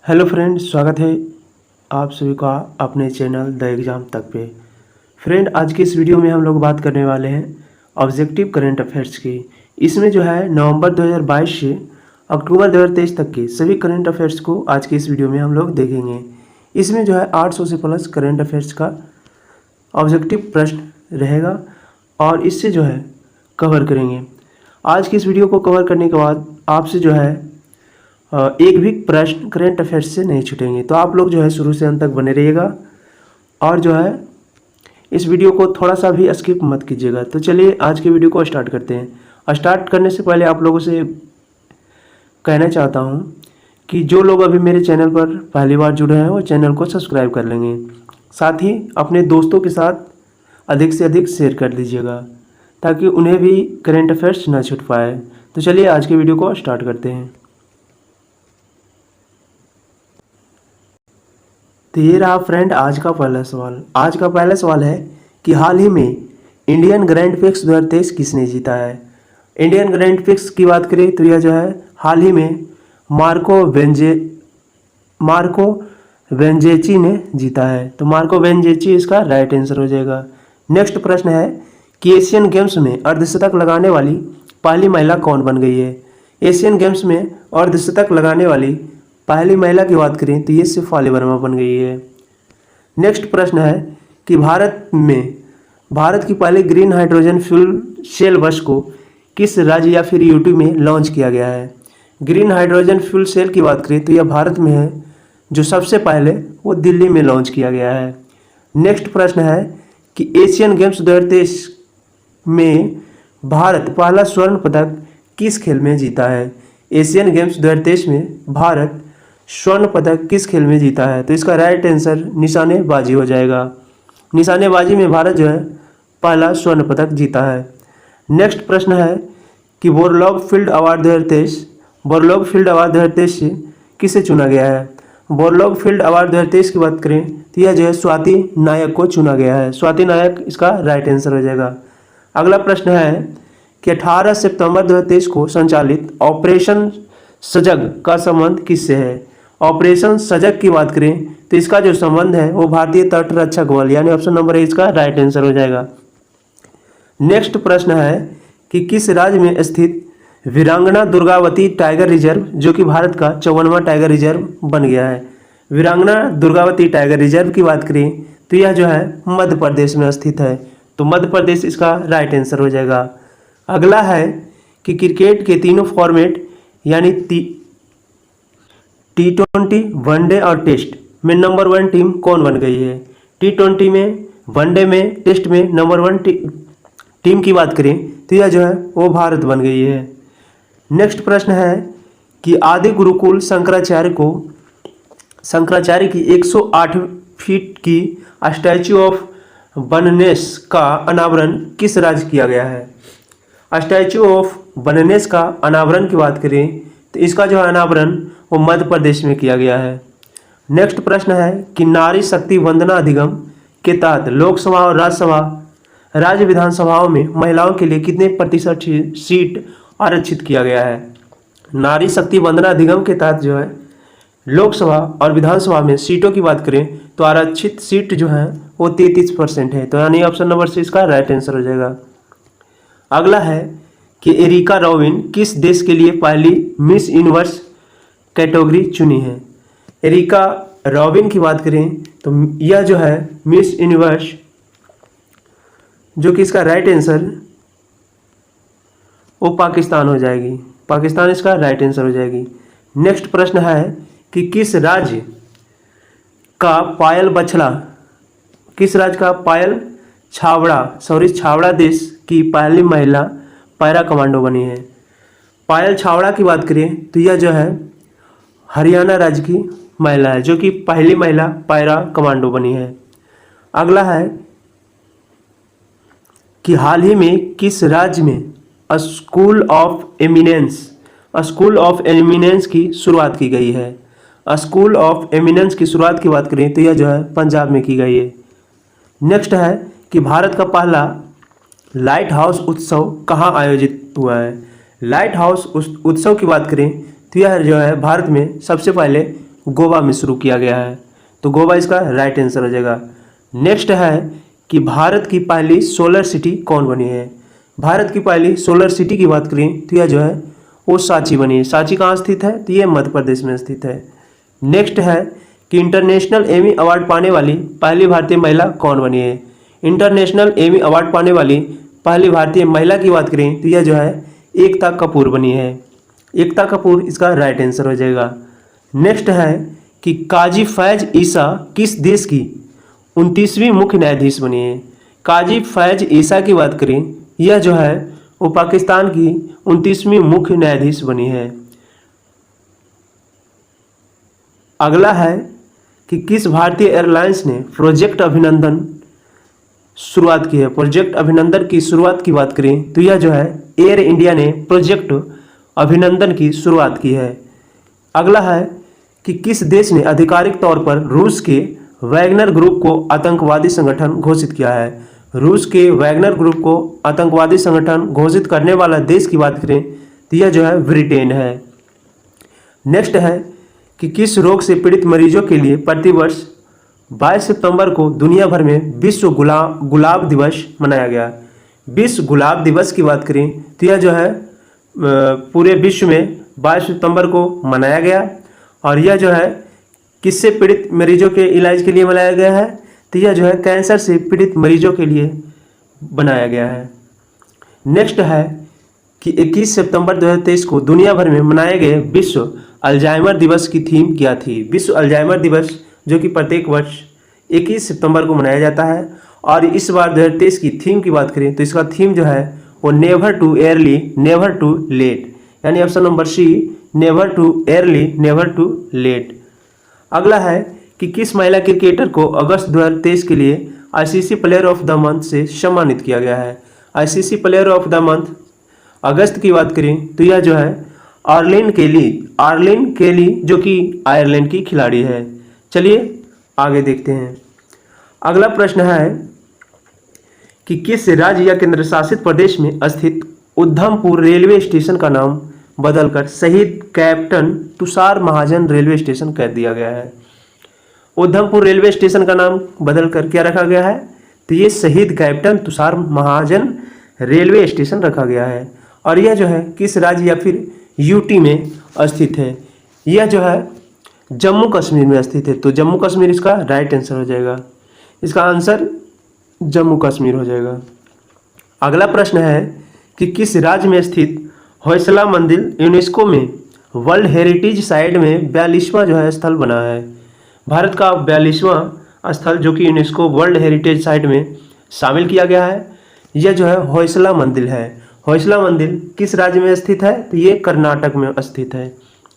Hello friend, स्वागत है आप सभी का अपने चैनल द एग्ज़ाम तक पे। फ्रेंड, आज की इस वीडियो में हम लोग बात करने वाले हैं ऑब्जेक्टिव करंट अफेयर्स की। इसमें जो है नवंबर 2022 से अक्टूबर 2023 तक के सभी करंट अफेयर्स को आज की इस वीडियो में हम लोग देखेंगे। इसमें जो है 800 से प्लस करंट अफेयर्स का ऑब्जेक्टिव प्रश्न रहेगा और इससे जो है कवर करेंगे। आज की इस वीडियो को कवर करने के बाद आपसे जो है एक भी प्रश्न करंट अफेयर्स से नहीं छूटेंगे, तो आप लोग जो है शुरू से अंत तक बने रहिएगा और जो है इस वीडियो को थोड़ा सा भी स्किप मत कीजिएगा। तो चलिए आज के वीडियो को स्टार्ट करते हैं। स्टार्ट करने से पहले आप लोगों से कहना चाहता हूं कि जो लोग अभी मेरे चैनल पर पहली बार जुड़े हैं वो चैनल को सब्सक्राइब कर लेंगे, साथ ही अपने दोस्तों के साथ अधिक से अधिक शेयर कर दीजिएगा ताकि उन्हें भी करंट अफेयर्स ना छूट पाए। तो चलिए आज के वीडियो को स्टार्ट करते हैं। तो ये रहा फ्रेंड आज का पहला सवाल। आज का पहला सवाल है कि हाल ही में इंडियन ग्रैंड प्रिक्स 2023 किसने जीता है। इंडियन ग्रैंड प्रिक्स की बात करें तो यह जो है हाल ही में मार्को वेंजेची ने जीता है। तो मार्को वेंजेची इसका राइट आंसर हो जाएगा। नेक्स्ट प्रश्न है कि एशियन गेम्स में अर्धशतक लगाने वाली पहली महिला कौन बन गई है। एशियन गेम्स में अर्धशतक लगाने वाली पहली महिला की बात करें तो ये शेफाली वर्मा बन गई है। नेक्स्ट प्रश्न है कि भारत की पहली ग्रीन हाइड्रोजन फ्यूल सेल बस को किस राज्य या फिर यूटी में लॉन्च किया गया है। ग्रीन हाइड्रोजन फ्यूल सेल की बात करें तो यह भारत में है, जो सबसे पहले वो दिल्ली में लॉन्च किया गया है। नेक्स्ट प्रश्न है कि एशियन गेम्स 2023 में भारत पहला स्वर्ण पदक किस खेल में जीता है। एशियन गेम्स 2023 में भारत स्वर्ण पदक किस खेल में जीता है। तो इसका राइट आंसर निशानेबाजी हो जाएगा। निशानेबाजी में भारत जो है पहला स्वर्ण पदक जीता है। नेक्स्ट प्रश्न है कि बोरलॉग फील्ड अवार्ड 2023 से किसे चुना गया है। बोरलॉग फील्ड अवार्ड 2023 की बात करें तो यह जो है स्वाति नायक को चुना गया है। स्वाति नायक इसका राइट आंसर हो जाएगा। अगला प्रश्न है कि 18 सितंबर 2023 को संचालित ऑपरेशन सजग का संबंध किससे है। ऑपरेशन सजग की बात करें तो इसका जो संबंध है वो भारतीय तट रक्षक बल यानी ऑप्शन नंबर ए इसका राइट आंसर हो जाएगा। नेक्स्ट प्रश्न है कि किस राज्य में स्थित वीरांगना दुर्गावती टाइगर रिजर्व जो कि भारत का 54वां टाइगर रिजर्व बन गया है। वीरांगना दुर्गावती टाइगर रिजर्व की बात करें तो यह जो है मध्य प्रदेश में स्थित है। तो मध्य प्रदेश इसका राइट आंसर हो जाएगा। अगला है कि क्रिकेट के तीनों फॉर्मेट यानी T20, वनडे और टेस्ट में नंबर 1 टीम कौन बन गई है। T20 में, वनडे में, टेस्ट में नंबर 1 टीम की बात करें तो यह जो है वो भारत बन गई है। नेक्स्ट प्रश्न है कि आदि गुरुकुल शंकराचार्य की 108 फीट की स्टैच्यू ऑफ बननेस का अनावरण किस राज्य किया गया है। स्टैच्यू ऑफ बननेस का अनावरण की बात करें तो इसका जो अनावरण वो मध्य प्रदेश में किया गया है। नेक्स्ट प्रश्न है कि नारी शक्ति वंदना अधिगम के तहत लोकसभा और राज्य विधानसभाओं में महिलाओं के लिए कितने प्रतिशत सीट आरक्षित किया गया है। नारी शक्ति वंदना अधिगम के तहत जो है लोकसभा और विधानसभा में सीटों की बात करें तो आरक्षित सीट जो है वो 33% है। तो यानी ऑप्शन नंबर से इसका राइट आंसर हो जाएगा। अगला है कि एरिका रॉबिन किस देश के लिए पहली मिस यूनिवर्स कैटेगरी चुनी है। एरिका रॉबिन की बात करें तो यह जो है मिस यूनिवर्स जो कि इसका राइट आंसर वो पाकिस्तान हो जाएगी। पाकिस्तान इसका राइट आंसर हो जाएगी। नेक्स्ट प्रश्न है कि किस राज्य का छावड़ा देश की पहली महिला पैरा कमांडो बनी है। पायल छावड़ा की बात करें तो यह जो है हरियाणा राज्य की महिला है जो कि पहली महिला पैरा कमांडो बनी है। अगला है कि हाल ही में किस राज्य में स्कूल ऑफ एमिनेंस की शुरुआत की गई है। स्कूल ऑफ एमिनेंस की शुरुआत की बात करें तो यह जो है पंजाब में की गई है। नेक्स्ट है कि भारत का पहला लाइट हाउस उत्सव कहाँ आयोजित हुआ है। लाइट हाउस उत्सव की बात करें तो यह जो है भारत में सबसे पहले गोवा में शुरू किया गया है, तो गोवा इसका राइट आंसर हो जाएगा। नेक्स्ट है कि भारत की पहली सोलर सिटी कौन बनी है। भारत की पहली सोलर सिटी की बात करें तो यह जो है वो सांची बनी है। सांची कहाँ स्थित है, तो ये मध्य प्रदेश में स्थित है। नेक्स्ट है कि इंटरनेशनल एमी अवार्ड पाने वाली पहली भारतीय महिला कौन बनी है। इंटरनेशनल एमी अवार्ड पाने वाली पहली भारतीय महिला की बात करें तो यह जो है एकता कपूर बनी है। एकता कपूर इसका राइट आंसर हो जाएगा। नेक्स्ट है कि काजी फैज ईसा किस देश की 29वीं मुख्य न्यायाधीश बनी है। काजी फैज ईसा की बात करें, यह जो है वो पाकिस्तान की 29वीं मुख्य न्यायाधीश बनी है। अगला है कि किस भारतीय एयरलाइंस ने प्रोजेक्ट अभिनंदन शुरुआत की है। प्रोजेक्ट अभिनंदन की शुरुआत की बात करें तो यह जो है एयर इंडिया ने प्रोजेक्ट अभिनंदन की शुरुआत की है। अगला है कि किस देश ने आधिकारिक तौर पर रूस के वैगनर ग्रुप को आतंकवादी संगठन घोषित किया है। रूस के वैगनर ग्रुप को आतंकवादी संगठन घोषित करने वाला देश की बात करें तो यह जो है ब्रिटेन है। नेक्स्ट है कि किस रोग से पीड़ित मरीजों के लिए प्रतिवर्ष 22 सितंबर को दुनिया भर में विश्व गुलाब दिवस मनाया गया। विश्व गुलाब दिवस की बात करें तो यह जो है पूरे विश्व में 22 सितंबर को मनाया गया, और यह जो है किससे पीड़ित मरीजों के इलाज के लिए मनाया गया है, तो यह जो है कैंसर से पीड़ित मरीजों के लिए बनाया गया है। नेक्स्ट है कि 21 सितंबर 2023 को दुनिया भर में मनाए गए विश्व अल्जाइमर दिवस की थीम क्या थी। विश्व अल्जाइमर दिवस जो कि प्रत्येक वर्ष 21 सितंबर को मनाया जाता है, और इस बार 2023 की थीम की बात करें तो इसका थीम जो है वो never too early never too late, यानी option number C never too early never too late. अगला है कि किस महिला क्रिकेटर को अगस्त 2023 के लिए ICC player of the month से सम्मानित किया गया है। ICC player of the month अगस्त की बात करें तो यह जो है आर्लिन केली जो कि आयरलैंड की खिलाड़ी है। चलिए आगे देखते हैं। अगला प्रश्न है कि किस राज्य या केंद्र शासित प्रदेश में स्थित उधमपुर रेलवे स्टेशन का नाम बदलकर शहीद कैप्टन तुषार महाजन रेलवे स्टेशन कर दिया गया है। उधमपुर रेलवे स्टेशन का नाम बदलकर क्या रखा गया है, तो ये शहीद कैप्टन तुषार महाजन रेलवे स्टेशन रखा गया है, और यह जो है किस राज्य या फिर यूटी में स्थित है। यह जो है जम्मू कश्मीर में स्थित है, तो जम्मू कश्मीर इसका राइट आंसर हो जाएगा। इसका आंसर जम्मू कश्मीर हो जाएगा। अगला प्रश्न है कि किस राज्य में स्थित होयसला मंदिर यूनेस्को में वर्ल्ड हेरिटेज साइट में 42वां जो है स्थल बना है। भारत का 42वां स्थल जो कि यूनेस्को वर्ल्ड हेरिटेज साइट में शामिल किया गया है, यह जो है होयसला मंदिर है। होयसला मंदिर किस राज्य में स्थित है, तो ये कर्नाटक में स्थित है।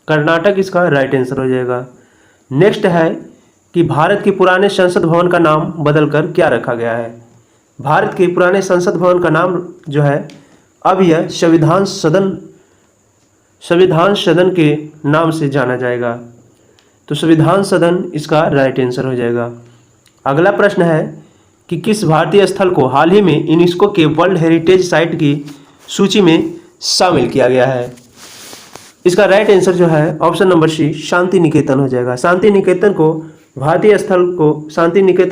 कर्नाटक इसका राइट आंसर हो जाएगा। नेक्स्ट है कि भारत के पुराने संसद भवन का नाम बदलकर क्या रखा गया है। भारत के पुराने संसद भवन का नाम जो है अब यह संविधान सदन के नाम से जाना जाएगा, तो संविधान सदन इसका राइट आंसर हो जाएगा। अगला प्रश्न है कि किस भारतीय स्थल को हाल ही में यूनेस्को के वर्ल्ड हेरिटेज साइट की सूची में शामिल किया गया है। इसका राइट आंसर जो है ऑप्शन नंबर सी शांति निकेतन हो जाएगा। शांति निकेतन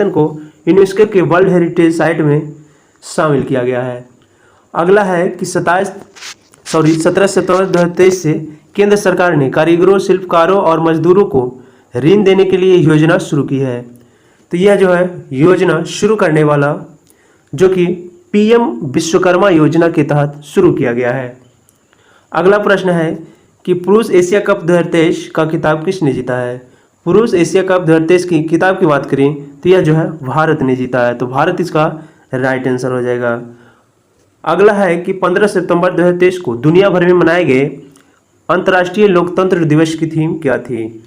को यूनेस्को के वर्ल्ड हेरिटेज साइट में शामिल किया गया है। अगला है कि 17 सितंबर 2023 से केंद्र सरकार ने कारीगरों, शिल्पकारों और मजदूरों को ऋण देने के लिए योजना शुरू की है। तो यह जो है योजना शुरू करने वाला जो कि पीएम विश्वकर्मा योजना के तहत शुरू किया गया है। अगला प्रश्न है कि पुरुष एशिया कप 2023 का खिताब किसने जीता है। पुरुष एशिया कप 2023 की खिताब की बात करें तो यह जो है भारत ने जीता है, तो भारत इसका राइट आंसर हो जाएगा। अगला है कि 15 सितंबर 2023 को दुनिया भर में मनाए गए अंतर्राष्ट्रीय लोकतंत्र दिवस की थीम क्या थी।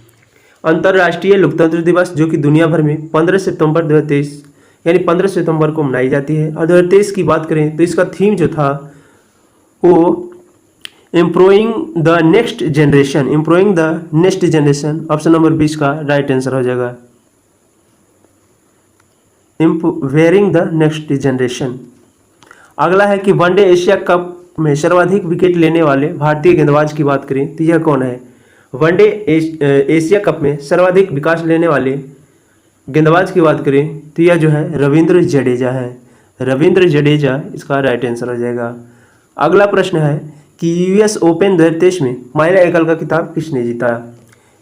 अंतर्राष्ट्रीय लोकतंत्र दिवस जो कि दुनिया भर में 15 सितंबर 2023 यानी 15 सितंबर को मनाई जाती है, और 2023 की बात करें तो इसका थीम जो था वो improving the next generation, option number 20 का राइट आंसर हो जाएगा। Improving the next generation. अगला है कि वनडे एशिया कप में सर्वाधिक विकेट लेने वाले भारतीय गेंदबाज की बात करें तो यह कौन है। वनडे एशिया कप में सर्वाधिक विकास लेने वाले गेंदबाज की बात करें तो यह जो है रविंद्र जडेजा है। रविंद्र जडेजा इसका राइट आंसर हो जाएगा। अगला प्रश्न है कि यूएस ओपन 2023 में महिला एकल का खिताब किसने जीता?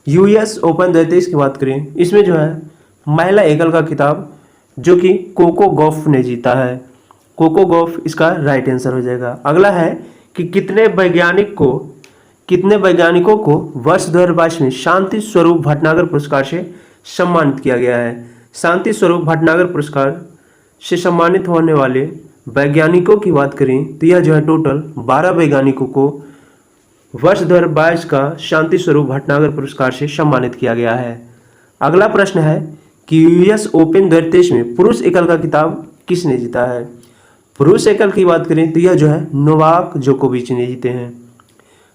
यूएस ओपन 2023 की बात करें, इसमें जो है महिला एकल का खिताब जो कि कोको गॉफ ने जीता है। कोको गॉफ इसका राइट आंसर हो जाएगा। अगला है कि कितने वैज्ञानिकों को वर्ष 2022 में शांति स्वरूप भटनागर पुरस्कार से सम्मानित किया गया है? शांति स्वरूप भटनागर पुरस्कार से सम्मानित होने वाले वैज्ञानिकों की बात करें तो यह जो है टोटल 12 वैज्ञानिकों को वर्ष 2022 का शांति स्वरूप भटनागर पुरस्कार से सम्मानित किया गया है। अगला प्रश्न है कि यूएस ओपन 2023 में पुरुष एकल का खिताब किसने जीता है? पुरुष एकल की बात करें तो यह जो है नोवाक जोकोविच ने जीते हैं।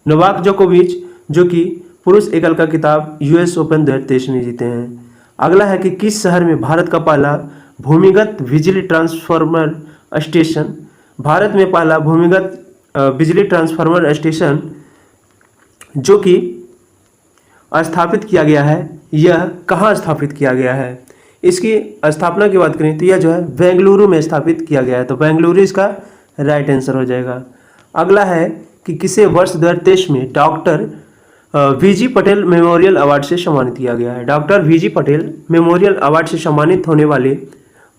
नोवाक जोकोविच जो कि पुरुष एकल का खिताब यूएस ओपन 2023 में जीते हैं। अगला है कि किस शहर में भारत का पहला भूमिगत बिजली ट्रांसफार्मर स्टेशन, भारत में पहला भूमिगत बिजली ट्रांसफार्मर स्टेशन जो कि स्थापित किया गया है, यह कहाँ स्थापित किया गया है? इसकी स्थापना की बात करें तो यह जो है बेंगलुरु में स्थापित किया गया है, तो बेंगलुरु इसका राइट आंसर हो जाएगा। अगला है कि किसे वर्ष 2023 में doctor VG Patel memorial award से सम्मानित किया गया है? Doctor VG Patel memorial award से सम्मानित होने वाले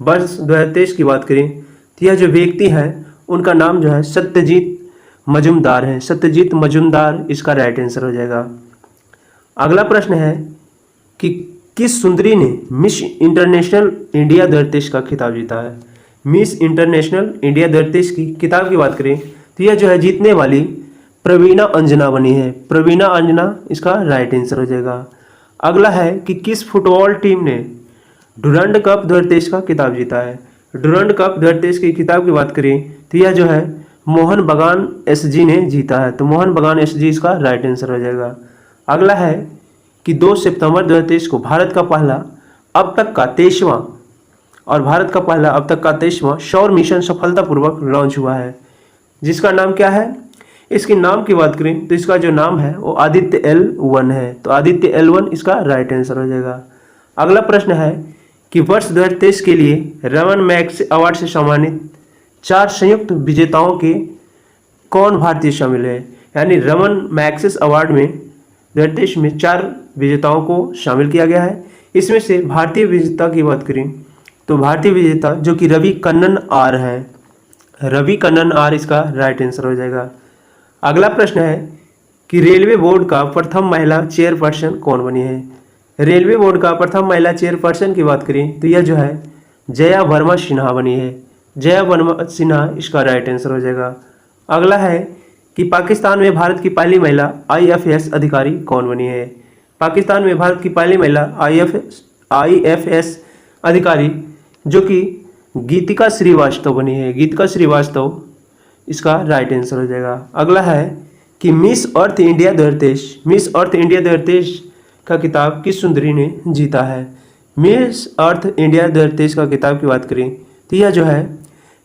वर्ष 2023 की बात करें तो यह जो व्यक्ति है उनका नाम जो है सत्यजीत मजुमदार है। सत्यजीत मजुमदार इसका राइट आंसर हो जाएगा। अगला प्रश्न है कि किस सुंदरी ने मिस इंटरनेशनल इंडिया 2023 का खिताब जीता है? मिस इंटरनेशनल इंडिया 2023 की किताब की बात करें तो यह जो है जीतने वाली प्रवीणा अंजना बनी है। प्रवीणा अंजना इसका राइट आंसर हो जाएगा। अगला है कि किस फुटबॉल टीम ने डुरंड कप 2023 का खिताब जीता है? डुरंड कप 2023 की खिताब की बात करें तो यह जो है मोहन बगान एसजी ने जीता है, तो मोहन बगान एसजी इसका राइट आंसर हो जाएगा। अगला है कि 2 सितंबर 2023 को भारत का पहला अब तक का 23वां सौर मिशन सफलतापूर्वक लॉन्च हुआ है, जिसका नाम क्या है? इसके नाम की बात करें तो इसका जो नाम है वो आदित्य L1 है, तो आदित्य L1 इसका राइट आंसर हो जाएगा। अगला प्रश्न है कि वर्ष 2023 के लिए रमन मैग्सेसे अवार्ड से सम्मानित 4 संयुक्त विजेताओं के कौन भारतीय शामिल है? यानी रमन मैग्सेसे अवार्ड में 2023 में 4 विजेताओं को शामिल किया गया है। इसमें से भारतीय विजेता की बात करें तो भारतीय विजेता जो कि रवि कन्नन आर है, रवि कन्नन आर इसका राइट आंसर हो जाएगा। अगला प्रश्न है कि रेलवे बोर्ड का प्रथम महिला चेयरपर्सन कौन बनी है? रेलवे बोर्ड का प्रथम महिला चेयरपर्सन की बात करें तो यह जो है जया वर्मा सिन्हा बनी है। जया वर्मा सिन्हा इसका राइट आंसर हो जाएगा। अगला है कि पाकिस्तान में भारत की पहली महिला IFS अधिकारी कौन बनी है? पाकिस्तान में भारत की पहली महिला IFS अधिकारी जो कि गीतिका श्रीवास्तव बनी है। गीतिका श्रीवास्तव इसका राइट आंसर हो जाएगा। अगला है कि मिस अर्थ इंडिया 2023 का खिताब किस सुंदरी ने जीता है? मिस अर्थ इंडिया 2023 का खिताब की बात करें तो यह जो है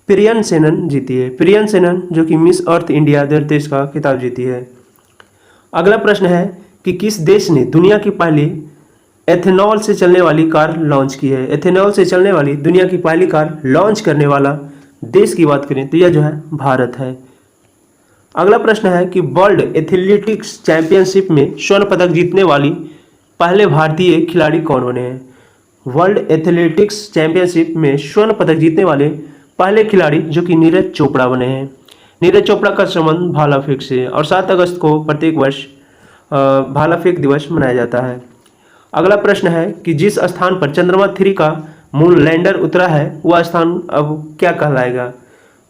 प्रियन सेनन जीती है। प्रियन सेनन जो कि मिस अर्थ इंडिया 2023 का खिताब जीती है। अगला प्रश्न है कि किस देश ने दुनिया की पहली एथेनॉल से चलने वाली कार लॉन्च की है? एथेनॉल से चलने वाली दुनिया की पहली कार लॉन्च करने वाला देश की बात करें तो यह जो है भारत है। अगला प्रश्न है कि वर्ल्ड एथलेटिक्स चैंपियनशिप में स्वर्ण पदक जीतने वाली पहले भारतीय खिलाड़ी कौन बने हैं? वर्ल्ड एथलेटिक्स चैंपियनशिप में स्वर्ण पदक जीतने वाले पहले खिलाड़ी जो कि नीरज चोपड़ा बने हैं। नीरज चोपड़ा का संबंध भाला फेंक से और 7 अगस्त को प्रत्येक वर्ष भाला फेंक दिवस मनाया जाता है। अगला प्रश्न है कि जिस स्थान पर चंद्रमा 3 का मून लैंडर उतरा है वह स्थान अब क्या कहलाएगा?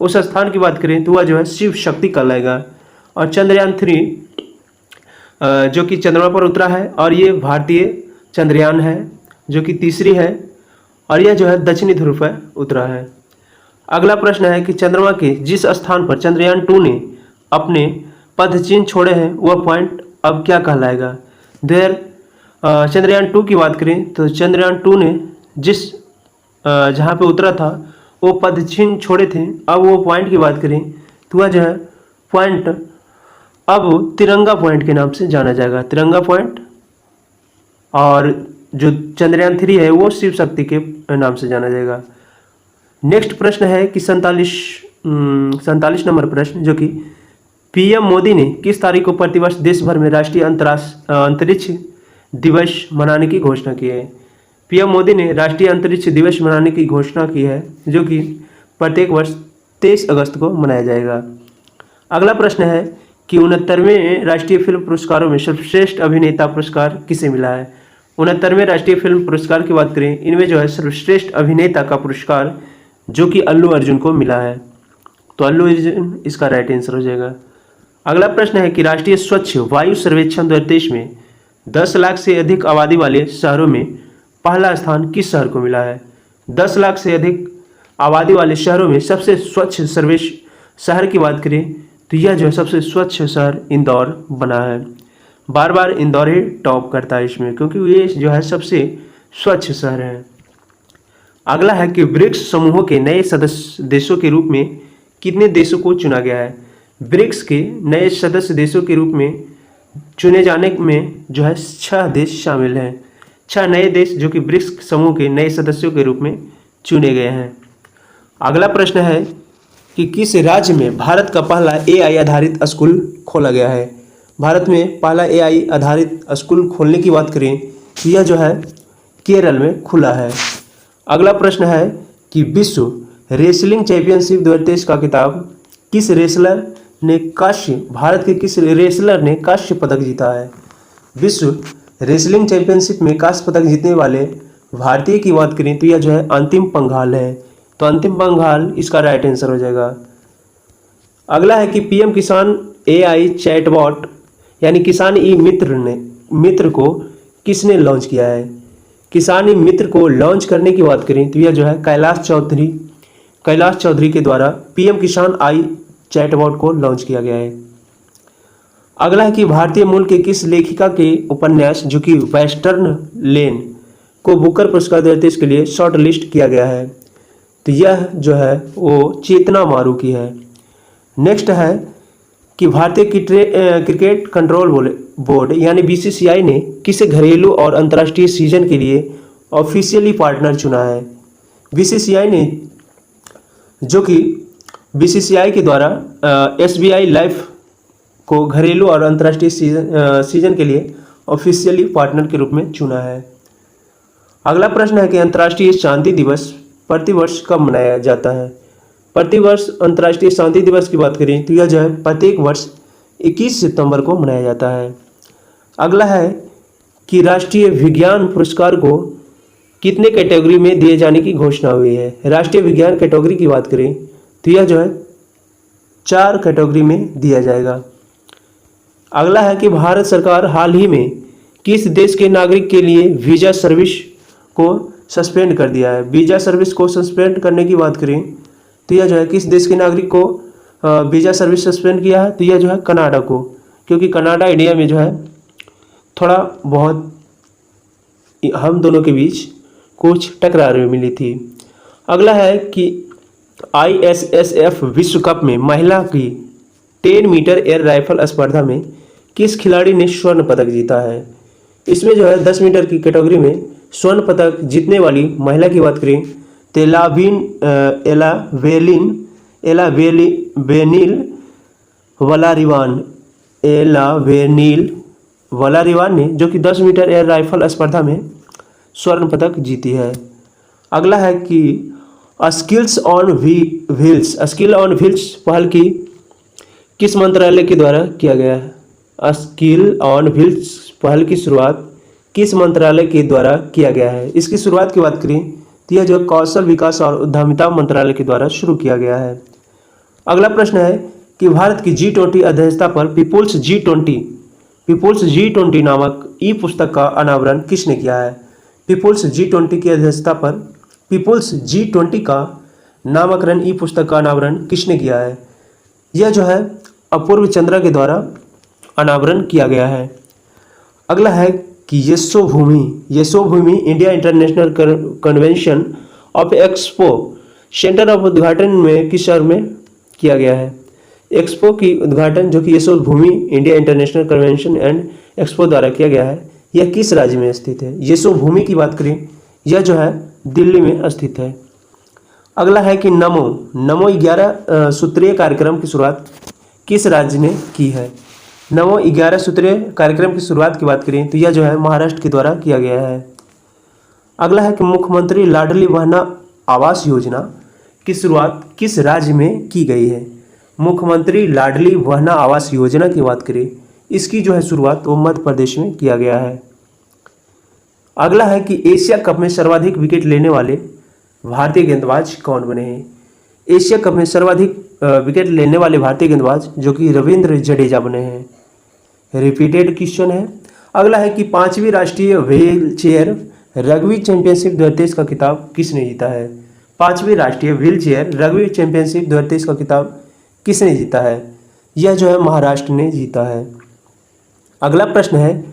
उस स्थान की बात करें तो वह जो है शिव शक्ति कहलाएगा। और चंद्रयान 3 जो कि चंद्रमा पर उतरा है और ये भारतीय चंद्रयान है जो कि तीसरी है और यह जो है दक्षिणी ध्रुव पर उतरा है। अगला प्रश्न है कि चंद्रमा के जिस स्थान पर चंद्रयान 2 ने अपने पदचिन्ह छोड़े हैं वह पॉइंट अब क्या कहलाएगा? चंद्रयान 2 की बात करें तो चंद्रयान 2 ने जिस जहाँ पे उतरा था वो पदचिन्ह छोड़े थे, अब वो पॉइंट की बात करें तो वह जो है पॉइंट अब तिरंगा पॉइंट के नाम से जाना जाएगा, तिरंगा पॉइंट। और जो चंद्रयान 3 है वो शिव शक्ति के नाम से जाना जाएगा। नेक्स्ट प्रश्न है कि 47 नंबर प्रश्न, जो कि पीएम मोदी ने किस तारीख को प्रतिवर्ष देश भर में राष्ट्रीय अंतरिक्ष दिवस मनाने की घोषणा की है। पीएम मोदी ने राष्ट्रीय अंतरिक्ष दिवस मनाने की घोषणा की है, जो कि प्रत्येक वर्ष 23 अगस्त को मनाया जाएगा। अगला प्रश्न है कि 69वें राष्ट्रीय फिल्म पुरस्कारों में सर्वश्रेष्ठ अभिनेता पुरस्कार किसे मिला है। 69वें राष्ट्रीय फिल्म पुरस्कार की बात करें, इनमें जो है सर्वश्रेष्ठ अभिनेता का पुरस्कार जो कि अल्लू अर्जुन को मिला है, तो अल्लू अर्जुन इसका राइट आंसर हो जाएगा। अगला प्रश्न है कि राष्ट्रीय स्वच्छ वायु सर्वेक्षण 2023 में 10 लाख से अधिक आबादी वाले शहरों में पहला स्थान किस शहर को मिला है। 10 लाख से अधिक आबादी वाले शहरों में सबसे स्वच्छ सर्वेश शहर की बात करें तो यह जो है सबसे स्वच्छ शहर इंदौर बना है। बार बार इंदौर ही टॉप करता है इसमें, क्योंकि ये जो है सबसे स्वच्छ शहर है। अगला है कि ब्रिक्स समूहों के नए सदस्य देशों के रूप में कितने देशों को चुना गया है। ब्रिक्स के नए सदस्य देशों के रूप में चुने जाने में जो है 6 देश शामिल हैं। 6 नए देश जो कि ब्रिक्स समूह के नए सदस्यों के रूप में चुने गए हैं। अगला प्रश्न है कि किस राज्य में भारत का पहला AI आधारित स्कूल खोला गया है। भारत में पहला AI आधारित स्कूल खोलने की बात करें तो यह जो है केरल में खुला है। अगला प्रश्न है कि विश्व रेसलिंग चैंपियनशिप 2023 का खिताब किस रेसलर ने भारत के किस रेसलर ने कांस्य पदक जीता है। विश्व रेसलिंग चैंपियनशिप में कांस्य पदक जीतने वाले भारतीय की बात करें तो यह जो है अंतिम पंघाल है, तो अंतिम पंघाल इसका राइट आंसर हो जाएगा। अगला है कि पीएम किसान AI चैटबॉट यानी किसान ई मित्र को किसने लॉन्च किया है। किसान ई मित्र को लॉन्च करने की बात करें तो यह जो है कैलाश चौधरी के द्वारा पीएम किसान आई चैटबॉट को लॉन्च किया गया है। अगला है कि भारतीय मूल के किस लेखिका के उपन्यास जो कि वेस्टर्न लेन को बुकर पुरस्कार 2023 के लिए शॉर्ट लिस्ट किया गया है, तो यह जो है वो चेतना मारू की है। नेक्स्ट है कि भारतीय क्रिकेट कंट्रोल बोर्ड यानी BCCI ने किसे घरेलू और अंतर्राष्ट्रीय सीजन के लिए ऑफिशियली पार्टनर चुना है। BCCI ने जो कि BCCI के द्वारा SBI लाइफ को घरेलू और अंतर्राष्ट्रीय सीजन के लिए ऑफिशियली पार्टनर के रूप में चुना है। अगला प्रश्न है कि अंतर्राष्ट्रीय शांति दिवस प्रतिवर्ष कब मनाया जाता है। प्रतिवर्ष अंतर्राष्ट्रीय शांति दिवस की बात करें तो यह जो है प्रत्येक वर्ष 21 सितंबर को मनाया जाता है। अगला है कि राष्ट्रीय विज्ञान पुरस्कार को कितने कैटेगरी में दिए जाने की घोषणा हुई है। राष्ट्रीय विज्ञान कैटेगरी की बात करें तो यह जो है 4 कैटेगरी में दिया जाएगा। अगला है कि भारत सरकार हाल ही में किस देश के नागरिक के लिए वीज़ा सर्विस को सस्पेंड कर दिया है। वीज़ा सर्विस को सस्पेंड करने की बात करें तो यह जो है किस देश के नागरिक को वीज़ा सर्विस सस्पेंड किया है, तो यह जो है कनाडा को, क्योंकि कनाडा इंडिया में जो है थोड़ा बहुत हम दोनों के बीच कुछ टकरार मिली थी। अगला है कि ISSF विश्व कप में महिला की 10 मीटर एयर राइफल स्पर्धा में किस खिलाड़ी ने स्वर्ण पदक जीता है। इसमें जो है 10 मीटर की कैटेगरी में स्वर्ण पदक जीतने वाली महिला की बात करें तो एला वेनिल वलारिवान ने जो कि 10 मीटर एयर राइफल स्पर्धा में स्वर्ण पदक जीती है। अगला है कि स्किल ऑन व्हील्स पहल की किस मंत्रालय के द्वारा किया गया है। स्किल ऑन व्हील्स पहल की शुरुआत किस मंत्रालय के द्वारा किया गया है। इसकी शुरुआत की बात करें तो यह जो कौशल विकास और उद्यमिता मंत्रालय के द्वारा शुरू किया गया है। अगला प्रश्न है कि भारत की G20 अध्यक्षता पर पीपुल्स G20 नामक ई पुस्तक का अनावरण किसने किया है। पीपुल्स G20 की अध्यक्षता पर पीपुल्स G20 का नामकरण ई पुस्तक का अनावरण किसने किया है। यह जो है अपूर्व चंद्रा के द्वारा अनावरण किया गया है। अगला है कि Yashobhoomi India international convention of expo centre of उद्घाटन में किस शहर में किया गया है। एक्सपो की उद्घाटन जो कि Yashobhoomi India international convention and expo द्वारा किया गया है, यह किस राज्य में स्थित है? यशोभूमि की बात करें, यह जो है दिल्ली में स्थित है। अगला है कि नमो 11 सूत्रीय कार्यक्रम की शुरुआत किस राज्य ने की है? नमो 11 सूत्रीय कार्यक्रम की शुरुआत की बात करें तो यह जो है महाराष्ट्र के द्वारा किया गया है। अगला है कि मुख्यमंत्री लाडली बहना आवास योजना की शुरुआत किस राज्य में की गई है? मुख्यमंत्री लाडली बहना आवास योजना की बात करें, इसकी जो है शुरुआत वो मध्य प्रदेश में किया गया है। अगला है कि एशिया कप में सर्वाधिक विकेट लेने वाले भारतीय गेंदबाज कौन बने हैं? एशिया कप में सर्वाधिक विकेट लेने वाले भारतीय गेंदबाज जो कि रविंद्र जडेजा बने हैं। रिपीटेड क्वेश्चन है। अगला है कि 5वीं राष्ट्रीय व्हील चेयर रग्बी चैंपियनशिप 2023 का खिताब किसने जीता है? 5वीं राष्ट्रीय व्हील चेयर रग्बी चैंपियनशिप 2023 का खिताब किसने जीता है? यह जो है महाराष्ट्र ने जीता है। अगला प्रश्न है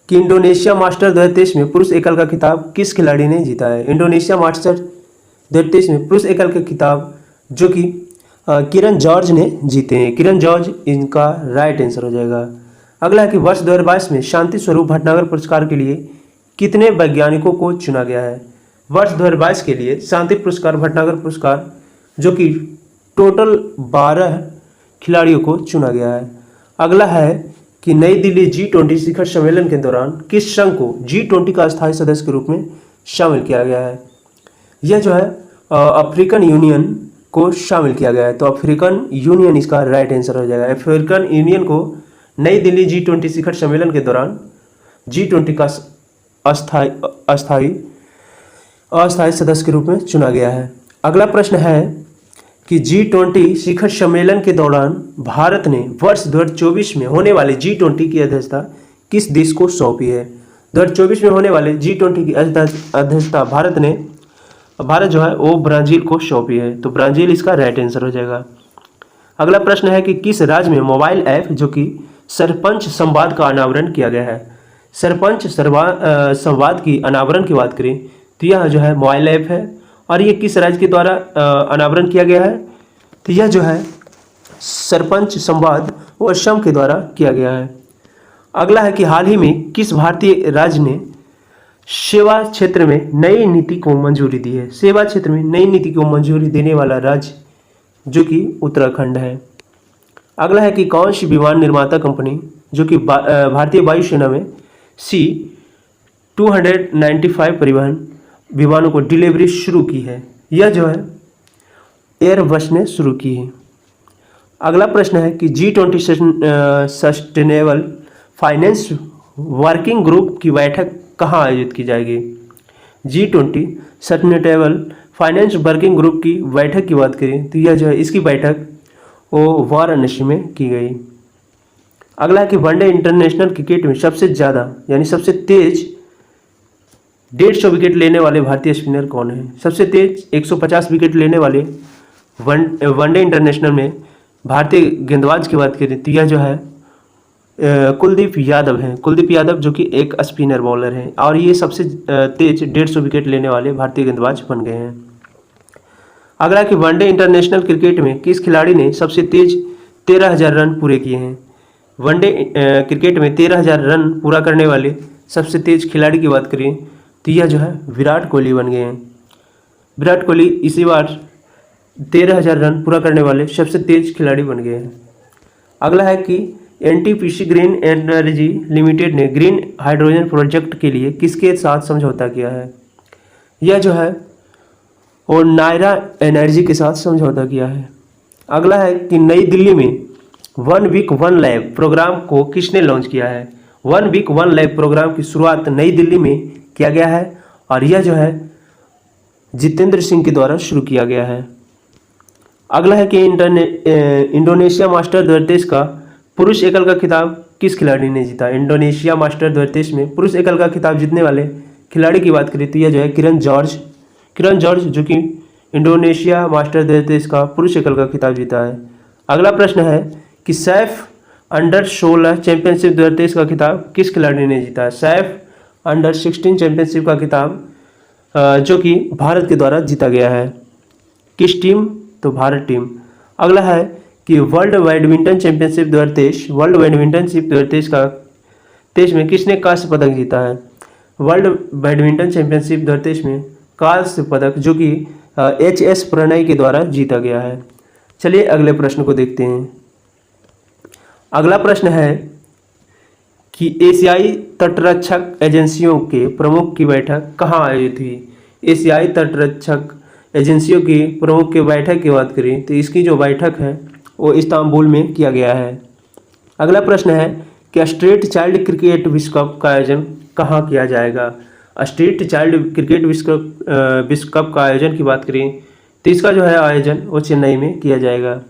कि इंडोनेशिया मास्टर 2023 में पुरुष एकल का खिताब किस खिलाड़ी ने जीता है? इंडोनेशिया मास्टर 2023 में पुरुष एकल का खिताब जो कि किरण जॉर्ज ने जीते हैं। किरण जॉर्ज इनका राइट आंसर हो जाएगा। अगला है कि वर्ष 2022 में शांति स्वरूप भटनागर पुरस्कार के लिए कितने वैज्ञानिकों को चुना गया है? वर्ष 2022 के लिए शांति पुरस्कार भटनागर पुरस्कार जो कि टोटल 12 खिलाड़ियों को चुना गया है। अगला है कि नई दिल्ली G20 शिखर सम्मेलन के दौरान किस संघ को G20 का अस्थायी सदस्य के रूप में शामिल किया गया है? यह जो है अफ्रीकन यूनियन को शामिल किया गया है, तो अफ्रीकन यूनियन इसका राइट आंसर हो जाएगा। अफ्रीकन यूनियन को नई दिल्ली G20 शिखर सम्मेलन के दौरान G20 का अस्थायी सदस्य के रूप में चुना गया है। अगला प्रश्न है कि G20 शिखर सम्मेलन के दौरान भारत ने वर्ष 2024 में होने वाले G20 की अध्यक्षता किस देश को सौंपी है? 2024 में होने वाले G20 की अध्यक्षता भारत जो है वो ब्राज़ील को सौंपी है, तो ब्राज़ील इसका राइट आंसर हो जाएगा। अगला प्रश्न है कि किस राज्य में मोबाइल ऐप जो कि सरपंच संवाद का अनावरण किया गया है? सरपंच संवाद की अनावरण की बात करें तो यह जो है मोबाइल ऐप है, और ये किस राज्य के द्वारा अनावरण किया गया है? तो यह जो है सरपंच संवाद वो असम के द्वारा किया गया है। अगला है कि हाल ही में किस भारतीय राज्य ने सेवा क्षेत्र में नई नीति को मंजूरी दी है? सेवा क्षेत्र में नई नीति को मंजूरी देने वाला राज्य जो कि उत्तराखंड है। अगला है कि कौन सी विमान निर्माता कंपनी जो कि भारतीय वायुसेना में C-295 परिवहन विमानों को डिलीवरी शुरू की है? यह जो है एयरबस ने शुरू की है। अगला प्रश्न है कि G20 sustainable finance working group की बैठक कहाँ आयोजित की जाएगी? G20 sustainable finance working group की बैठक की बात करें तो यह जो है इसकी बैठक वो वाराणसी में की गई। अगला है कि वनडे इंटरनेशनल क्रिकेट में सबसे ज़्यादा यानी सबसे तेज 150 विकेट लेने वाले भारतीय स्पिनर कौन है? सबसे तेज 150 विकेट लेने वाले वनडे इंटरनेशनल में भारतीय गेंदबाज की बात करें तो यह जो है कुलदीप यादव हैं। कुलदीप यादव जो कि एक स्पिनर बॉलर हैं और ये सबसे तेज 150 विकेट लेने वाले भारतीय गेंदबाज बन गए हैं। अगला कि वनडे इंटरनेशनल क्रिकेट में किस खिलाड़ी ने सबसे तेज 13,000 रन पूरे किए हैं? वनडे क्रिकेट में 13,000 रन पूरा करने वाले सबसे तेज खिलाड़ी की बात करें तो यह जो है विराट कोहली बन गए हैं। विराट कोहली इसी बार 13,000 रन पूरा करने वाले सबसे तेज खिलाड़ी बन गए हैं। अगला है कि NTPC ग्रीन एनर्जी लिमिटेड ने ग्रीन हाइड्रोजन प्रोजेक्ट के लिए किसके साथ समझौता किया है? यह जो है और नायरा एनर्जी के साथ समझौता किया है। अगला है कि नई दिल्ली में 1 वीक 1 लैब प्रोग्राम को किसने लॉन्च किया है? 1 वीक 1 लैब प्रोग्राम की शुरुआत नई दिल्ली में किया गया है और यह जो है जितेंद्र सिंह के द्वारा शुरू किया गया है। अगला है कि इंडोनेशिया मास्टर 2023 का पुरुष एकल का खिताब किस खिलाड़ी ने जीता? इंडोनेशिया मास्टर 2023 में पुरुष एकल का खिताब जीतने वाले खिलाड़ी की बात करें तो यह जो है किरण जॉर्ज जो कि इंडोनेशिया मास्टर 2023 का पुरुष एकल का खिताब जीता है। अगला प्रश्न है कि सैफ अंडर 16 चैंपियनशिप 2023 का खिताब किस खिलाड़ी ने जीता है? सैफ अंडर 16 चैंपियनशिप का खिताब जो कि भारत के द्वारा जीता गया है। किस टीम? तो भारत टीम। अगला है कि वर्ल्ड बैडमिंटन चैंपियनशिप 2023 का 23 में किसने कांस्य पदक जीता है। वर्ल्ड बैडमिंटन चैंपियनशिप 2023 में कांस्य पदक जो कि HS प्रणय के द्वारा जीता गया है। चलिए अगले प्रश्न को देखते हैं। अगला प्रश्न है कि एशियाई तटरक्षक एजेंसियों के प्रमुख की बैठक कहाँ आयोजित हुई। एशियाई तटरक्षक एजेंसियों की प्रमुख की बैठक की बात करें तो इसकी जो बैठक है वो इस्तांबुल में किया गया है। अगला प्रश्न है कि स्ट्रीट चाइल्ड क्रिकेट विश्व कप का आयोजन कहाँ किया जाएगा। स्ट्रीट चाइल्ड क्रिकेट विश्व कप का आयोजन की बात करें तो इसका जो है आयोजन वो चेन्नई में किया जाएगा।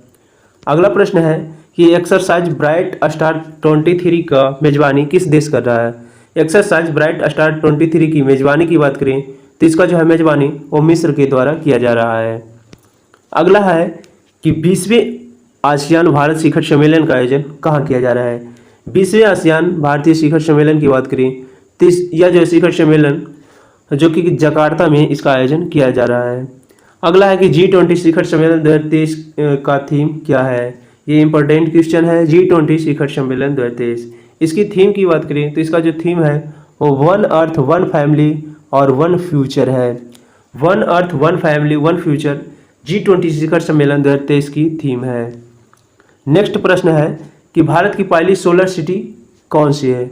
अगला प्रश्न है कि एक्सरसाइज ब्राइट स्टार 23 का मेजबानी किस देश कर रहा है। एक्सरसाइज ब्राइट स्टार 23 की मेजबानी की बात करें तो इसका जो है मेजबानी वो मिस्र के द्वारा किया जा रहा है। अगला है कि 20वें आसियान भारत शिखर सम्मेलन का आयोजन कहाँ किया जा रहा है। 20वें आसियान भारतीय शिखर सम्मेलन की बात करें तो यह जो शिखर सम्मेलन जो कि जकार्ता में इसका आयोजन किया जा रहा है। अगला है कि G20 शिखर सम्मेलन 2023 का थीम क्या है। ये इंपॉर्टेंट क्वेश्चन है। G20 शिखर सम्मेलन 2023 इसकी थीम की बात करें तो इसका जो थीम है वो वन अर्थ वन फैमिली और वन फ्यूचर है। One earth one family one future G20 शिखर सम्मेलन 2023 की थीम है। नेक्स्ट प्रश्न है कि भारत की पहली सोलर सिटी कौन सी है।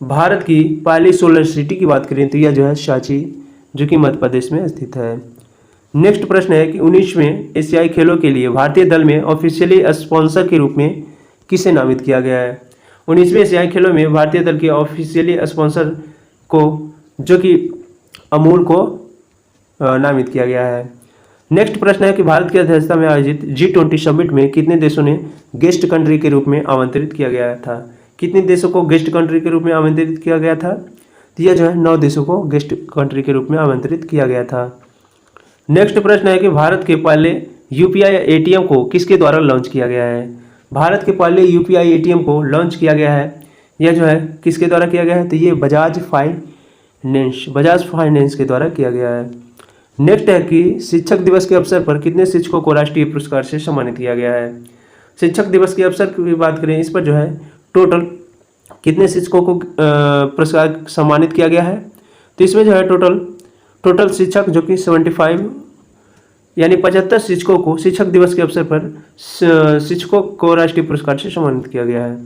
भारत की पहली सोलर सिटी की बात करें तो यह जो है सांची जो कि मध्य प्रदेश में स्थित है। नेक्स्ट प्रश्न है कि 19वें एशियाई खेलों के लिए भारतीय दल में ऑफिशियली स्पॉन्सर के रूप में किसे नामित किया गया है। 19वें एशियाई खेलों में भारतीय दल के ऑफिशियली स्पॉन्सर को जो कि अमूल को नामित किया गया है। नेक्स्ट प्रश्न है कि भारत की अध्यक्षता में आयोजित G20 समिट में कितने देशों ने गेस्ट कंट्री के रूप में आमंत्रित किया गया था। कितने देशों को गेस्ट कंट्री के रूप में आमंत्रित किया गया था तो यह जो है 9 देशों को गेस्ट कंट्री के रूप में आमंत्रित किया गया था। नेक्स्ट प्रश्न है कि भारत के पहले UPI ATM को किसके द्वारा लॉन्च किया गया है। भारत के पहले UPI ATM को लॉन्च किया गया है यह जो है किसके द्वारा किया गया है तो ये बजाज फाइनेंस के द्वारा किया गया है। नेक्स्ट है कि शिक्षक दिवस के अवसर पर कितने शिक्षकों को राष्ट्रीय पुरस्कार से सम्मानित किया गया है। शिक्षक दिवस के अवसर की बात करें इस पर जो है टोटल कितने शिक्षकों को पुरस्कार सम्मानित किया गया है तो इसमें जो है टोटल शिक्षक जो कि 75 यानी 75 शिक्षकों को शिक्षक दिवस के अवसर पर शिक्षकों को राष्ट्रीय पुरस्कार से सम्मानित किया गया है।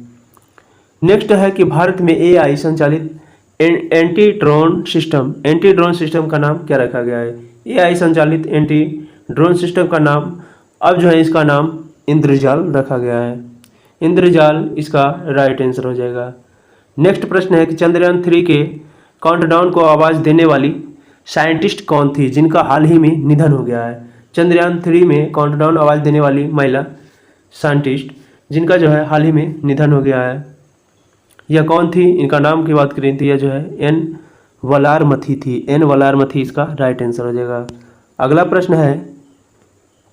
नेक्स्ट है कि भारत में AI संचालित एंटी ड्रोन सिस्टम का नाम क्या रखा गया है। AI संचालित एंटी ड्रोन सिस्टम का नाम अब जो है इसका नाम इंद्रजाल रखा गया है। इंद्रजाल इसका राइट आंसर हो जाएगा। नेक्स्ट प्रश्न है कि चंद्रयान 3 के काउंटडाउन को आवाज़ देने वाली साइंटिस्ट कौन थी जिनका हाल ही में निधन हो गया है। चंद्रयान 3 में काउंटडाउन आवाज़ देने वाली महिला साइंटिस्ट जिनका जो है हाल ही में निधन हो गया है यह कौन थी। इनका नाम की बात करें तो यह जो है N वलारमथी थी। N वलारमथी इसका राइट आंसर हो जाएगा। अगला प्रश्न है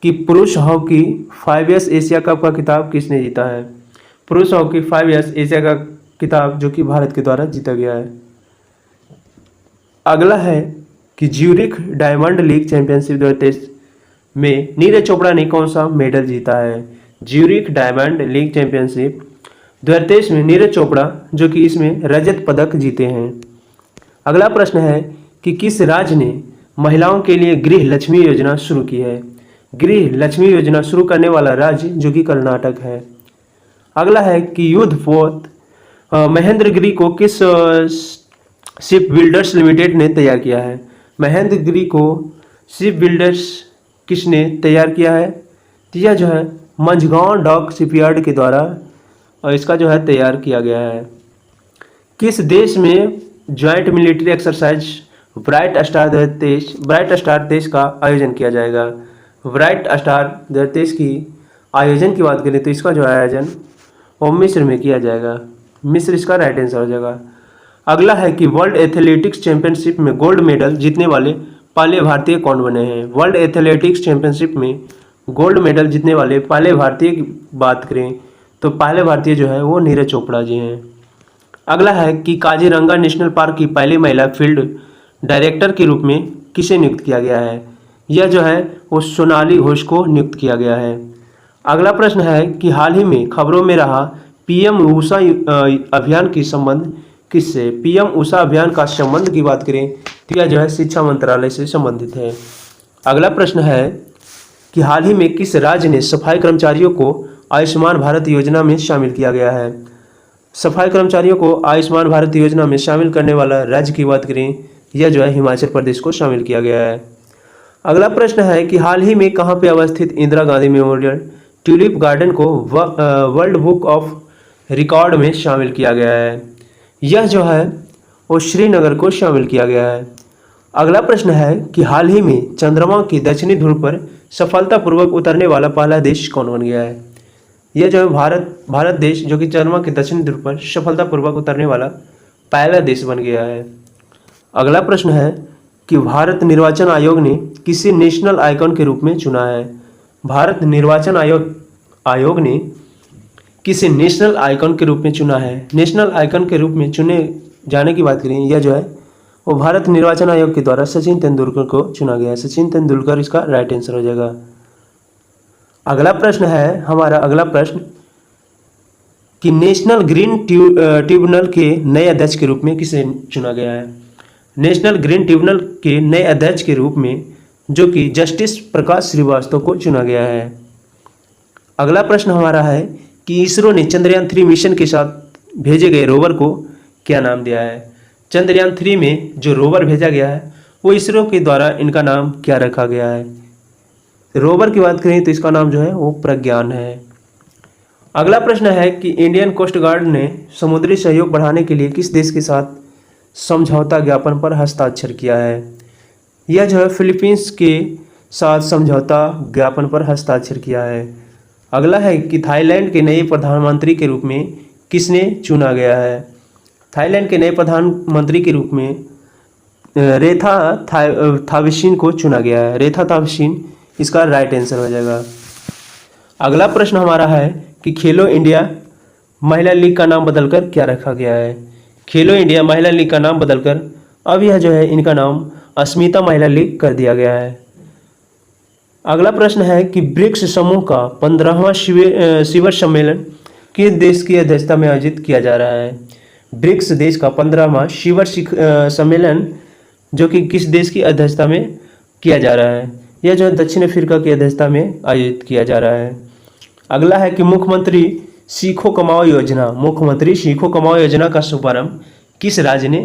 कि पुरुष हॉकी 5S एशिया कप का खिताब किसने जीता है। पुरुष हॉकी 5S एशिया का खिताब जो कि भारत के द्वारा जीता गया है। अगला है कि ज्यूरिख डायमंड लीग चैंपियनशिप 2023 में नीरज चोपड़ा ने कौन सा मेडल जीता है। ज्यूरिख डायमंड लीग चैंपियनशिप 2023 में नीरज चोपड़ा जो कि इसमें रजत पदक जीते हैं। अगला प्रश्न है कि किस राज्य ने महिलाओं के लिए गृह लक्ष्मी योजना शुरू की है। गृह लक्ष्मी योजना शुरू करने वाला राज्य जो कि कर्नाटक है। अगला है कि युद्धपोत महेंद्रगिरी को किस शिप बिल्डर्स लिमिटेड ने तैयार किया है। महेंद्रगिरी को शिप बिल्डर्स किसने तैयार किया है तो यह जो है मंझगांव डॉक शिपयार्ड के द्वारा और इसका जो है तैयार किया गया है। किस देश में joint military exercise bright star 2023 का आयोजन किया जाएगा। ब्राइट स्टार 2023 की आयोजन की बात करें तो इसका जो आयोजन वो मिस्र में किया जाएगा। मिस्र इसका राइट आंसर हो जाएगा। अगला है कि वर्ल्ड एथलेटिक्स चैंपियनशिप में गोल्ड मेडल जीतने वाले पहले भारतीय कौन बने हैं। वर्ल्ड एथलेटिक्स चैंपियनशिप में गोल्ड मेडल जीतने वाले पहले भारतीय की बात करें तो पहले भारतीय जो है वो नीरज चोपड़ा जी हैं। अगला है कि काजीरंगा नेशनल पार्क की पहली महिला फील्ड डायरेक्टर के रूप में किसे नियुक्त किया गया है। यह जो है वो सोनाली घोष को नियुक्त किया गया है। अगला प्रश्न है कि हाल ही में खबरों में रहा पीएम ऊषा अभियान की संबंध किससे? पीएम ऊषा अभियान का संबंध की बात करें तो यह जो है शिक्षा मंत्रालय से संबंधित है। अगला प्रश्न है कि हाल ही में किस राज्य ने सफाई कर्मचारियों को आयुष्मान भारत योजना में शामिल किया गया है? सफाई कर्मचारियों को आयुष्मान भारत योजना में शामिल करने वाला राज्य की बात करें, यह जो है हिमाचल प्रदेश को शामिल किया गया है। अगला प्रश्न है कि हाल ही में कहाँ पे अवस्थित Indira Gandhi memorial tulip garden को वर्ल्ड बुक ऑफ रिकॉर्ड में शामिल किया गया है? यह जो है वो श्रीनगर को शामिल किया गया है। अगला प्रश्न है कि हाल ही में चंद्रमा की दक्षिणी ध्रुव पर सफलतापूर्वक उतरने वाला पहला देश कौन बन गया है? यह जो है भारत देश जो कि चंद्रमा के दक्षिणी ध्रुव पर सफलतापूर्वक उतरने वाला पहला देश बन गया है। अगला प्रश्न है कि भारत निर्वाचन आयोग ने किसे नेशनल आइकॉन के रूप में चुना है? भारत निर्वाचन आयोग ने किसे नेशनल आइकॉन के रूप में चुना है? नेशनल आइकॉन के रूप में चुने जाने की बात करें, यह जो है वो भारत निर्वाचन आयोग के द्वारा सचिन तेंदुलकर को चुना गया है। सचिन तेंदुलकर इसका राइट आंसर हो जाएगा। अगला प्रश्न है हमारा अगला प्रश्न कि नेशनल ग्रीन ट्रिब्यूनल के नए अध्यक्ष के रूप में किसे चुना गया है? नेशनल ग्रीन ट्रिब्यूनल के नए अध्यक्ष के रूप में जो कि जस्टिस प्रकाश श्रीवास्तव को चुना गया है। अगला प्रश्न हमारा है कि इसरो ने चंद्रयान 3 मिशन के साथ भेजे गए रोवर को क्या नाम दिया है? चंद्रयान 3 में जो रोवर भेजा गया है वो इसरो के द्वारा इनका नाम क्या रखा गया है? रोवर की बात करें तो इसका नाम जो है वो प्रज्ञान है। अगला प्रश्न है कि इंडियन कोस्ट गार्ड ने समुद्री सहयोग बढ़ाने के लिए किस देश के साथ समझौता ज्ञापन पर हस्ताक्षर किया है? यह जो है फिलीपींस के साथ समझौता ज्ञापन पर हस्ताक्षर किया है। अगला है कि थाईलैंड के नए प्रधानमंत्री के रूप में किसने चुना गया है? थाईलैंड के नए प्रधानमंत्री के रूप में रेथा थाविसिन को चुना गया है। रेथा थाविसिन इसका राइट आंसर हो जाएगा। अगला प्रश्न हमारा है कि खेलो इंडिया महिला लीग का नाम बदलकर क्या रखा गया है? खेलो इंडिया महिला लीग का नाम बदलकर अब यह जो है इनका नाम अस्मिता महिला लीग कर दिया गया है। अगला प्रश्न है कि ब्रिक्स समूह का 15वां शिखर सम्मेलन किस देश की अध्यक्षता में आयोजित किया जा रहा है? ब्रिक्स देश का 15वां शिखर सम्मेलन जो कि किस देश की अध्यक्षता में किया जा रहा है? यह जो है दक्षिण अफ्रीका की अध्यक्षता में आयोजित किया जा रहा है। अगला है कि मुख्यमंत्री सीखो कमाओ योजना का शुभारंभ किस राज्य ने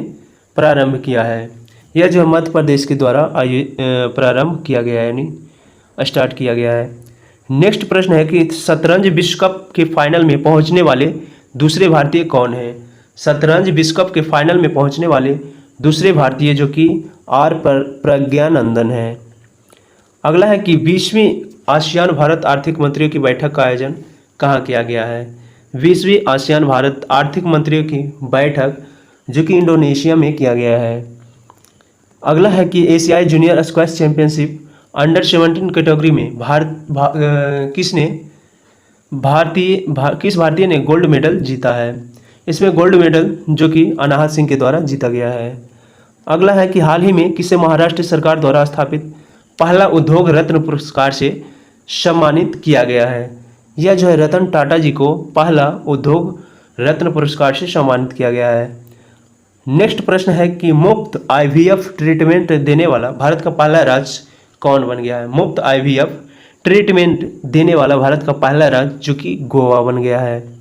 प्रारंभ किया है? यह जो मध्य प्रदेश के द्वारा प्रारंभ किया गया है यानी स्टार्ट किया गया है। नेक्स्ट प्रश्न है कि शतरंज विश्व कप के फाइनल में पहुंचने वाले दूसरे भारतीय कौन है? शतरंज विश्व कप के फाइनल में पहुंचने वाले दूसरे भारतीय जो कि आर प्रज्ञानंदन है। अगला है कि 20वीं आसियान भारत आर्थिक मंत्रियों की बैठक का आयोजन कहाँ किया गया है? 20वीं आसियान भारत आर्थिक मंत्रियों की बैठक जो कि इंडोनेशिया में किया गया है। अगला है कि एशियाई junior squash championship under 17 category में किस भारतीय ने गोल्ड मेडल जीता है? इसमें गोल्ड मेडल जो कि अनाहत सिंह के द्वारा जीता गया है। अगला है कि हाल ही में किसे महाराष्ट्र सरकार द्वारा स्थापित पहला उद्योग रत्न पुरस्कार से सम्मानित किया गया है? यह जो है रतन टाटा जी को पहला उद्योग रत्न पुरस्कार से सम्मानित किया गया है। नेक्स्ट प्रश्न है कि मुफ्त IVF ट्रीटमेंट देने वाला भारत का पहला राज्य कौन बन गया है? मुफ्त IVF ट्रीटमेंट देने वाला भारत का पहला राज्य जो कि गोवा बन गया है।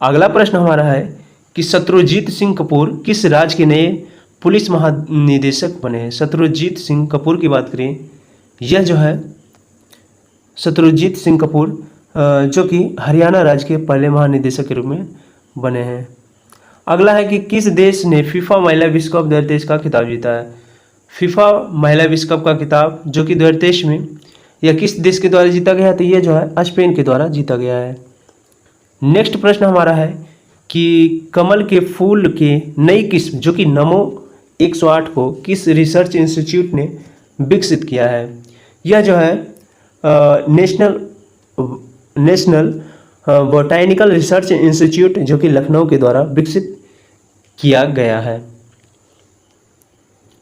अगला प्रश्न हमारा है कि शत्रुजीत सिंह कपूर किस राज्य के नए पुलिस महानिदेशक बने हैं? शत्रुजीत सिंह कपूर की बात करें, यह जो है शत्रुजीत सिंह कपूर जो कि हरियाणा राज्य के पहले महानिदेशक के रूप में बने हैं। अगला है कि किस देश ने फीफा महिला विश्व कप 2023 का खिताब जीता है? फीफा महिला विश्व कप का खिताब जो कि 2023 में यह किस देश के द्वारा जीता गया है? तो ये जो है स्पेन के द्वारा जीता गया है। नेक्स्ट प्रश्न हमारा है कि कमल के फूल के नई किस्म जो कि नमो 108 को किस रिसर्च इंस्टीट्यूट ने विकसित किया है? यह जो है नेशनल बोटैनिकल रिसर्च इंस्टीट्यूट जो कि लखनऊ के द्वारा विकसित किया गया है।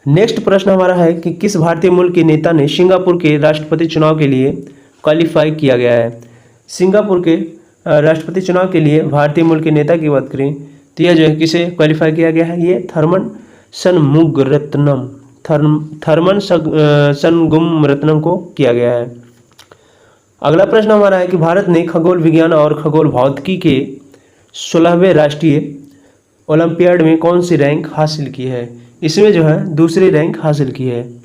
नेक्स्ट प्रश्न हमारा है कि किस भारतीय मूल के नेता ने सिंगापुर के राष्ट्रपति चुनाव के लिए क्वालिफाई किया गया है। सिंगापुर के राष्ट्रपति चुनाव के लिए भारतीय मूल के नेता की बात करें तो यह जो है किसे क्वालिफाई किया गया है, ये थर्मन शनमुगरत्नम को किया गया है। अगला प्रश्न हमारा है कि भारत ने खगोल विज्ञान और खगोल भौतिकी के 16वें राष्ट्रीय ओलंपियाड में कौन सी रैंक हासिल की है। इसमें जो है दूसरी रैंक हासिल की है।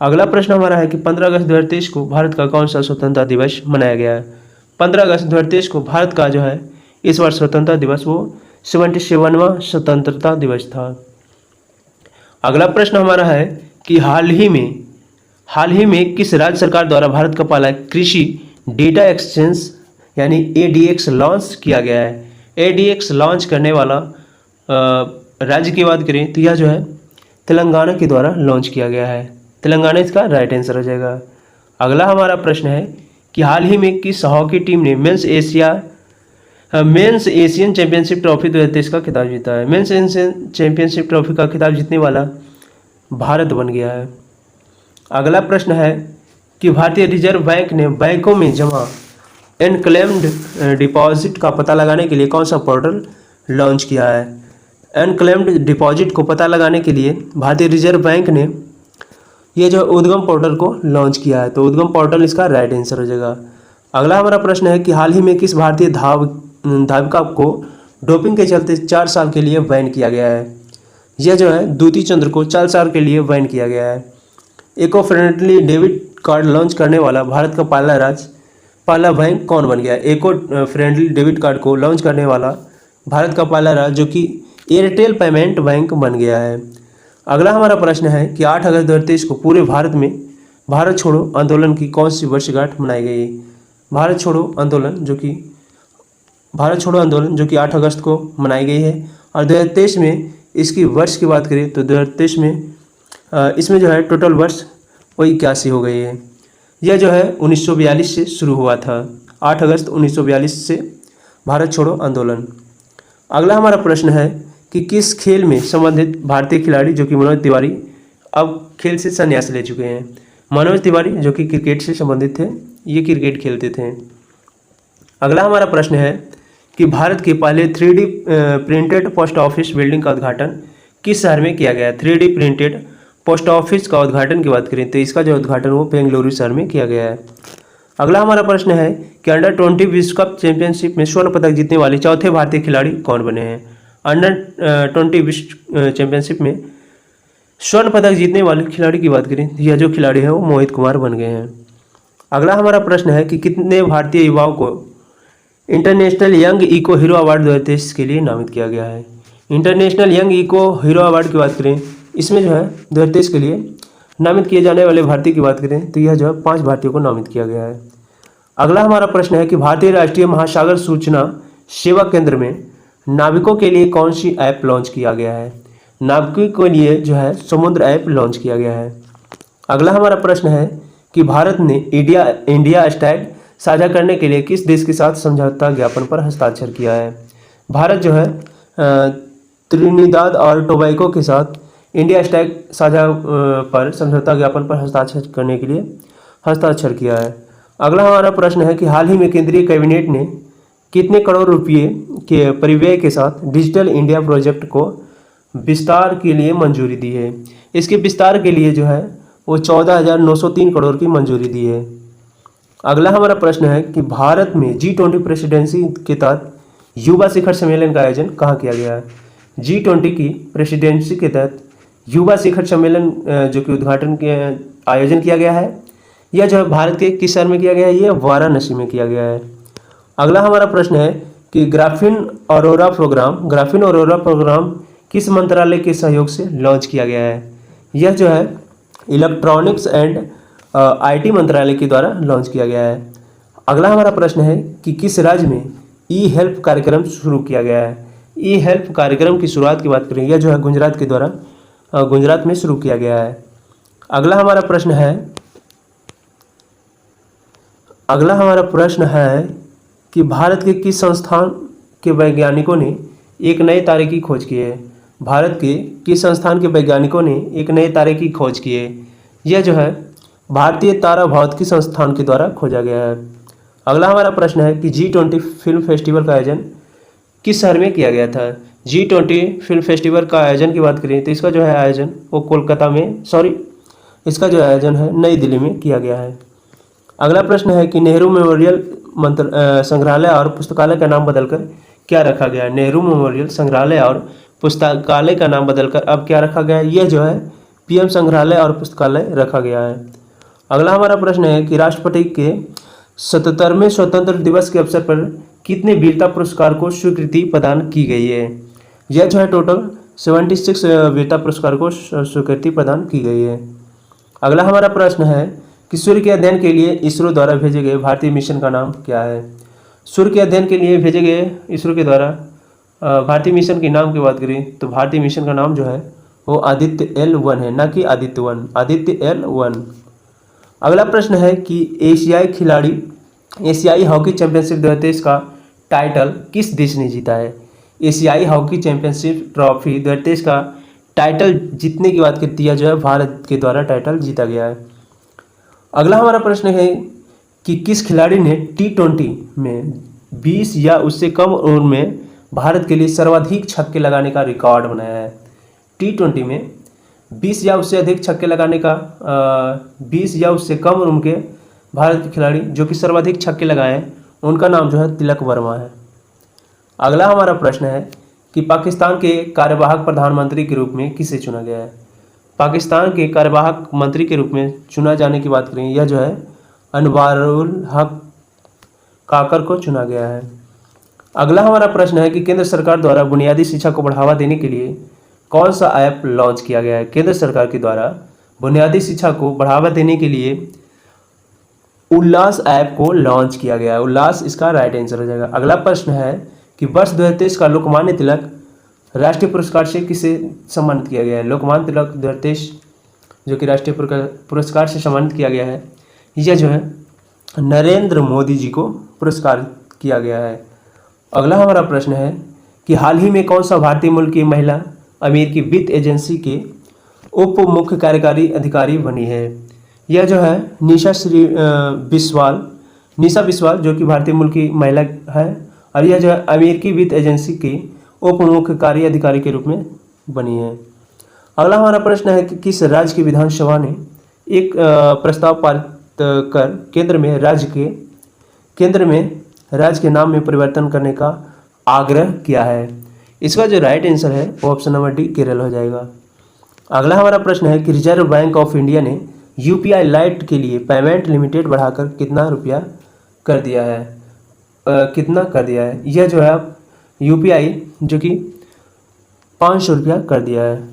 अगला प्रश्न हमारा है कि 15 अगस्त 2023 को भारत का कौन सा स्वतंत्रता दिवस मनाया गया है। 15 अगस्त 2023 को भारत का जो है इस वर्ष स्वतंत्रता दिवस वो 77वां स्वतंत्रता दिवस था। अगला प्रश्न हमारा है कि हाल ही में किस राज्य सरकार द्वारा भारत का पहला कृषि डेटा एक्सचेंज यानी ADX लॉन्च किया गया है। ADX लॉन्च करने वाला राज्य की बात करें तो यह जो है तेलंगाना के द्वारा लॉन्च किया गया है। तेलंगाना इसका राइट आंसर हो जाएगा। अगला हमारा प्रश्न है कि हाल ही में किस हॉकी टीम ने मेंस एशियन चैंपियनशिप ट्रॉफी 2023 का खिताब जीता है। मेंस एशियन चैंपियनशिप ट्रॉफी का खिताब जीतने वाला भारत बन गया है। अगला प्रश्न है कि भारतीय रिजर्व बैंक ने बैंकों में जमा अनक्लेम्ड डिपॉजिट का पता लगाने के लिए कौन सा पोर्टल लॉन्च किया है। अनक्लेम्ड डिपॉजिट को पता लगाने के लिए भारतीय रिजर्व बैंक ने ये जो उद्गम पोर्टल को लॉन्च किया है, तो उद्गम पोर्टल इसका राइट आंसर हो जाएगा। अगला हमारा प्रश्न है कि हाल ही में किस भारतीय धावका को डोपिंग के चलते 4 साल के लिए बैन किया गया है। यह जो है द्युति चंद्र को 4 साल के लिए बैन किया गया है। Eco friendly debit card launch करने वाला भारत का पहला बैंक कौन बन गया है। इको फ्रेंडली डेबिट कार्ड को लॉन्च करने वाला भारत का पहला राज्य जो कि एयरटेल पेमेंट बैंक बन गया है। अगला हमारा प्रश्न है कि 8 अगस्त 2023 को पूरे भारत में भारत छोड़ो आंदोलन की कौन सी वर्षगांठ मनाई गई है। भारत छोड़ो आंदोलन जो कि 8 अगस्त को मनाई गई है और 2023 में इसकी वर्ष की बात करें तो 2023 में इसमें जो है टोटल वर्ष वही 81 हो गई है। यह जो है 1942 से शुरू हुआ था। 8 अगस्त 1942 से भारत छोड़ो आंदोलन। अगला हमारा प्रश्न है कि किस खेल में संबंधित भारतीय खिलाड़ी जो कि मनोज तिवारी अब खेल से संन्यास ले चुके हैं। मनोज तिवारी जो कि क्रिकेट से संबंधित थे, ये क्रिकेट खेलते थे। अगला हमारा प्रश्न है कि भारत के पहले 3D printed post office building का उद्घाटन किस शहर में किया गया है। 3D प्रिंटेड पोस्ट ऑफिस का उद्घाटन की बात करें तो इसका जो उद्घाटन वो बेंगलुरु शहर में किया गया है। अगला हमारा प्रश्न है कि अंडर 20 विश्व कप चैंपियनशिप में स्वर्ण पदक जीतने वाले चौथे भारतीय खिलाड़ी कौन बने हैं। अंडर 20 विश्व चैंपियनशिप में स्वर्ण पदक जीतने वाले खिलाड़ी की बात करें तो यह जो खिलाड़ी है वो मोहित कुमार बन गए हैं। अगला हमारा प्रश्न है कि कितने भारतीय युवाओं को international young eco hero award 2023 के लिए नामित किया गया है। International young eco hero award की बात करें, इसमें जो है 2023 के लिए नामित किए जाने वाले भारतीय की बात करें तो यह जो है 5 भारतीयों को नामित किया गया है। अगला हमारा प्रश्न है कि भारतीय राष्ट्रीय महासागर सूचना सेवा केंद्र में नाविकों के लिए कौन सी ऐप लॉन्च किया गया है। नाविकों के लिए जो है समुद्र ऐप लॉन्च किया गया है। अगला हमारा प्रश्न है कि भारत ने इंडिया स्टैग साझा करने के लिए किस देश के साथ समझौता ज्ञापन पर हस्ताक्षर किया है। भारत जो है त्रिनिदाद और टोबैगो के साथ इंडिया स्टैग साझा पर समझौता ज्ञापन पर हस्ताक्षर करने के लिए हस्ताक्षर किया है। अगला हमारा प्रश्न है कि हाल ही में केंद्रीय कैबिनेट ने कितने करोड़ रुपये के परिव्यय के साथ डिजिटल इंडिया प्रोजेक्ट को विस्तार के लिए मंजूरी दी है। इसके विस्तार के लिए जो है वो 14,903 करोड़ की मंजूरी दी है। अगला हमारा प्रश्न है कि भारत में G20 प्रेसिडेंसी के तहत युवा शिखर सम्मेलन का आयोजन कहाँ किया गया है। G20 की प्रेसिडेंसी के तहत युवा शिखर सम्मेलन जो कि उद्घाटन के आयोजन किया गया है, यह जो है भारत के किस शहर में किया गया है, यह वाराणसी में किया गया है। अगला हमारा प्रश्न है कि ग्राफीन औरोरा प्रोग्राम किस मंत्रालय के सहयोग से लॉन्च किया गया है। यह जो है इलेक्ट्रॉनिक्स एंड IT मंत्रालय के द्वारा लॉन्च किया गया है। अगला हमारा प्रश्न है कि किस राज्य में ई हेल्प कार्यक्रम शुरू किया गया है। ई हेल्प कार्यक्रम की शुरुआत की बात करें, यह जो है गुजरात में शुरू किया गया है। अगला हमारा प्रश्न है कि भारत के किस संस्थान के वैज्ञानिकों ने एक नए तारे की खोज की है। भारत के किस संस्थान के वैज्ञानिकों ने एक नए तारे की खोज की है। यह जो है भारतीय तारा भौतिकी संस्थान के द्वारा खोजा गया है। अगला हमारा प्रश्न है कि G20 फिल्म फेस्टिवल का आयोजन किस शहर में किया गया था। G20 फिल्म फेस्टिवल का आयोजन की बात करें तो इसका जो है आयोजन वो कोलकाता में इसका जो आयोजन है नई दिल्ली में किया गया है। अगला प्रश्न है कि नेहरू मेमोरियल संग्रहालय और पुस्तकालय का नाम बदलकर क्या रखा गया है। नेहरू मेमोरियल संग्रहालय और पुस्तकालय का नाम बदलकर अब क्या रखा गया है, यह जो है PM संग्रहालय और पुस्तकालय रखा गया है। अगला हमारा प्रश्न है कि राष्ट्रपति के 77वें स्वतंत्रता दिवस के अवसर पर कितने वीरता पुरस्कार को स्वीकृति प्रदान की गई है। यह जो है टोटल 76 वीरता पुरस्कार को स्वीकृति प्रदान की गई है। अगला हमारा प्रश्न है कि सूर्य के अध्ययन के लिए इसरो द्वारा भेजे गए भारतीय मिशन का नाम क्या है। सूर्य के अध्ययन के लिए भेजे गए इसरो के द्वारा भारतीय मिशन के नाम की बात करें तो भारतीय मिशन का नाम जो है वो आदित्य L1 है, ना कि आदित्य 1, आदित्य L1। अगला प्रश्न है कि एशियाई हॉकी चैंपियनशिप 2023 का टाइटल किस देश ने जीता है। एशियाई हॉकी चैंपियनशिप ट्रॉफी 2023 का टाइटल जीतने की बात करती है जो है भारत के द्वारा टाइटल जीता गया है। अगला हमारा प्रश्न है कि किस खिलाड़ी ने T20 में 20 या उससे कम उम्र में भारत के लिए सर्वाधिक छक्के लगाने का रिकॉर्ड बनाया है। T20 में 20 या उससे अधिक छक्के लगाने का 20 या उससे कम उम्र के भारत के खिलाड़ी जो कि सर्वाधिक छक्के लगाए हैं उनका नाम जो है तिलक वर्मा है। अगला हमारा प्रश्न है कि पाकिस्तान के कार्यवाहक प्रधानमंत्री के रूप में किसे चुना गया है। पाकिस्तान के कार्यवाहक मंत्री के रूप में चुना जाने की बात करें, यह जो है अनवारुल हक काकर को चुना गया है। अगला हमारा प्रश्न है कि केंद्र सरकार द्वारा बुनियादी शिक्षा को बढ़ावा देने के लिए कौन सा ऐप लॉन्च किया गया है। केंद्र सरकार के द्वारा बुनियादी शिक्षा को बढ़ावा देने के लिए उल्लास ऐप को लॉन्च किया गया है। उल्लास इसका राइट आंसर हो जाएगा। अगला प्रश्न है कि वर्ष 2023 का लोकमान्य तिलक राष्ट्रीय पुरस्कार से किसे सम्मानित किया गया है। लोकमान्य तिलक 2023 जो कि राष्ट्रीय पुरस्कार से सम्मानित किया गया है, यह जो है नरेंद्र मोदी जी को पुरस्कार किया गया है। अगला हमारा प्रश्न है कि हाल ही में कौन सा भारतीय मूल की महिला अमेरिकी वित्त एजेंसी के उप मुख्य कार्यकारी अधिकारी बनी है। यह जो है निशा विस्वाल जो कि भारतीय मूल की महिला है और यह जो है अमेरिकी वित्त एजेंसी की उप मुख्य कार्य अधिकारी के रूप में बनी है। अगला हमारा प्रश्न है कि किस राज्य की विधानसभा ने एक प्रस्ताव पारित कर केंद्र में राज्य के नाम में परिवर्तन करने का आग्रह किया है। इसका जो राइट आंसर है वो ऑप्शन नंबर डी केरल हो जाएगा। अगला हमारा प्रश्न है कि रिजर्व बैंक ऑफ इंडिया ने UPI लाइट के लिए पेमेंट लिमिटेड बढ़ाकर कितना कर दिया है। यह जो है UPI जो कि 500 रुपया कर दिया है।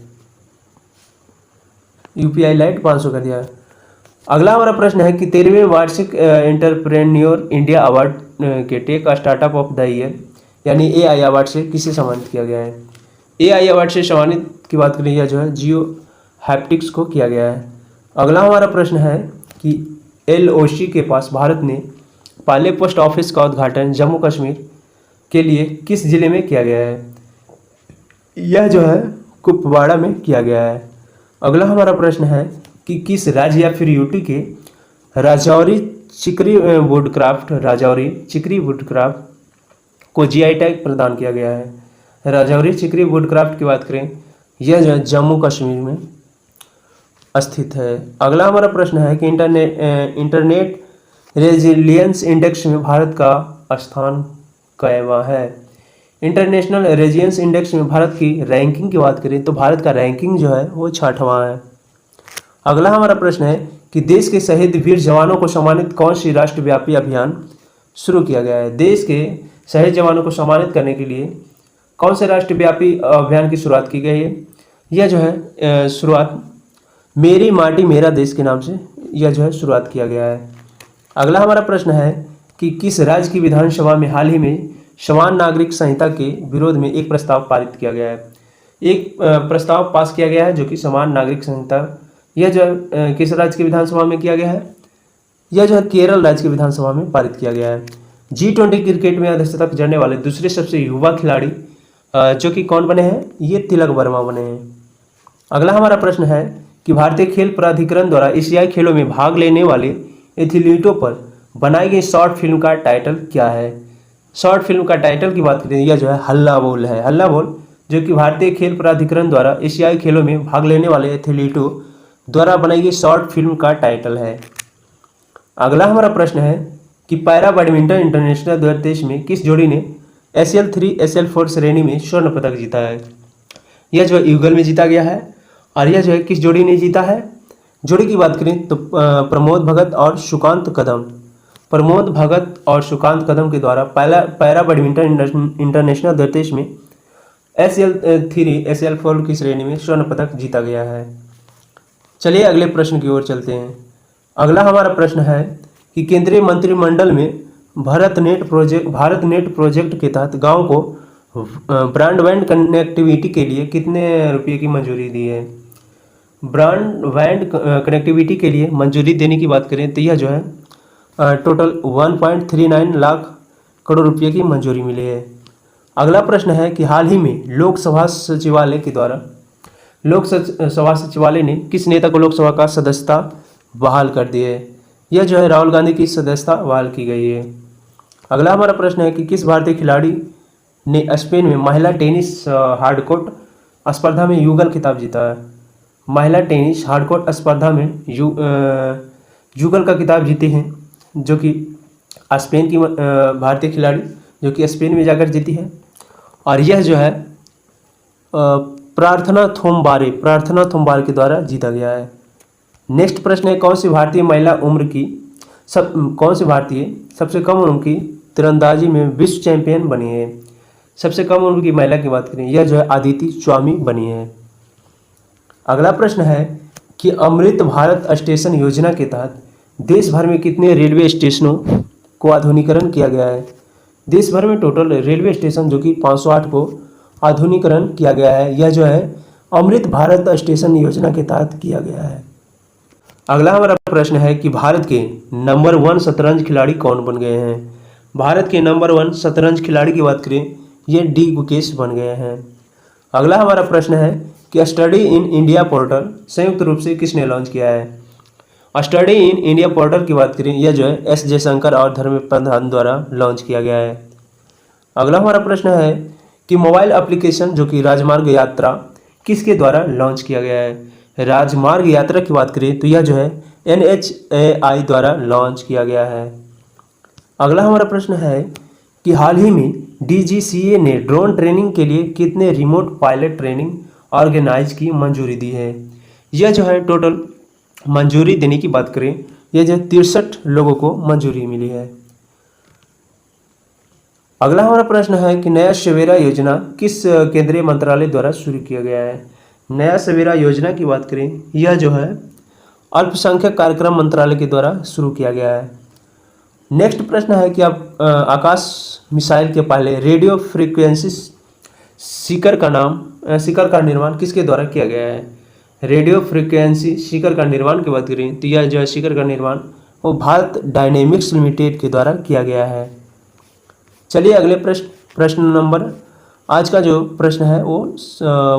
UPI लाइट 500 कर दिया है। अगला हमारा प्रश्न है कि 13वें वार्षिक एंटरप्रेन्योर इंडिया अवार्ड के tech startup of the year यानी AI अवार्ड से किसे सम्मानित किया गया है। AI अवार्ड से सम्मानित की बात करें यह जो है जियो हैप्टिक्स को किया गया है। अगला हमारा प्रश्न है कि LOC के पास भारत ने पहले पोस्ट ऑफिस का उद्घाटन जम्मू कश्मीर के लिए किस जिले में किया गया है। यह जो है कुपवाड़ा में किया गया है। अगला हमारा प्रश्न है कि किस राज्य या फिर यूटी के राजौरी चिकरी वुडक्राफ्ट को GI टैग प्रदान किया गया है। राजौरी चिकरी वुडक्राफ्ट की बात करें यह जो है जम्मू कश्मीर में स्थित है। अगला हमारा प्रश्न है कि इंटरनेट रेजिलियंस इंडेक्स में भारत का स्थान कैवा है। इंटरनेशनल रेजिलियंस इंडेक्स में भारत की रैंकिंग की बात करें तो भारत का रैंकिंग जो है वो 6वां है। अगला हमारा प्रश्न है कि देश के शहीद वीर जवानों को सम्मानित कौन सी राष्ट्रव्यापी अभियान शुरू किया गया है। देश के शहीद जवानों को सम्मानित करने के लिए कौन से राष्ट्रव्यापी अभियान की शुरुआत की गई है। यह जो है शुरुआत मेरी माटी मेरा देश के नाम से यह जो है शुरुआत किया गया है। अगला हमारा प्रश्न है कि किस राज्य की विधानसभा में हाल ही में समान नागरिक संहिता के विरोध में एक प्रस्ताव पारित किया गया है। एक प्रस्ताव पास किया गया है जो कि समान नागरिक संहिता, यह जो है किस राज्य की विधानसभा में किया गया है। यह जो है केरल राज्य की विधानसभा में पारित किया गया है। G20 क्रिकेट में अर्धशतक जड़ने वाले दूसरे सबसे युवा खिलाड़ी जो कि कौन बने हैं, ये तिलक वर्मा बने हैं। अगला हमारा प्रश्न है कि भारतीय खेल प्राधिकरण द्वारा एशियाई खेलों में भाग लेने वाले एथलीटों पर बनाई गई शॉर्ट फिल्म का टाइटल क्या है। शॉर्ट फिल्म का टाइटल की बात करें, यह जो है हल्ला बोल है। हल्ला बोल जो कि भारतीय खेल प्राधिकरण द्वारा एशियाई खेलों में भाग लेने वाले एथलीटों द्वारा बनाई गई शॉर्ट फिल्म का टाइटल है। अगला हमारा प्रश्न है कि पैरा बैडमिंटन इंटरनेशनल 2023 में किस जोड़ी ने SL3 SL4 श्रेणी में स्वर्ण पदक जीता है। यह जो है युगल में जीता गया है और यह जो है किस जोड़ी ने जीता है। जोड़ी की बात करें तो प्रमोद भगत और सुकांत कदम। प्रमोद भगत और सुकांत कदम के द्वारा पैरा बैडमिंटन इंटरनेशनल 2023 में SL3 SL4 की श्रेणी में स्वर्ण पदक जीता गया है। चलिए अगले प्रश्न की ओर चलते हैं। अगला हमारा प्रश्न है कि केंद्रीय मंत्रिमंडल में भारत नेट प्रोजेक्ट के तहत गांव को ब्रॉडबैंड कनेक्टिविटी के लिए कितने रुपये की मंजूरी दी है। ब्रॉडबैंड कनेक्टिविटी के लिए मंजूरी देने की बात करें तो यह जो है टोटल 1.39 लाख करोड़ रुपये की मंजूरी मिली है। अगला प्रश्न है कि हाल ही में लोकसभा सचिवालय ने किस नेता को लोकसभा का सदस्यता बहाल कर दी है। यह जो है राहुल गांधी की सदस्यता बहाल की गई है। अगला हमारा प्रश्न है कि किस भारतीय खिलाड़ी ने स्पेन में महिला टेनिस हार्डकोर्ट स्पर्धा में युगल खिताब जीता है। महिला टेनिस हार्डकोर्ट स्पर्धा में युगल का खिताब जीते हैं जो कि स्पेन की भारतीय खिलाड़ी जो कि स्पेन में जाकर जीती है। और यह जो है प्रार्थना थोम्बारे के द्वारा जीता गया है। नेक्स्ट प्रश्न है कौन सी भारतीय सबसे कम उम्र की तीरंदाजी में विश्व चैंपियन बनी है। सबसे कम उम्र की महिला की बात करें यह जो है आदिति स्वामी बनी है। अगला प्रश्न है कि अमृत भारत स्टेशन योजना के तहत देश भर में कितने रेलवे स्टेशनों को आधुनिकीकरण किया गया है। देश भर में टोटल रेलवे स्टेशन जो कि 508 को आधुनिकीकरण किया गया है। यह जो है अमृत भारत स्टेशन योजना के तहत किया गया है। अगला हमारा प्रश्न है कि भारत के नंबर 1 शतरंज खिलाड़ी कौन बन गए हैं। भारत के नंबर 1 शतरंज खिलाड़ी की बात करें ये डी गुकेश बन गए हैं। अगला हमारा प्रश्न है कि स्टडी इन इंडिया पोर्टल संयुक्त रूप से किसने लॉन्च किया है। स्टडी इन इंडिया पोर्टल की बात करें यह जो है एस जयशंकर और धर्मेंद्र प्रधान द्वारा लॉन्च किया गया है। अगला हमारा प्रश्न है कि मोबाइल एप्लीकेशन जो कि राजमार्ग यात्रा किसके द्वारा लॉन्च किया गया है। राजमार्ग यात्रा की बात करें तो यह जो है NHAI द्वारा लॉन्च किया गया है। अगला हमारा प्रश्न है कि हाल ही में DGCA ने ड्रोन ट्रेनिंग के लिए कितने रिमोट पायलट ट्रेनिंग ऑर्गेनाइज की मंजूरी दी है। यह जो है टोटल मंजूरी देने की बात करें यह जो 63 लोगों को मंजूरी मिली है। अगला हमारा प्रश्न है कि नया सवेरा योजना किस केंद्रीय मंत्रालय द्वारा शुरू किया गया है। नया सवेरा योजना की बात करें यह जो है अल्पसंख्यक कार्यक्रम मंत्रालय के द्वारा शुरू किया गया है। नेक्स्ट प्रश्न है कि आप आकाश मिसाइल के पहले रेडियो फ्रीक्वेंसी सीकर का निर्माण किसके द्वारा किया गया है। रेडियो फ्रीक्वेंसी सीकर का निर्माण की बात करें तो यह जो है सीकर का निर्माण वो भारत डायनेमिक्स लिमिटेड के द्वारा किया गया है। चलिए अगले प्रश्न नंबर आज का जो प्रश्न है वो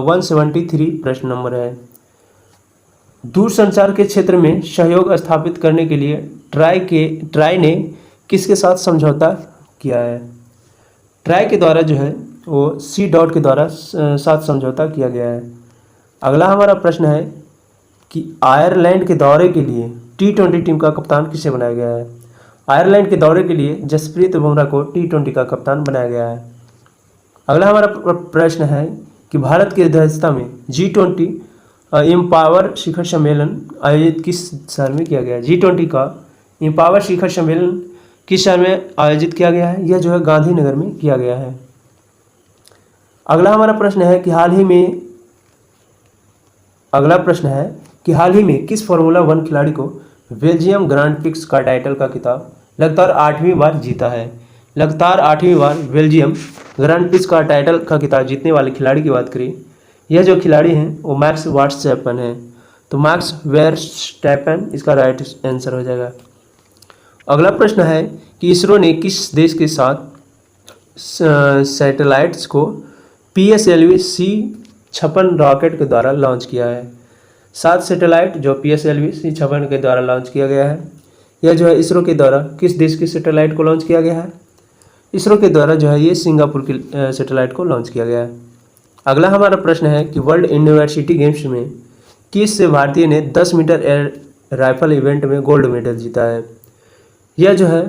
173 प्रश्न नंबर है। दूरसंचार के क्षेत्र में सहयोग स्थापित करने के लिए ट्राई ने किसके साथ समझौता किया है। ट्राई के द्वारा जो है वो C.DOT के द्वारा साथ समझौता किया गया है। अगला हमारा प्रश्न है कि आयरलैंड के दौरे के लिए T20 टीम का कप्तान किसे बनाया गया है। आयरलैंड के दौरे के लिए जसप्रीत बुमराह को T20 का कप्तान बनाया गया है। अगला हमारा प्रश्न है कि भारत की अध्यक्षता में G20 एम्पावर शिखर सम्मेलन आयोजित किस शहर में किया गया है। G20 का एम्पावर शिखर सम्मेलन किस शहर में आयोजित किया गया है। यह जो है गांधीनगर में किया गया है। अगला हमारा प्रश्न है कि हाल ही में किस फार्मूला 1 खिलाड़ी को बेल्जियम ग्रांड प्रिक्स का टाइटल का खिताब लगातार 8वीं बार जीता है। लगातार 8वीं बार बेल्जियम ग्रांड प्रिक्स का टाइटल का खिताब जीतने वाले खिलाड़ी की बात करें यह जो खिलाड़ी हैं वो मैक्स वर्स्टैपन है। तो मैक्स वर्स्टैपन इसका राइट आंसर हो जाएगा। अगला प्रश्न है कि इसरो ने किस देश के साथ सैटेलाइट्स को PSLV C56 रॉकेट के द्वारा लॉन्च किया है। 7 सैटेलाइट जो PSLV C56 के द्वारा लॉन्च किया गया है। यह जो है इसरो के द्वारा किस देश की सैटेलाइट को लॉन्च किया गया है? इसरो के द्वारा जो है ये सिंगापुर की सैटेलाइट को लॉन्च किया गया है। अगला हमारा प्रश्न है कि वर्ल्ड यूनिवर्सिटी गेम्स में किस भारतीय ने 10 मीटर एयर राइफल इवेंट में गोल्ड मेडल जीता है? यह जो है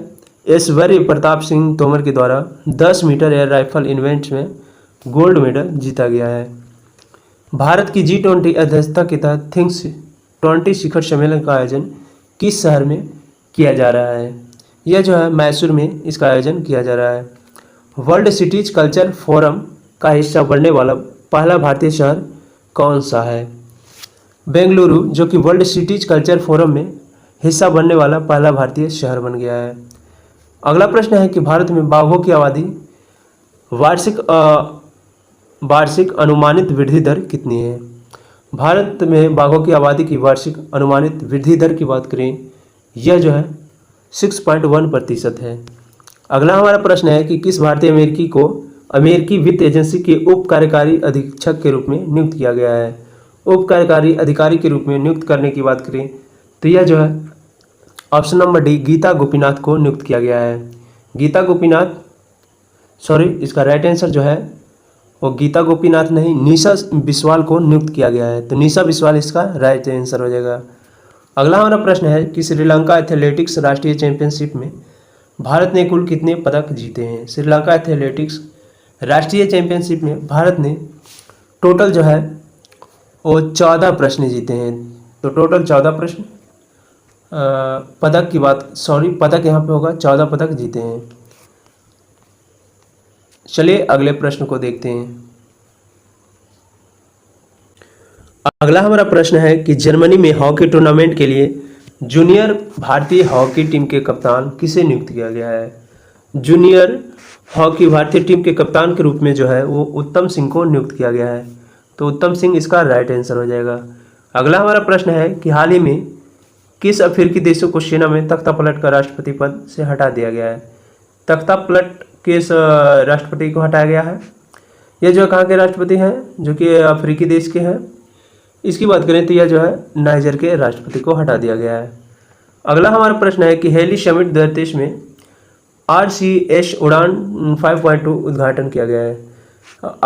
ऐश्वर्य प्रताप सिंह तोमर के द्वारा 10 मीटर एयर राइफल इवेंट में गोल्ड मेडल जीता गया है। भारत की G20 अध्यक्षता के तहत थिंक्स 20 शिखर सम्मेलन का आयोजन किस शहर में किया जा रहा है? यह जो है मैसूर में इसका आयोजन किया जा रहा है। वर्ल्ड सिटीज कल्चर फोरम का हिस्सा बनने वाला पहला भारतीय शहर कौन सा है? बेंगलुरु जो कि वर्ल्ड सिटीज कल्चर फोरम में हिस्सा बनने वाला पहला भारतीय शहर बन गया है। अगला प्रश्न है कि भारत में बाघों की आबादी वार्षिक अनुमानित वृद्धि दर कितनी है? भारत में बाघों की आबादी की वार्षिक अनुमानित वृद्धि दर की बात करें, यह जो है 6.1% है। अगला हमारा प्रश्न है कि किस भारतीय अमेरिकी को अमेरिकी वित्त एजेंसी के उप कार्यकारी अधीक्षक के रूप में नियुक्त किया गया है? उप कार्यकारी अधिकारी के रूप में नियुक्त करने की बात करें तो यह जो है option number d Gita Gopinath को नियुक्त किया गया है। गीता गोपीनाथ इसका राइट आंसर जो है वो गीता गोपीनाथ नहीं, निशा बिस्वाल को नियुक्त किया गया है। तो निशा बिस्वाल इसका राइट आंसर हो जाएगा। अगला हमारा प्रश्न है कि श्रीलंका एथलेटिक्स राष्ट्रीय चैंपियनशिप में भारत ने कुल कितने पदक जीते हैं? श्रीलंका एथलेटिक्स राष्ट्रीय चैंपियनशिप में भारत ने टोटल जो है वो 14 प्रश्न जीते हैं। तो टोटल 14 प्रश्न पदक यहाँ पे होगा 14 पदक जीते हैं। चलिए अगले प्रश्न को देखते हैं। अगला हमारा प्रश्न है कि जर्मनी में हॉकी टूर्नामेंट के लिए जूनियर भारतीय हॉकी टीम के कप्तान किसे नियुक्त किया गया है? जूनियर हॉकी भारतीय टीम के कप्तान के रूप में जो है वो उत्तम सिंह को नियुक्त किया गया है। तो उत्तम सिंह इसका राइट आंसर हो जाएगा। अगला हमारा प्रश्न है कि हाल ही में किस अफ्रीकी देशों को सेना में तख्तापलट का राष्ट्रपति पद से हटा दिया गया है? तख्तापलट किस राष्ट्रपति को हटाया गया है? यह जो कहाँ के राष्ट्रपति हैं? जो कि अफ्रीकी देश के हैं। इसकी बात करें तो यह जो है नाइजर के राष्ट्रपति को हटा दिया गया है। अगला हमारा प्रश्न है कि हेली समिट 2023 में RCS उड़ान 5.2 उद्घाटन किया गया है।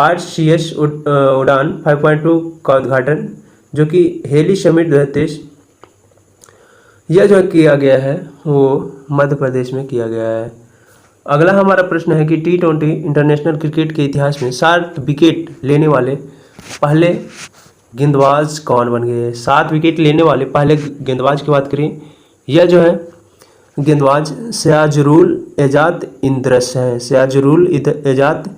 RCS उड़ान 5.2 का उद्घाटन जो कि हेली समिट 2023 यह जो किया गया है वो मध्य प्रदेश में किया गया है। अगला हमारा प्रश्न है कि T20 इंटरनेशनल क्रिकेट के इतिहास में 7 विकेट लेने वाले पहले गेंदबाज कौन बन गए? 7 विकेट लेने वाले पहले गेंदबाज की बात करें, यह जो है गेंदबाज सिराजुल एजाज इंद्रस है। सिराजुल एजाज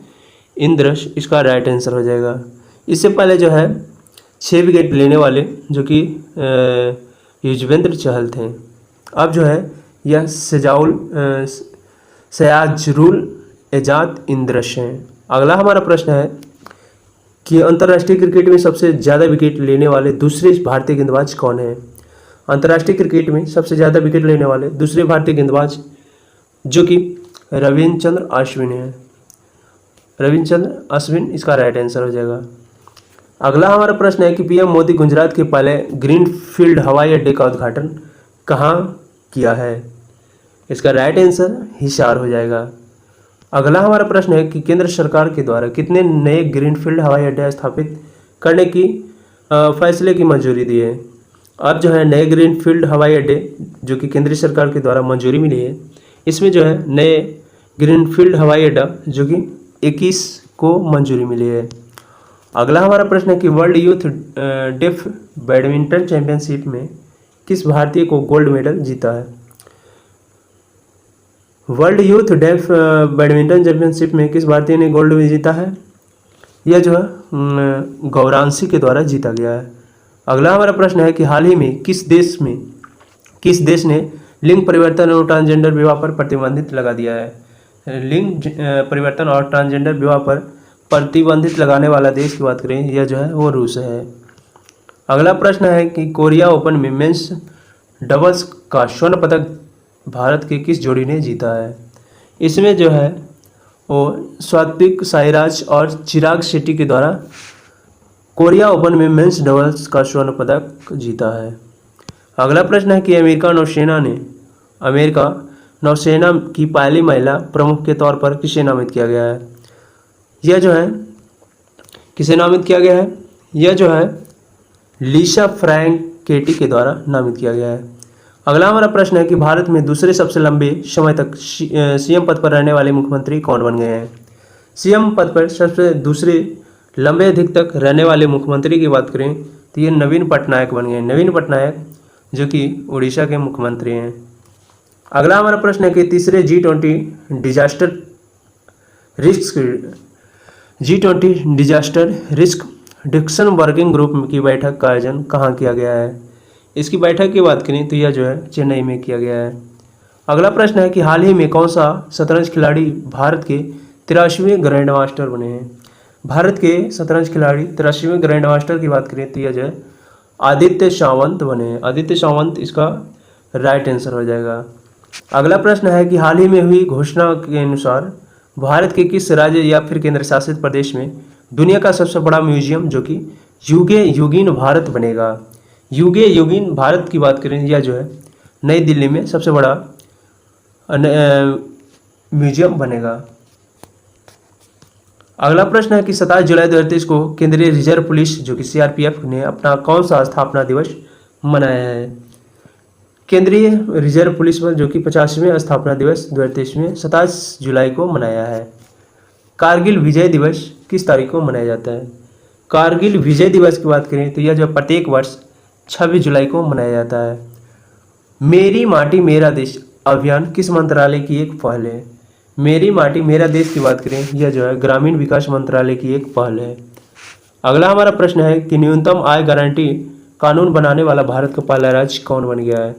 इंद्रस इसका राइट आंसर हो जाएगा। इससे पहले जो है 6 विकेट लेने वाले जो कि युजवेंद्र चहल थे। अब जो है यह सिराजुल एजाज इंद्रस हैं। अगला हमारा प्रश्न है कि अंतर्राष्ट्रीय क्रिकेट में सबसे ज़्यादा विकेट लेने वाले दूसरे भारतीय गेंदबाज कौन है? अंतर्राष्ट्रीय क्रिकेट में सबसे ज़्यादा विकेट लेने वाले दूसरे भारतीय गेंदबाज जो कि रविचंद्र अश्विन है। रविचंद्र अश्विन इसका राइट आंसर हो जाएगा। अगला हमारा प्रश्न है कि PM मोदी गुजरात के पहले ग्रीनफील्ड हवाई अड्डे का उद्घाटन कहाँ किया है? इसका राइट आंसर हिसार हो जाएगा। अगला हमारा प्रश्न है कि केंद्र सरकार के द्वारा कितने नए ग्रीनफील्ड हवाई अड्डे स्थापित करने की फैसले की मंजूरी दी है? अब जो है नए ग्रीनफील्ड हवाई अड्डे जो कि केंद्रीय सरकार के द्वारा मंजूरी मिली है, इसमें जो है नए ग्रीनफील्ड हवाई अड्डा जो कि 21 को मंजूरी मिली है। अगला हमारा प्रश्न है कि world youth deaf badminton championship में किस भारतीय को गोल्ड मेडल जीता है? World youth deaf badminton championship में किस भारतीय ने गोल्ड में जीता है? यह जो है गौरांशी के द्वारा जीता गया है। अगला हमारा प्रश्न है कि हाल ही में किस देश ने लिंग परिवर्तन और ट्रांसजेंडर विवाह पर प्रतिबंधित लगा दिया है? लिंग परिवर्तन और ट्रांसजेंडर विवाह पर प्रतिबंधित लगाने वाला देश की बात करें, यह जो है वो रूस है। अगला प्रश्न है कि कोरिया ओपन में मेंस डबल्स का स्वर्ण पदक भारत के किस जोड़ी ने जीता है? इसमें जो है वो सात्विक साईराज और चिराग शेट्टी के द्वारा कोरिया ओपन में मेंस डबल्स का स्वर्ण पदक जीता है। अगला प्रश्न है कि अमेरिका नौसेना की पहली महिला प्रमुख के तौर पर किसे नामित किया गया है। यह जो है किसे नामित किया गया है, यह जो है लीसा फ्रैंकेटी के द्वारा नामित किया गया है। अगला हमारा प्रश्न है कि भारत में दूसरे सबसे लंबे समय तक सीएम पद पर रहने वाले मुख्यमंत्री कौन बन गए हैं। सीएम पद पर सबसे दूसरे लंबे अधिक तक रहने वाले मुख्यमंत्री की बात करें तो ये नवीन पटनायक बन गए। नवीन पटनायक जो कि उड़ीसा के मुख्यमंत्री हैं। अगला हमारा प्रश्न है कि तीसरे G20 disaster risk reduction working group की बैठक का आयोजन कहाँ किया गया है। इसकी बैठक की बात करें तो यह जो है चेन्नई में किया गया है। अगला प्रश्न है कि हाल ही में कौन सा शतरंज खिलाड़ी भारत के 83वें ग्रैंड मास्टर बने हैं। भारत के शतरंज खिलाड़ी 83वें ग्रैंड मास्टर की बात करें तो यह जो है आदित्य सावंत बने हैं। आदित्य सावंत इसका राइट आंसर हो जाएगा। अगला प्रश्न है कि हाल ही में हुई घोषणा के अनुसार भारत के किस राज्य या फिर केंद्र शासित प्रदेश में दुनिया का सबसे बड़ा म्यूजियम जो कि युगे युगीन भारत बनेगा। युगे युगीन भारत की बात करें यह जो है नई दिल्ली में सबसे बड़ा म्यूजियम बनेगा। अगला प्रश्न है कि 27 जुलाई 2023 को केंद्रीय रिजर्व पुलिस जो कि CRPF ने अपना कौन सा स्थापना दिवस मनाया है। केंद्रीय रिजर्व पुलिस बल जो कि 50वें स्थापना दिवस 2023 में 27 जुलाई को मनाया है। कारगिल विजय दिवस किस तारीख को मनाया जाता है। कारगिल विजय दिवस की बात करें तो यह जो प्रत्येक वर्ष 26 जुलाई को मनाया जाता है। मेरी माटी मेरा देश अभियान किस मंत्रालय की एक पहल है। मेरी माटी मेरा देश की बात करें यह जो है ग्रामीण विकास मंत्रालय की एक पहल है। अगला हमारा प्रश्न है कि न्यूनतम आय गारंटी कानून बनाने वाला भारत का पहला राज्य कौन बन गया है।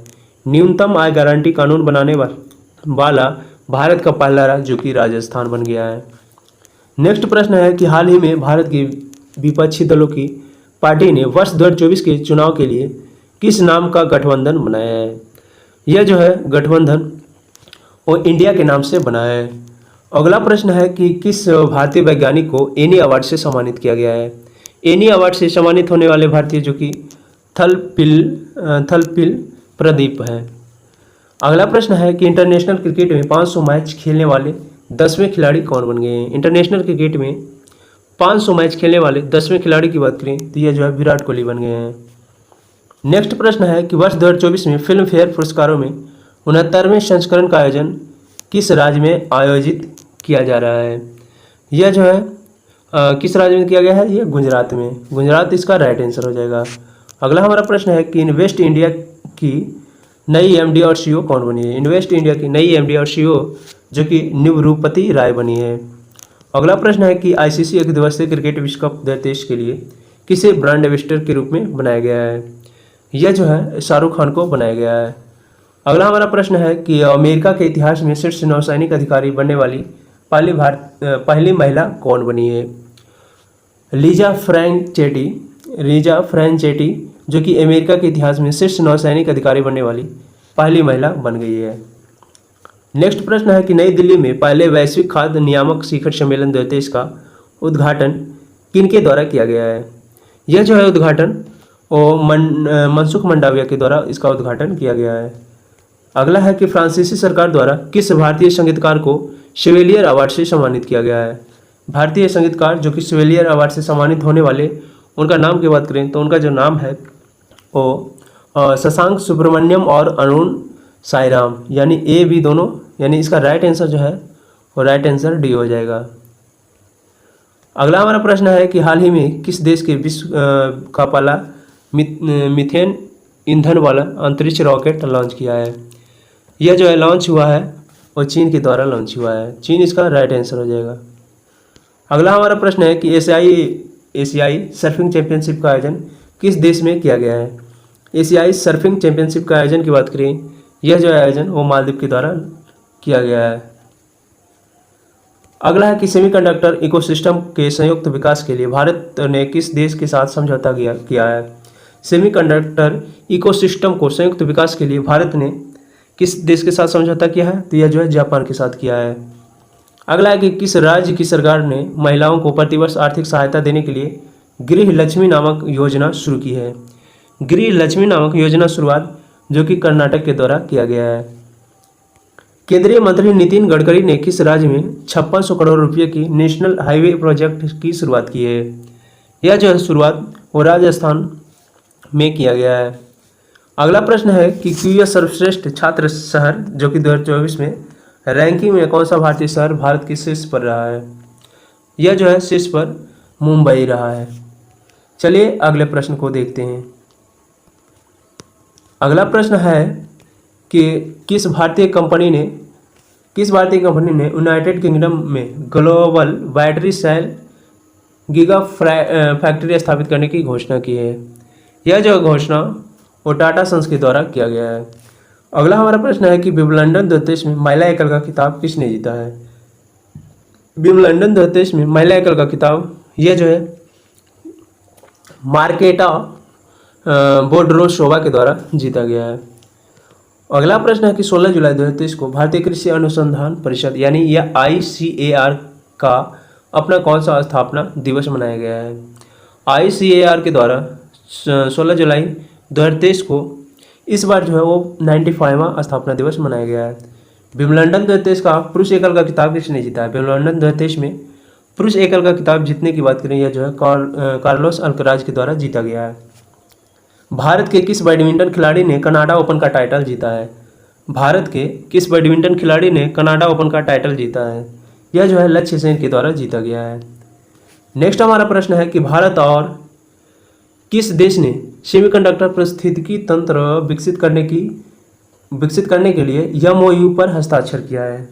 न्यूनतम आय गारंटी कानून बनाने वाला भारत का पहला राज्य जो कि राजस्थान बन गया है। नेक्स्ट प्रश्न है कि हाल ही में भारत के विपक्षी दलों की पार्टी ने वर्ष 2024 के चुनाव के लिए किस नाम का गठबंधन बनाया है। यह जो है गठबंधन वो इंडिया के नाम से बना है। अगला प्रश्न है कि किस भारतीय वैज्ञानिक को एनी अवार्ड से सम्मानित किया गया है। एनी अवार्ड से सम्मानित होने वाले भारतीय जो कि थलपिल प्रदीप है। अगला प्रश्न है कि इंटरनेशनल क्रिकेट में 500 मैच खेलने वाले 10वें खिलाड़ी कौन बन गए हैं। इंटरनेशनल क्रिकेट में 500 मैच खेलने वाले 10वें खिलाड़ी की बात करें तो यह जो है विराट कोहली बन गए हैं। नेक्स्ट प्रश्न है कि वर्ष 2024 में फिल्म फेयर पुरस्कारों में 69वें संस्करण का आयोजन किस राज्य में आयोजित किया जा रहा है। यह जो है किस राज्य में किया गया है, यह गुजरात में। गुजरात इसका राइट आंसर हो जाएगा। अगला हमारा प्रश्न है कि इन्वेस्ट इंडिया की नई MD और CEO कौन बनी है। इन्वेस्ट इंडिया की नई MD और CEO जो कि निवृपति राय बनी है। अगला प्रश्न है कि ICC एक दिवसीय क्रिकेट विश्व कप 2023 के लिए किसे ब्रांड एम्बेसडर के रूप में बनाया गया है। यह जो है शाहरुख खान को बनाया गया है। अगला हमारा प्रश्न है कि अमेरिका के इतिहास में शीर्ष नौसैनिक अधिकारी बनने वाली पहली महिला कौन बनी है। लीजा फ्रैंचेटी जो कि अमेरिका के इतिहास में शीर्ष नौसैनिक अधिकारी बनने वाली पहली महिला बन गई है। नेक्स्ट प्रश्न है कि नई दिल्ली में पहले वैश्विक खाद्य नियामक शिखर सम्मेलन 2023 का उद्घाटन किनके द्वारा किया गया है। यह जो है उद्घाटन मनसुख मंडाविया के द्वारा इसका उद्घाटन किया गया है। अगला है कि फ्रांसीसी सरकार द्वारा किस भारतीय संगीतकार को शेवेलियर अवार्ड से सम्मानित किया गया है। भारतीय संगीतकार जो कि शेवेलियर अवार्ड से सम्मानित होने वाले उनका नाम की बात करें तो उनका जो नाम है वो शशांक सुब्रमण्यम और अरुण साईराम, यानी A B दोनों, यानी इसका राइट आंसर जो है वो राइट आंसर D हो जाएगा। अगला हमारा प्रश्न है कि हाल ही में किस देश के विश्व का पहला मीथेन ईंधन वाला अंतरिक्ष रॉकेट लॉन्च किया है। यह जो है लॉन्च हुआ है वो चीन के द्वारा लॉन्च हुआ है। चीन इसका राइट आंसर हो जाएगा। अगला हमारा प्रश्न है कि एशियाई सर्फिंग चैंपियनशिप का आयोजन किस देश में किया गया है। एशियाई सर्फिंग चैंपियनशिप का आयोजन की बात करें, यह जो आयोजन वो मालदीव के द्वारा किया गया है। अगला है कि सेमीकंडक्टर इकोसिस्टम के संयुक्त विकास के लिए भारत ने किस देश के साथ समझौता किया है। सेमीकंडक्टर इकोसिस्टम को संयुक्त विकास के लिए भारत ने किस देश के साथ समझौता किया है, तो यह जो है जापान के साथ किया है। अगला है कि किस राज्य की सरकार ने महिलाओं को प्रतिवर्ष आर्थिक सहायता देने के लिए गृह लक्ष्मी नामक योजना शुरू की है? गृह लक्ष्मी नामक योजना शुरुआत जो कि कर्नाटक के द्वारा किया गया है। केंद्रीय मंत्री नितिन गडकरी ने किस राज्य में 5600 करोड़ रुपये की नेशनल हाईवे प्रोजेक्ट की शुरुआत की है? यह जो है शुरुआत वो राजस्थान में किया गया है। अगला प्रश्न है कि क्यूएस सर्वश्रेष्ठ छात्र शहर जो कि 2024 में रैंकिंग में कौन सा भारतीय शहर भारत के शीर्ष पर रहा है? यह जो है शीर्ष पर मुंबई रहा है। चलिए अगले प्रश्न को देखते हैं। अगला प्रश्न है कि किस भारतीय कंपनी ने यूनाइटेड किंगडम में global battery cell giga factory स्थापित करने की घोषणा की है? यह जो घोषणा वो टाटा सन्स के द्वारा किया गया है। अगला हमारा प्रश्न है कि विंबलडन 2023 में महिला एकल का खिताब किसने जीता है? विंबलडन 2023 में महिला एकल का खिताब यह जो है मार्केटा बोड्रोसोवा के द्वारा जीता गया है। अगला प्रश्न है कि 16 जुलाई 2023 को भारतीय कृषि अनुसंधान परिषद यानी यह ICAR का अपना कौन सा स्थापना दिवस मनाया गया है? ICAR के द्वारा 16 जुलाई 2023 को इस बार जो है वो 95वां स्थापना दिवस मनाया गया है। विंबलडन 2023 का पुरुष एकल का खिताब किसने जीता है? विंबलडन 2023 में पुरुष एकल का खिताब जीतने की बात करें, यह जो है कार्लोस अल्कराज के द्वारा जीता गया है। भारत के किस बैडमिंटन खिलाड़ी ने कनाडा ओपन का टाइटल जीता है? भारत के किस बैडमिंटन खिलाड़ी ने कनाडा ओपन का टाइटल जीता है? यह जो है लक्ष्य सेन के द्वारा जीता गया है। नेक्स्ट हमारा प्रश्न है कि भारत और किस देश ने सेमीकंडक्टर पारिस्थितिकी तंत्र विकसित करने के लिए MOU पर हस्ताक्षर किया है?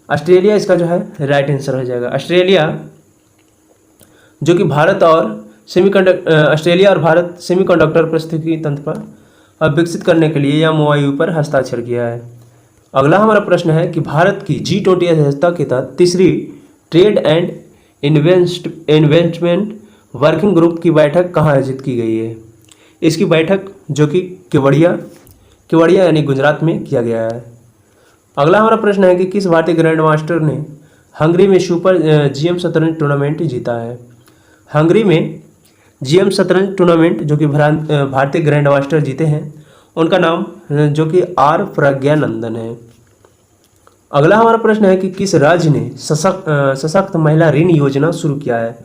ऑस्ट्रेलिया इसका जो है राइट आंसर हो जाएगा। ऑस्ट्रेलिया और भारत सेमीकंडक्टर पारिस्थितिकी तंत्र पर विकसित करने के लिए MOU पर हस्ताक्षर किया है। अगला हमारा प्रश्न है कि भारत की G20 अध्यक्षता के तहत तीसरी trade and investment working group की बैठक कहाँ आयोजित की गई है? इसकी बैठक जो कि केवड़िया यानी गुजरात में किया गया है। अगला हमारा प्रश्न है कि किस भारतीय ग्रैंड मास्टर ने हंगरी में सुपर GM शतरंज टूर्नामेंट जीता है? हंगरी में GM शतरंज टूर्नामेंट जो कि भारतीय ग्रैंड मास्टर जीते हैं उनका नाम जो कि R प्रज्ञानंदन है। अगला हमारा प्रश्न है कि किस राज्य ने सशक्त महिला ऋण योजना शुरू किया है?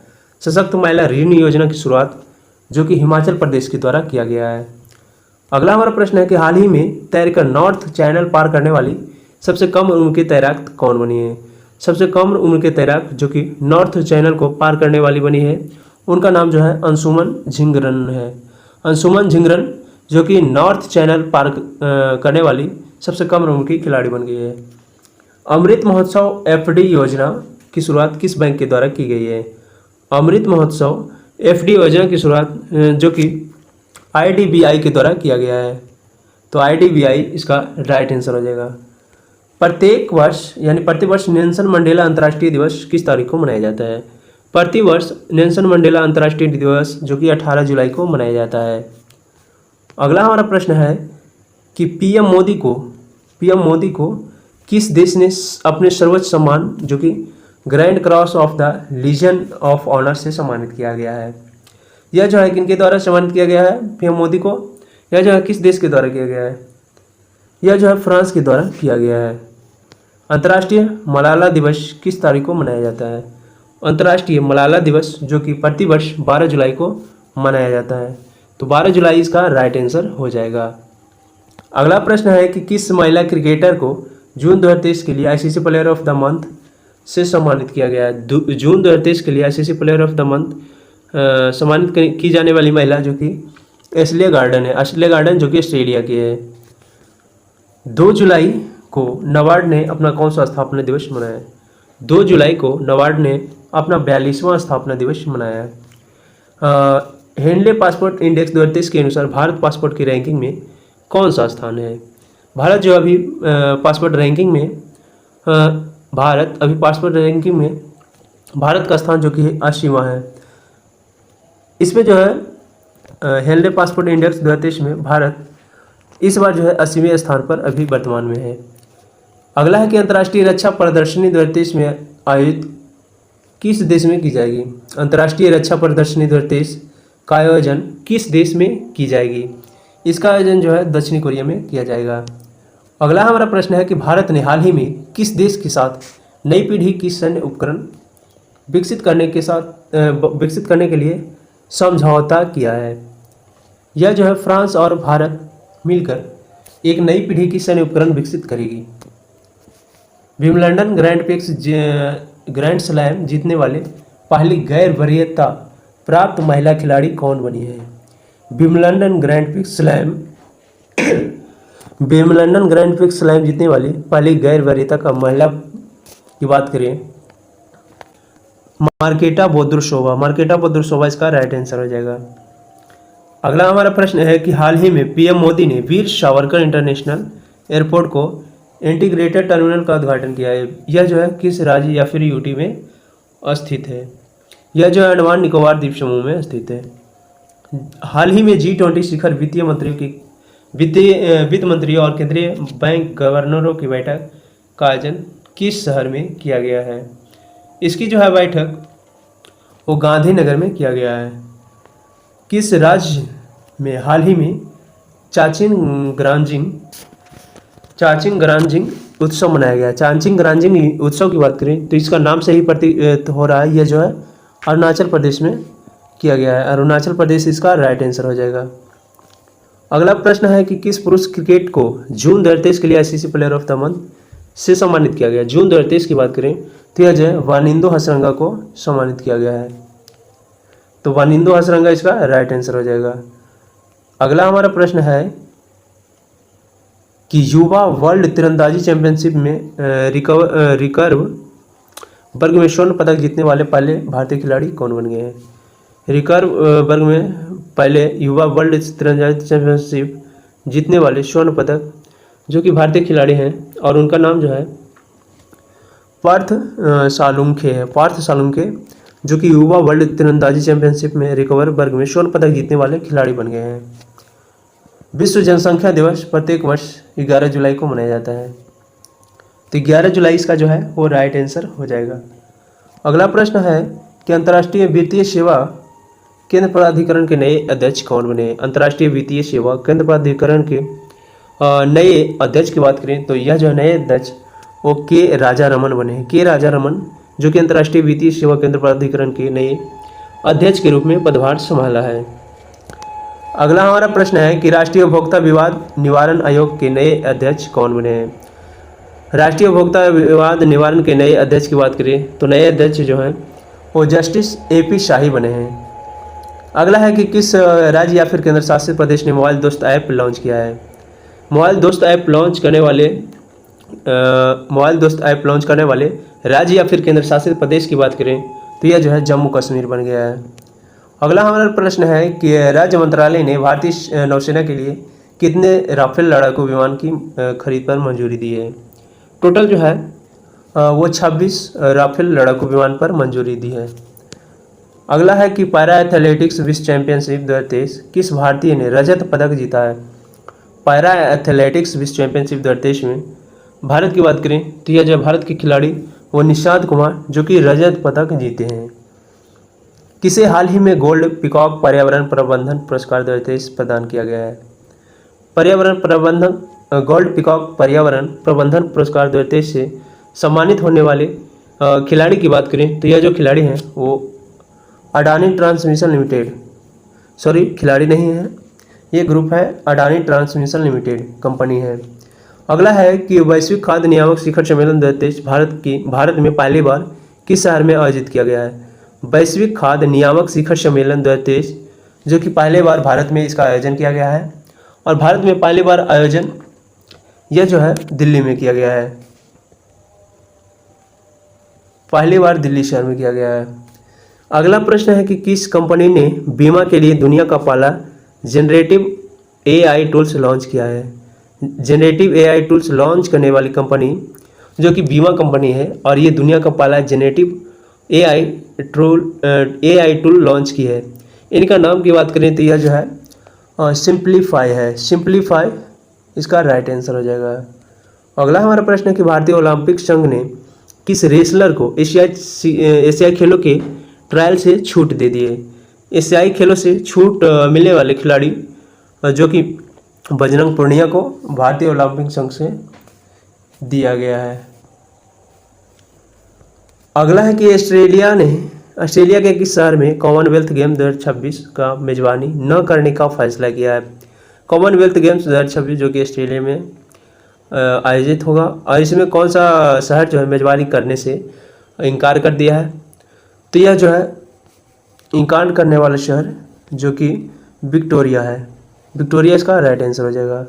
सशक्त महिला ऋण योजना की शुरुआत जो कि हिमाचल प्रदेश के द्वारा किया गया है। अगला हमारा प्रश्न है कि हाल ही में तैरकर नॉर्थ चैनल पार करने वाली सबसे कम उम्र की तैराक कौन बनी है? सबसे कम उम्र के तैराक जो कि नॉर्थ चैनल को पार करने वाली बनी है उनका नाम जो है अंशुमन झिंगरन है। अंशुमन झिंगरन जो कि नॉर्थ चैनल पार करने वाली सबसे कम उम्र की खिलाड़ी बन गई है। अमृत महोत्सव FD योजना की शुरुआत किस बैंक के द्वारा की गई है? अमृत महोत्सव FD योजना की शुरुआत जो कि IDBI के द्वारा किया गया है। तो IDBI इसका राइट आंसर हो जाएगा। प्रतिवर्ष नेल्सन मंडेला अंतर्राष्ट्रीय दिवस किस तारीख को मनाया जाता है? प्रतिवर्ष नेल्सन मंडेला अंतर्राष्ट्रीय दिवस जो कि 18 जुलाई को मनाया जाता है। अगला हमारा प्रश्न है कि PM मोदी को किस देश ने अपने सर्वोच्च सम्मान जो कि Grand Cross of the Legion of Honour से सम्मानित किया गया है? यह जो है किनके द्वारा सम्मानित किया गया है PM मोदी को? यह जो है किस देश के द्वारा किया गया है? यह जो है फ्रांस के द्वारा किया गया है। अंतर्राष्ट्रीय मलाला दिवस किस तारीख को मनाया जाता है? अंतर्राष्ट्रीय मलाला दिवस जो कि प्रतिवर्ष 12 जुलाई को मनाया जाता है। तो 12 जुलाई इसका राइट आंसर हो जाएगा। अगला प्रश्न है कि किस महिला क्रिकेटर को जून 2023 के लिए ICC player of the month से सम्मानित किया गया है? जून 2023 के लिए ICC player of the month सम्मानित की जाने वाली महिला जो कि एशले गार्डन है। एशले गार्डन जो कि ऑस्ट्रेलिया की है। 2 जुलाई को नाबार्ड ने अपना कौन सा स्थापना दिवस मनाया? 2 जुलाई को नाबार्ड ने अपना 42वां स्थापना दिवस मनाया। हेनले पासपोर्ट इंडेक्स 2023 के अनुसार भारत पासपोर्ट की रैंकिंग में कौन सा स्थान है? भारत अभी पासपोर्ट रैंकिंग में भारत का स्थान जो कि 80वां है। इसमें जो है हेनले पासपोर्ट इंडेक्स 2023 में भारत इस बार जो है 80वें स्थान पर अभी वर्तमान में है। अगला है कि अंतर्राष्ट्रीय रक्षा प्रदर्शनी 2023 में आयोजित किस देश में की जाएगी? अंतर्राष्ट्रीय रक्षा प्रदर्शनी 2023 का आयोजन किस देश में की जाएगी? इसका आयोजन जो है दक्षिणी कोरिया में किया जाएगा। अगला हमारा प्रश्न है कि भारत ने हाल ही में किस देश के साथ नई पीढ़ी की सैन्य उपकरण विकसित करने के लिए समझौता किया है? यह जो है फ्रांस और भारत मिलकर एक नई पीढ़ी की सैन्य उपकरण विकसित करेगी। विंबलडन ग्रैंड स्लैम जीतने वाले पहली गैर वरीयता प्राप्त महिला खिलाड़ी कौन बनी है? विंबलडन ग्रैंड प्रिक्स स्लैम जीतने वाली पहली गैर वरीयता का महिला की बात करें, मार्केटा बोद्रुशोवा इसका राइट आंसर हो जाएगा। अगला हमारा प्रश्न है कि हाल ही में पीएम मोदी ने वीर सावरकर इंटरनेशनल एयरपोर्ट को इंटीग्रेटेड टर्मिनल का उद्घाटन किया है। यह जो है किस राज्य या फिर यूटी में स्थित है? यह जो है अंडमान निकोबार द्वीप समूह में स्थित है। हाल ही में G20 शिखर वित्त मंत्री और केंद्रीय बैंक गवर्नरों की बैठक का आयोजन किस शहर में किया गया है? इसकी जो है बैठक वो गांधीनगर में किया गया है। किस राज्य में हाल ही में चाचिंग ग्रांजिंग उत्सव मनाया गया? चाचिंग ग्रांजिंग उत्सव की बात करें तो इसका नाम से ही प्रतीत हो रहा है, यह जो है अरुणाचल प्रदेश में किया गया है। अरुणाचल प्रदेश इसका राइट आंसर हो जाएगा। अगला प्रश्न है कि किस पुरुष क्रिकेट को जून 2023 के लिए ICC player of the month से सम्मानित किया गया? जून 2023 की बात करें तो यह जो है वानिंदो हसरंगा को सम्मानित किया गया है। तो वानिंदो हसरंगा इसका राइट आंसर हो जाएगा। अगला हमारा प्रश्न है कि युवा वर्ल्ड तीरंदाजी चैंपियनशिप में रिकर्व वर्ग में स्वर्ण पदक जीतने वाले पहले भारतीय खिलाड़ी कौन बन गए हैं? रिकर्व वर्ग में पहले युवा वर्ल्ड तीरंदाजी चैंपियनशिप जीतने वाले स्वर्ण पदक जो कि भारतीय खिलाड़ी हैं और उनका नाम जो है पार्थ सालुंखे जो कि युवा वर्ल्ड तीरंदाजी चैंपियनशिप में रिकर्व वर्ग में स्वर्ण पदक जीतने वाले खिलाड़ी बन गए हैं। विश्व जनसंख्या दिवस प्रत्येक वर्ष 11 जुलाई को मनाया जाता है। तो 11 जुलाई इसका जो है वो राइट आंसर हो जाएगा। अगला प्रश्न है कि अंतर्राष्ट्रीय वित्तीय सेवा केंद्र प्राधिकरण के नए अध्यक्ष कौन बने? अंतर्राष्ट्रीय वित्तीय सेवा केंद्र प्राधिकरण के नए अध्यक्ष की बात करें तो यह जो है नए अध्यक्ष वो के राजा रमन बने हैं। के राजा रमन जो कि अंतर्राष्ट्रीय वित्तीय सेवा केंद्र प्राधिकरण के नए अध्यक्ष के रूप में पदभार संभाला है। अगला हमारा प्रश्न है कि राष्ट्रीय उपभोक्ता विवाद निवारण आयोग के नए अध्यक्ष कौन बने हैं? राष्ट्रीय उपभोक्ता विवाद निवारण के नए अध्यक्ष की बात करें तो नए अध्यक्ष जो हैं वो जस्टिस AP शाही बने हैं। अगला है कि किस राज्य या फिर केंद्र शासित प्रदेश ने मोबाइल दोस्त ऐप लॉन्च किया है? मोबाइल दोस्त ऐप लॉन्च करने वाले राज्य या फिर केंद्र शासित प्रदेश की बात करें तो यह जो है जम्मू कश्मीर बन गया है। अगला हमारा प्रश्न है कि राज्य मंत्रालय ने भारतीय नौसेना के लिए कितने राफेल लड़ाकू विमान की खरीद पर मंजूरी दी है? टोटल जो है वो 26 राफेल लड़ाकू विमान पर मंजूरी दी है। अगला है कि पैरा एथलेटिक्स विश्व चैंपियनशिप 2023 किस भारतीय ने रजत पदक जीता है? पैरा एथलेटिक्स विश्व चैंपियनशिप 2023 में भारत की बात करें तो यह जो भारत के खिलाड़ी वो निषाद कुमार जो कि रजत पदक जीते हैं। किसे हाल ही में गोल्ड पीकॉक पर्यावरण प्रबंधन पुरस्कार 2023 प्रदान किया गया है? गोल्ड पीकॉक पर्यावरण प्रबंधन पुरस्कार 2023 से सम्मानित होने वाले खिलाड़ी की बात करें तो यह जो खिलाड़ी हैं वो अडानी ट्रांसमिशन लिमिटेड, सॉरी खिलाड़ी नहीं है, ये ग्रुप है अडानी ट्रांसमिशन लिमिटेड कंपनी है। अगला है कि वैश्विक खाद्य नियामक शिखर सम्मेलन 2023 भारत में पहली बार किस शहर में आयोजित किया गया है? वैश्विक खाद्य नियामक शिखर सम्मेलन 2023 जो कि पहले बार भारत में इसका आयोजन किया गया है और भारत में पहली बार आयोजन यह जो है दिल्ली में किया गया है, पहली बार दिल्ली शहर में किया गया है। अगला प्रश्न है कि किस कंपनी ने बीमा के लिए दुनिया का पहला जनरेटिव AI टूल्स लॉन्च किया है? जनरेटिव AI टूल्स लॉन्च करने वाली कंपनी जो कि बीमा कंपनी है और ये दुनिया का पहला जनरेटिव AI टूल लॉन्च की है। इनका नाम की बात करें तो यह जो है सिंप्लीफाई है। सिंप्लीफाई इसका राइट आंसर हो जाएगा। अगला हमारा प्रश्न है कि भारतीय ओलंपिक संघ ने किस रेसलर को एशियाई खेलों के ट्रायल से छूट दे दी है? एशियाई खेलों से छूट मिलने वाले खिलाड़ी जो कि बजरंग पूनिया को भारतीय ओलंपिक संघ से दिया गया है। अगला है कि ऑस्ट्रेलिया के किस शहर में कॉमनवेल्थ गेम 2026 का मेजबानी न करने का फैसला किया है? कॉमनवेल्थ गेम्स 2026 जो कि ऑस्ट्रेलिया में आयोजित होगा, और इसमें कौन सा शहर जो है मेजबानी करने से इनकार कर दिया है? तो यह जो है इनकार करने वाला शहर जो कि विक्टोरिया है। विक्टोरिया इसका राइट आंसर हो जाएगा।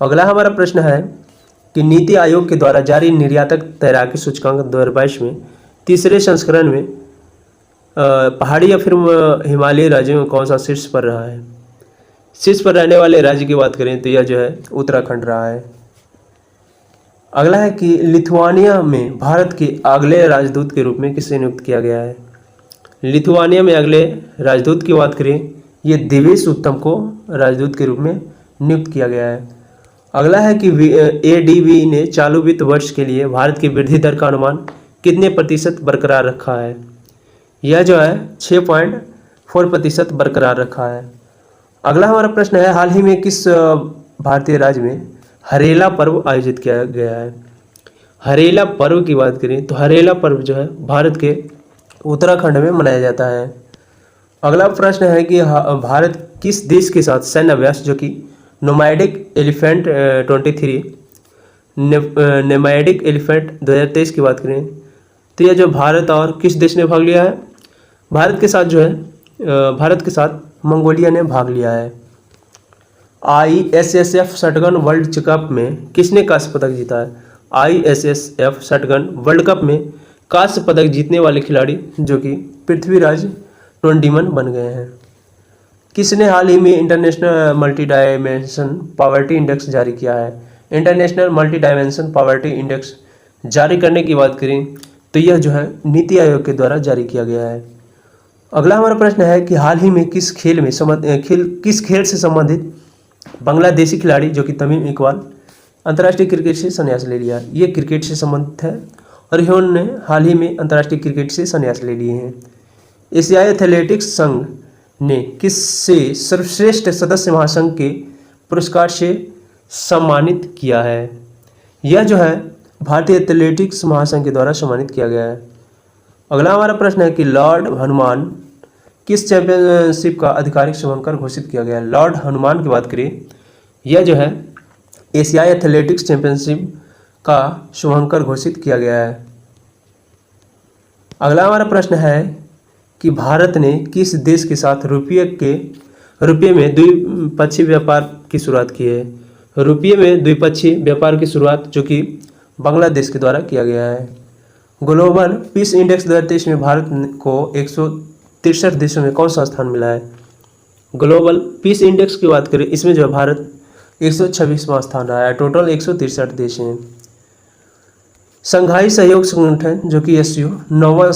अगला हमारा प्रश्न है कि नीति आयोग के द्वारा जारी निर्यातक तैराकी सूचकांक 2022 में तीसरे संस्करण में पहाड़ी या फिर हिमालयी राज्यों में कौन सा शीर्ष पर रहा है? शीर्ष पर रहने वाले राज्य की बात करें तो यह जो है उत्तराखंड रहा है। अगला है कि लिथुआनिया में भारत के अगले राजदूत के रूप में किसे नियुक्त किया गया है? लिथुआनिया में अगले राजदूत की बात करें, ये दिवेश उत्तम को राजदूत के रूप में नियुक्त किया गया है। अगला है कि एडीबी ने चालू वित्त वर्ष के लिए भारत की वृद्धि दर का अनुमान कितने प्रतिशत बरकरार रखा है? यह जो है 6.4% बरकरार रखा है। अगला हमारा प्रश्न है, हाल ही में किस भारतीय राज्य में हरेला पर्व आयोजित किया गया है? हरेला पर्व की बात करें तो हरेला पर्व जो है भारत के उत्तराखंड में मनाया जाता है। अगला प्रश्न है कि भारत किस देश के साथ सैन्य अभ्यास जो कि नोमैडिक एलिफेंट 23 नोमैडिक एलिफेंट 2023 की बात करें तो यह जो भारत और किस देश ने भाग लिया है? भारत के साथ मंगोलिया ने भाग लिया है। ISSF शटगन वर्ल्ड कप में किसने कांस्य पदक जीता है? ISSF शटगन वर्ल्ड कप में कांस्य पदक जीतने वाले खिलाड़ी जो कि पृथ्वीराज टोंडीमन बन गए हैं। किसने हाल ही में international multi dimension poverty index जारी किया है? International multi dimension poverty index जारी करने की बात करें तो यह जो है नीति आयोग के द्वारा जारी किया गया है। अगला हमारा प्रश्न है कि हाल ही में किस खेल से संबंधित बांग्लादेशी खिलाड़ी जो कि तमीम इकबाल अंतर्राष्ट्रीय क्रिकेट से संन्यास ले लिया? ये क्रिकेट से संबंधित है और इन्होंने हाल ही में अंतर्राष्ट्रीय क्रिकेट से संन्यास ले लिए हैं। एशियाई एथलेटिक्स संघ ने किससे सर्वश्रेष्ठ सदस्य महासंघ के पुरस्कार से सम्मानित किया है? यह जो है भारतीय एथलेटिक्स महासंघ के द्वारा सम्मानित किया गया है। अगला हमारा प्रश्न है कि लॉर्ड हनुमान किस चैंपियनशिप का आधिकारिक शुभंकर घोषित किया गया है? लॉर्ड हनुमान की बात करें, यह जो है एशियाई एथलेटिक्स चैंपियनशिप का शुभंकर घोषित किया गया है। अगला हमारा प्रश्न है कि भारत ने किस देश के साथ रुपये में द्विपक्षीय व्यापार की शुरुआत की है? रुपये में द्विपक्षीय व्यापार की शुरुआत जो कि बांग्लादेश के द्वारा किया गया है। ग्लोबल पीस इंडेक्स 2023 में भारत को 163 देशों में कौन सा स्थान मिला है? ग्लोबल पीस इंडेक्स की बात करें, इसमें जो है भारत 126वां स्थान रहा है। टोटल 163 देश हैं। संघाई सहयोग संगठन जो कि SCO 9वां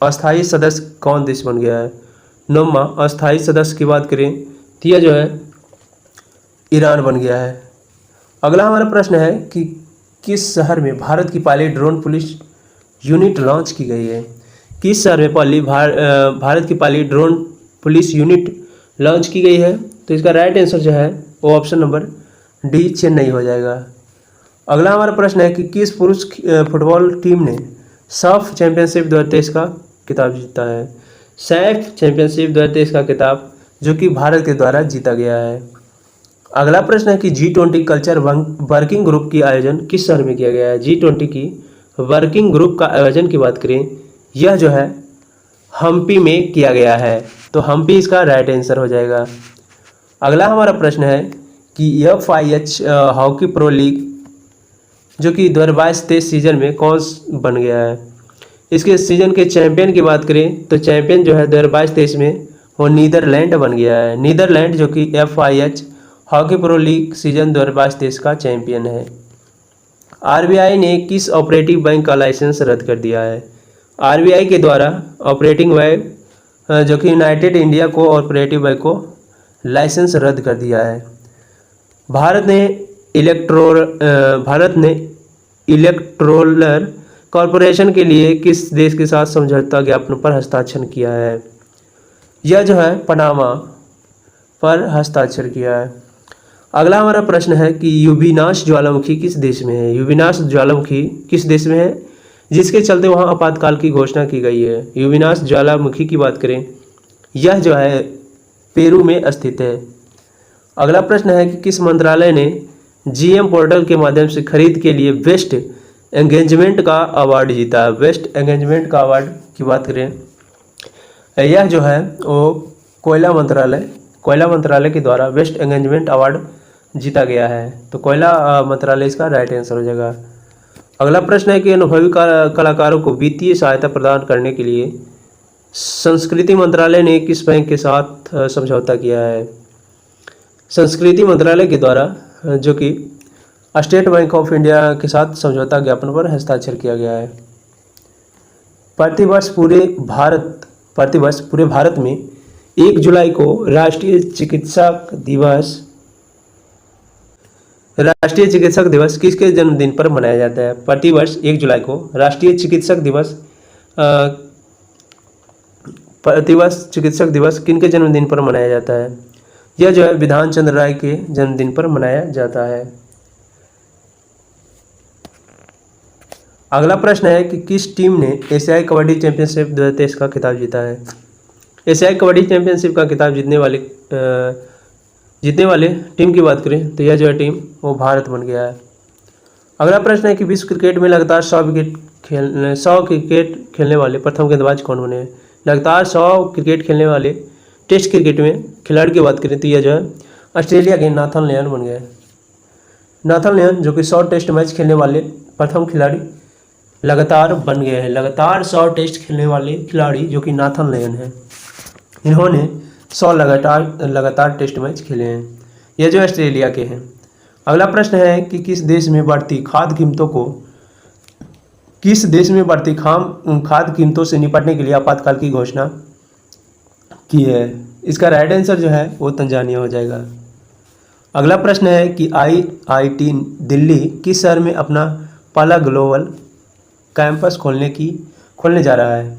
अस्थायी सदस्य कौन देश बन गया है? 9वां अस्थायी सदस्य की बात करें तो यह जो है ईरान बन गया है। अगला हमारा प्रश्न है कि किस शहर में भारत की पहली ड्रोन पुलिस यूनिट लॉन्च की गई है? किस शहर में पहली भारत की पहली ड्रोन पुलिस यूनिट लॉन्च की गई है? तो इसका राइट आंसर जो है वो ऑप्शन नंबर डी चेन्नई हो जाएगा। अगला हमारा प्रश्न है कि किस पुरुष फुटबॉल टीम ने सैफ चैंपियनशिप 2023 का खिताब जीता है? सैफ चैंपियनशिप 2023 का खिताब जो कि भारत के द्वारा जीता गया है। अगला प्रश्न है कि G20 कल्चर वर्किंग ग्रुप की आयोजन किस शहर में किया गया है? G20 की वर्किंग ग्रुप का आयोजन की बात करें, यह जो है हम्पी में किया गया है। तो हम्पी इसका राइट आंसर हो जाएगा। अगला हमारा प्रश्न है कि FIH हॉकी प्रो लीग जो कि 2022-23 सीजन में कौन बन गया है? इसके सीजन के चैंपियन की बात करें तो चैंपियन जो है 2022-23 में वो नीदरलैंड बन गया है। नीदरलैंड जो कि FIH hockey pro league season 2022-23 का चैंपियन है। RBI ने किस ऑपरेटिव बैंक का लाइसेंस रद्द कर दिया है? RBI के द्वारा ऑपरेटिंग बैंक जो कि United India co operative bank को लाइसेंस रद्द कर दिया है। भारत ने इलेक्टोरल कॉरपोरेशन के लिए किस देश के साथ समझौता ज्ञापन पर हस्ताक्षर किया है? यह जो है पनामा पर हस्ताक्षर किया है। अगला हमारा प्रश्न है कि यूबिनास ज्वालामुखी किस देश में है? यूबिनास ज्वालामुखी किस देश में है जिसके चलते वहां आपातकाल की घोषणा की गई है? यूबिनास ज्वालामुखी की बात करें, यह जो है पेरू में स्थित है। अगला प्रश्न है कि किस मंत्रालय ने जीएम पोर्टल के माध्यम से खरीद के लिए बेस्ट एंगेजमेंट का अवार्ड जीता है? बेस्ट एंगेजमेंट का अवार्ड की बात करें, यह जो है वो कोयला मंत्रालय के द्वारा बेस्ट एंगेजमेंट अवार्ड जीता गया है। तो कोयला मंत्रालय इसका राइट आंसर हो जाएगा। अगला प्रश्न है कि अनुभवी कलाकारों को वित्तीय सहायता प्रदान करने के लिए संस्कृति मंत्रालय ने किस बैंक के साथ समझौता किया है? संस्कृति मंत्रालय के द्वारा जो कि स्टेट बैंक ऑफ इंडिया के साथ समझौता ज्ञापन पर हस्ताक्षर किया गया है। प्रतिवर्ष पूरे भारत में 1 जुलाई को राष्ट्रीय चिकित्सक दिवस किसके जन्मदिन पर मनाया जाता है? प्रतिवर्ष 1 जुलाई को राष्ट्रीय चिकित्सक दिवस किनके जन्मदिन पर मनाया जाता है? यह जो है विधान चंद्र राय के जन्मदिन पर मनाया जाता है। अगला प्रश्न है कि किस टीम ने एशियाई कबड्डी चैंपियनशिप 2023 का खिताब जीता है? एशियाई कबड्डी चैंपियनशिप का खिताब जीतने वाले टीम की बात करें तो यह जो है टीम वो भारत बन गया है। अगला प्रश्न है कि विश्व क्रिकेट में लगातार 100 क्रिकेट खेलने वाले प्रथम गेंदबाज कौन बने हैं? लगातार 100 क्रिकेट खेलने वाले टेस्ट क्रिकेट में खिलाड़ी की बात करें तो यह जो है ऑस्ट्रेलिया के नाथन लियोन बन गए। नाथन लियोन जो कि 100 टेस्ट मैच खेलने वाले प्रथम खिलाड़ी लगातार बन गए हैं। लगातार 100 टेस्ट खेलने वाले खिलाड़ी जो कि नाथन लियोन है, इन्होंने 100 लगातार टेस्ट मैच खेले हैं। यह जो ऑस्ट्रेलिया के हैं। अगला प्रश्न है कि किस देश में बढ़ती खाद्य कीमतों से निपटने के लिए आपातकाल की घोषणा की है? इसका राइट आंसर जो है वो तंजानिया हो जाएगा। अगला प्रश्न है कि IIT दिल्ली किस शहर में अपना पहला ग्लोबल कैंपस खोलने जा रहा है?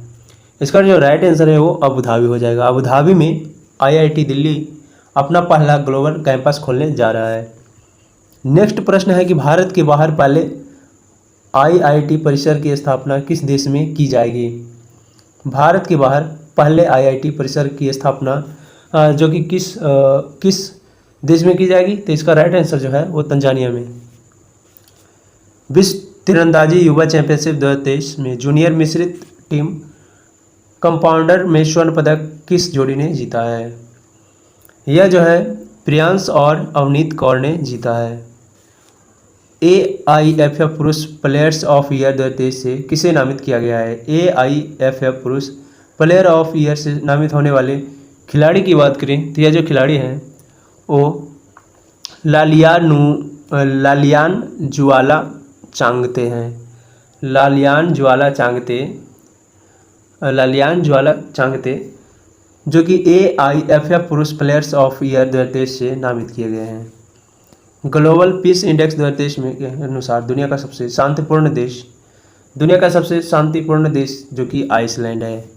इसका जो राइट आंसर है वो अबू धाबी हो जाएगा। अबू धाबी में IIT दिल्ली अपना पहला ग्लोबल कैंपस खोलने जा रहा है। नेक्स्ट प्रश्न है कि भारत के बाहर पहले IIT परिसर की स्थापना किस देश में की जाएगी? भारत के बाहर पहले IIT परिसर की स्थापना जो कि किस देश में की जाएगी? तो इसका राइट आंसर जो है वो तंजानिया में। विश्व तीरंदाजी युवा चैंपियनशिप 2023 में जूनियर मिश्रित टीम कंपाउंडर में स्वर्ण पदक किस जोड़ी ने जीता है? यह जो है प्रियांश और अवनीत कौर ने जीता है। AIFF पुरुष प्लेयर्स ऑफ ईयर 2023 से किसे नामित किया गया है? AIFF पुरुष प्लेयर ऑफ ईयर से नामित होने वाले खिलाड़ी की बात करें तो यह जो खिलाड़ी हैं वो लालियान ज्वाला चांगते हैं। लालियान ज्वाला चांगते जो कि AIFF पुरुष प्लेयर्स ऑफ ईयर 2023 से नामित किए गए हैं। ग्लोबल पीस इंडेक्स 2023 में के अनुसार दुनिया का सबसे शांतिपूर्ण देश जो कि आइसलैंड है।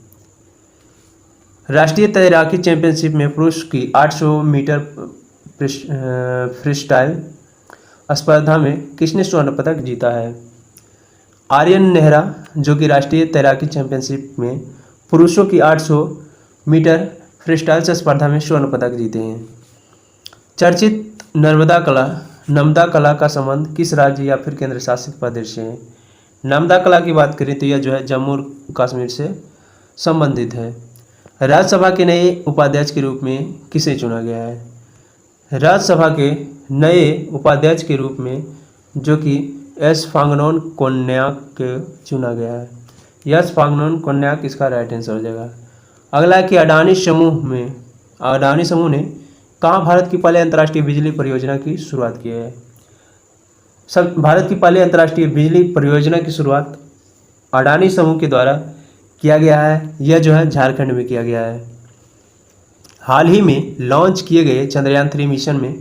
राष्ट्रीय तैराकी चैंपियनशिप में पुरुष की 800 मीटर फ्रीस्टाइल स्पर्धा में किसने स्वर्ण पदक जीता है? आर्यन नेहरा जो कि राष्ट्रीय तैराकी चैंपियनशिप में पुरुषों की 800 मीटर फ्रीस्टाइल स्पर्धा में स्वर्ण पदक जीते हैं। चर्चित नर्मदा कला का संबंध किस राज्य या फिर केंद्र शासित प्रदेश से है? नर्मदा कला की बात करें तो यह जो है जम्मू और कश्मीर से संबंधित है। राज्यसभा के नए उपाध्यक्ष के रूप में किसे चुना गया है? राज्यसभा के नए उपाध्यक्ष के रूप में जो कि एस फांगनोन कोन्याक चुना गया है। यस फांगनोन कोन्याक इसका राइट आंसर हो जाएगा। अगला कि अडानी समूह ने कहाँ भारत की पहले अंतर्राष्ट्रीय बिजली परियोजना की शुरुआत की है? भारत की पहले अंतर्राष्ट्रीय बिजली परियोजना की शुरुआत अडानी समूह के द्वारा किया गया है। यह जो है झारखंड में किया गया है। हाल ही में लॉन्च किए गए चंद्रयान 3 मिशन में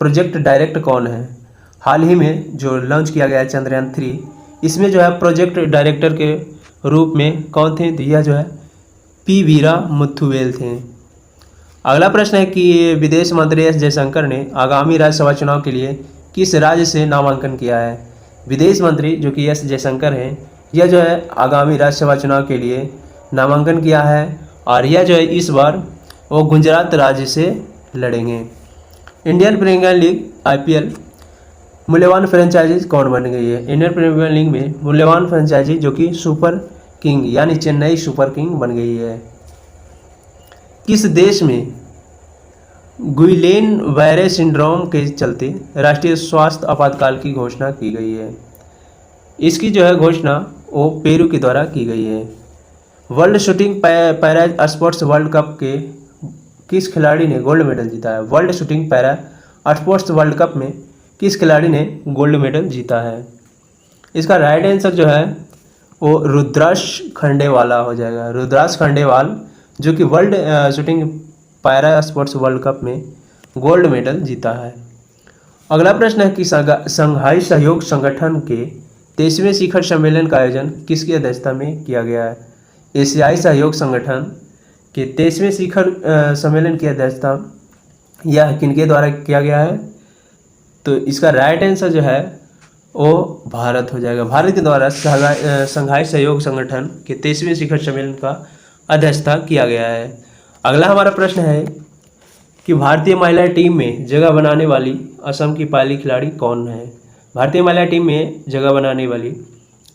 प्रोजेक्ट डायरेक्टर कौन है? हाल ही में जो लॉन्च किया गया है चंद्रयान 3, इसमें जो है प्रोजेक्ट डायरेक्टर के रूप में कौन थे, तो यह जो है पी वीरा मुथुवेल थे। अगला प्रश्न है कि विदेश मंत्री एस जयशंकर ने आगामी राज्यसभा चुनाव के लिए किस राज्य से नामांकन किया है। विदेश मंत्री जो कि एस जयशंकर हैं, यह जो है आगामी राज्यसभा चुनाव के लिए नामांकन किया है और यह जो है इस बार वो गुजरात राज्य से लड़ेंगे। इंडियन प्रीमियर लीग IPL मूल्यवान फ्रेंचाइजी कौन बन गई है। इंडियन प्रीमियर लीग में मूल्यवान फ्रेंचाइजी जो कि सुपर किंग यानी चेन्नई सुपर किंग बन गई है। किस देश में गुइलेन बैरे सिंड्रोम के चलते राष्ट्रीय स्वास्थ्य आपातकाल की घोषणा की गई है। इसकी जो है घोषणा वो पेरू के द्वारा की गई है। World shooting para sports world cup के किस खिलाड़ी ने गोल्ड मेडल जीता है। World shooting para sports world cup में किस खिलाड़ी ने गोल्ड मेडल जीता है। इसका राइट आंसर जो है वो रुद्राक्ष खंडेवाला हो जाएगा। रुद्राक्ष खंडेवाल जो कि world shooting para sports world cup में गोल्ड मेडल जीता है। अगला प्रश्न है कि संघाई सहयोग संगठन के 23वें शिखर सम्मेलन का आयोजन किसकी अध्यक्षता में किया गया है। एशियाई सहयोग संगठन के 23वें शिखर सम्मेलन की अध्यक्षता यह किनके द्वारा किया गया है, तो इसका राइट आंसर जो है वो भारत हो जाएगा। भारत के द्वारा संघाई सहयोग संगठन के 23वें शिखर सम्मेलन का अध्यक्षता किया गया है। अगला हमारा प्रश्न है कि भारतीय महिला टीम में जगह बनाने वाली असम की पहली खिलाड़ी कौन है। भारतीय महिला टीम में जगह बनाने वाली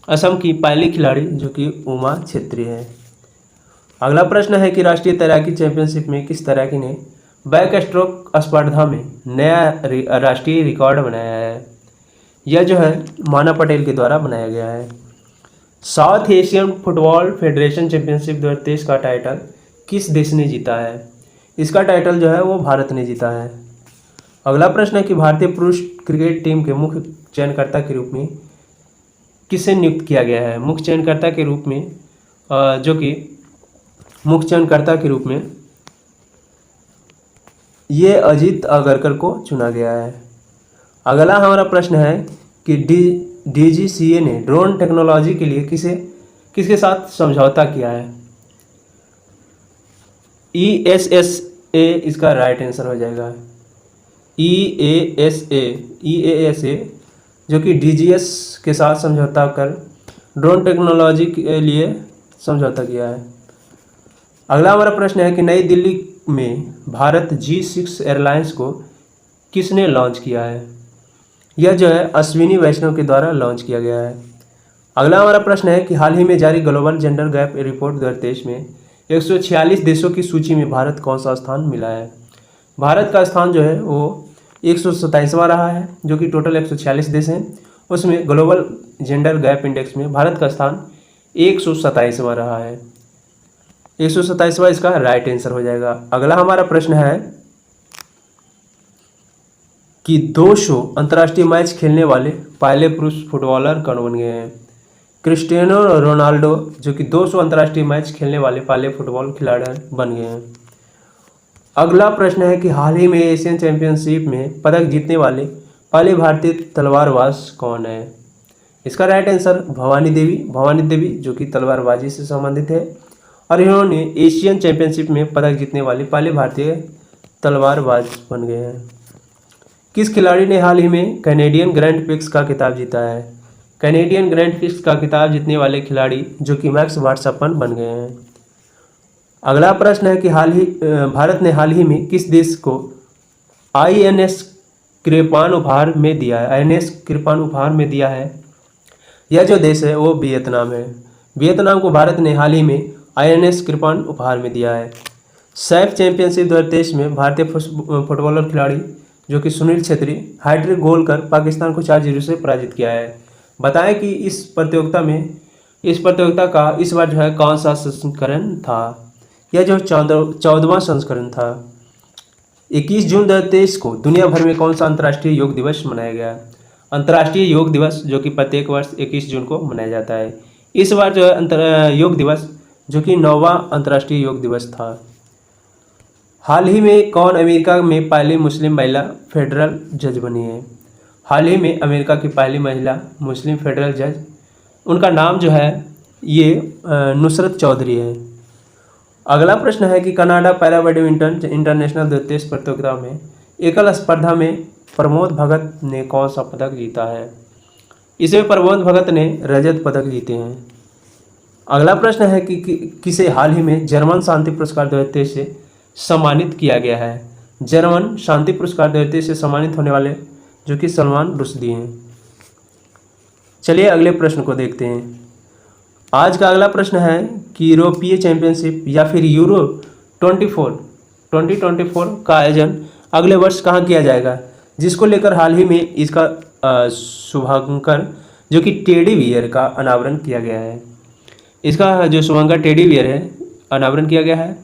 असम की पहली खिलाड़ी जो कि उमा छेत्री है। अगला प्रश्न है कि राष्ट्रीय तैराकी चैंपियनशिप में किस तैराकी ने बैक स्ट्रोक स्पर्धा में नया राष्ट्रीय रिकॉर्ड बनाया है। यह जो है माना पटेल के द्वारा बनाया गया है। South Asian football federation championship 2023 का टाइटल किस देश ने जीता है। इसका टाइटल जो है वो भारत ने जीता है। अगला प्रश्न है कि भारतीय पुरुष क्रिकेट टीम के मुख्य चयनकर्ता के रूप में किसे नियुक्त किया गया है। मुख्य चयनकर्ता के रूप में जो कि मुख्य चयनकर्ता के रूप में ये अजीत अगरकर को चुना गया है। अगला हमारा प्रश्न है कि DGCA ने ड्रोन टेक्नोलॉजी के लिए किसके साथ समझौता किया है। EASA इसका राइट आंसर हो जाएगा। EASA जो कि DGS के साथ समझौता कर ड्रोन टेक्नोलॉजी के लिए समझौता किया है। अगला हमारा प्रश्न है कि नई दिल्ली में भारत G6 एयरलाइंस को किसने लॉन्च किया है। यह जो है अश्विनी वैष्णव के द्वारा लॉन्च किया गया है। अगला हमारा प्रश्न है कि हाल ही में जारी ग्लोबल जेंडर गैप रिपोर्ट 2023 में 146 देशों की सूची में भारत कौन सा स्थान मिला है। भारत का स्थान जो है वो 127वां रहा है, जो कि टोटल 146 देश हैं उसमें ग्लोबल जेंडर गैप इंडेक्स में भारत का स्थान 127वां रहा है। 127वां इसका राइट आंसर हो जाएगा। अगला हमारा प्रश्न है कि 200 अंतर्राष्ट्रीय मैच खेलने वाले पहले पुरुष फुटबॉलर कौन बन गए हैं। क्रिस्टियानो रोनाल्डो जो कि 200 अंतर्राष्ट्रीय मैच खेलने वाले पहले फुटबॉल खिलाड़ी बन गए हैं। अगला प्रश्न है कि हाल ही में एशियन चैंपियनशिप में पदक जीतने वाले पहले भारतीय तलवारबाज कौन है। इसका राइट आंसर भवानी देवी जो कि तलवारबाजी से संबंधित है और इन्होंने एशियन चैंपियनशिप में पदक जीतने वाले पहले भारतीय तलवारबाज बन गए हैं। किस खिलाड़ी ने हाल ही में कैनेडियन ग्रैंड प्रिक्स का खिताब जीता है। कैनेडियन ग्रैंड प्रिक्स का खिताब जीतने वाले खिलाड़ी जो कि मैक्स वर्स्टैपेन बन गए हैं। अगला प्रश्न है कि भारत ने हाल ही में किस देश को INS कृपाण उपहार में दिया है। INS कृपाण उपहार में दिया है। यह जो देश है वो वियतनाम है। वियतनाम को भारत ने हाल ही में INS कृपाण उपहार में दिया है। सैफ चैंपियनशिप 2023 में भारतीय फुटबॉलर खिलाड़ी जो कि सुनील छेत्री हैट्रिक गोल कर पाकिस्तान को 4-0 से पराजित किया है। बताएं कि इस प्रतियोगिता का इस बार जो है कौन सा संस्करण था। यह जो 14वां संस्करण था। 21 जून 2023 को दुनिया भर में कौन सा अंतर्राष्ट्रीय योग दिवस मनाया गया। अंतर्राष्ट्रीय योग दिवस जो कि प्रत्येक वर्ष 21 जून को मनाया जाता है। इस बार जो है योग दिवस जो कि 9वां अंतर्राष्ट्रीय योग दिवस था। हाल ही में कौन अमेरिका में पहली मुस्लिम महिला फेडरल जज बनी है। हाल ही में अमेरिका की पहली महिला मुस्लिम फेडरल जज उनका नाम जो है ये नुसरत चौधरी है। अगला प्रश्न है कि कनाडा पैरा बैडमिंटन इंटरनेशनल द्वितीय प्रतियोगिता में एकल स्पर्धा में प्रमोद भगत ने कौन सा पदक जीता है? इसमें प्रमोद भगत ने रजत पदक जीते हैं। अगला प्रश्न है कि किसे हाल ही में जर्मन शांति पुरस्कार 2023 से सम्मानित किया गया है? जर्मन शांति पुरस्कार 2023 से सम्मानित होने वाले जो कि सलमान रुश्दी हैं। चलिए अगले प्रश्न को देखते हैं। आज का अगला प्रश्न है कि यूरोपीय चैंपियनशिप या फिर यूरो 2024 का आयोजन अगले वर्ष कहाँ किया जाएगा? जिसको लेकर हाल ही में इसका शुभांकर जो कि टेडी बियर का अनावरण किया गया है। इसका जो शुभांकर टेडी बियर है अनावरण किया गया है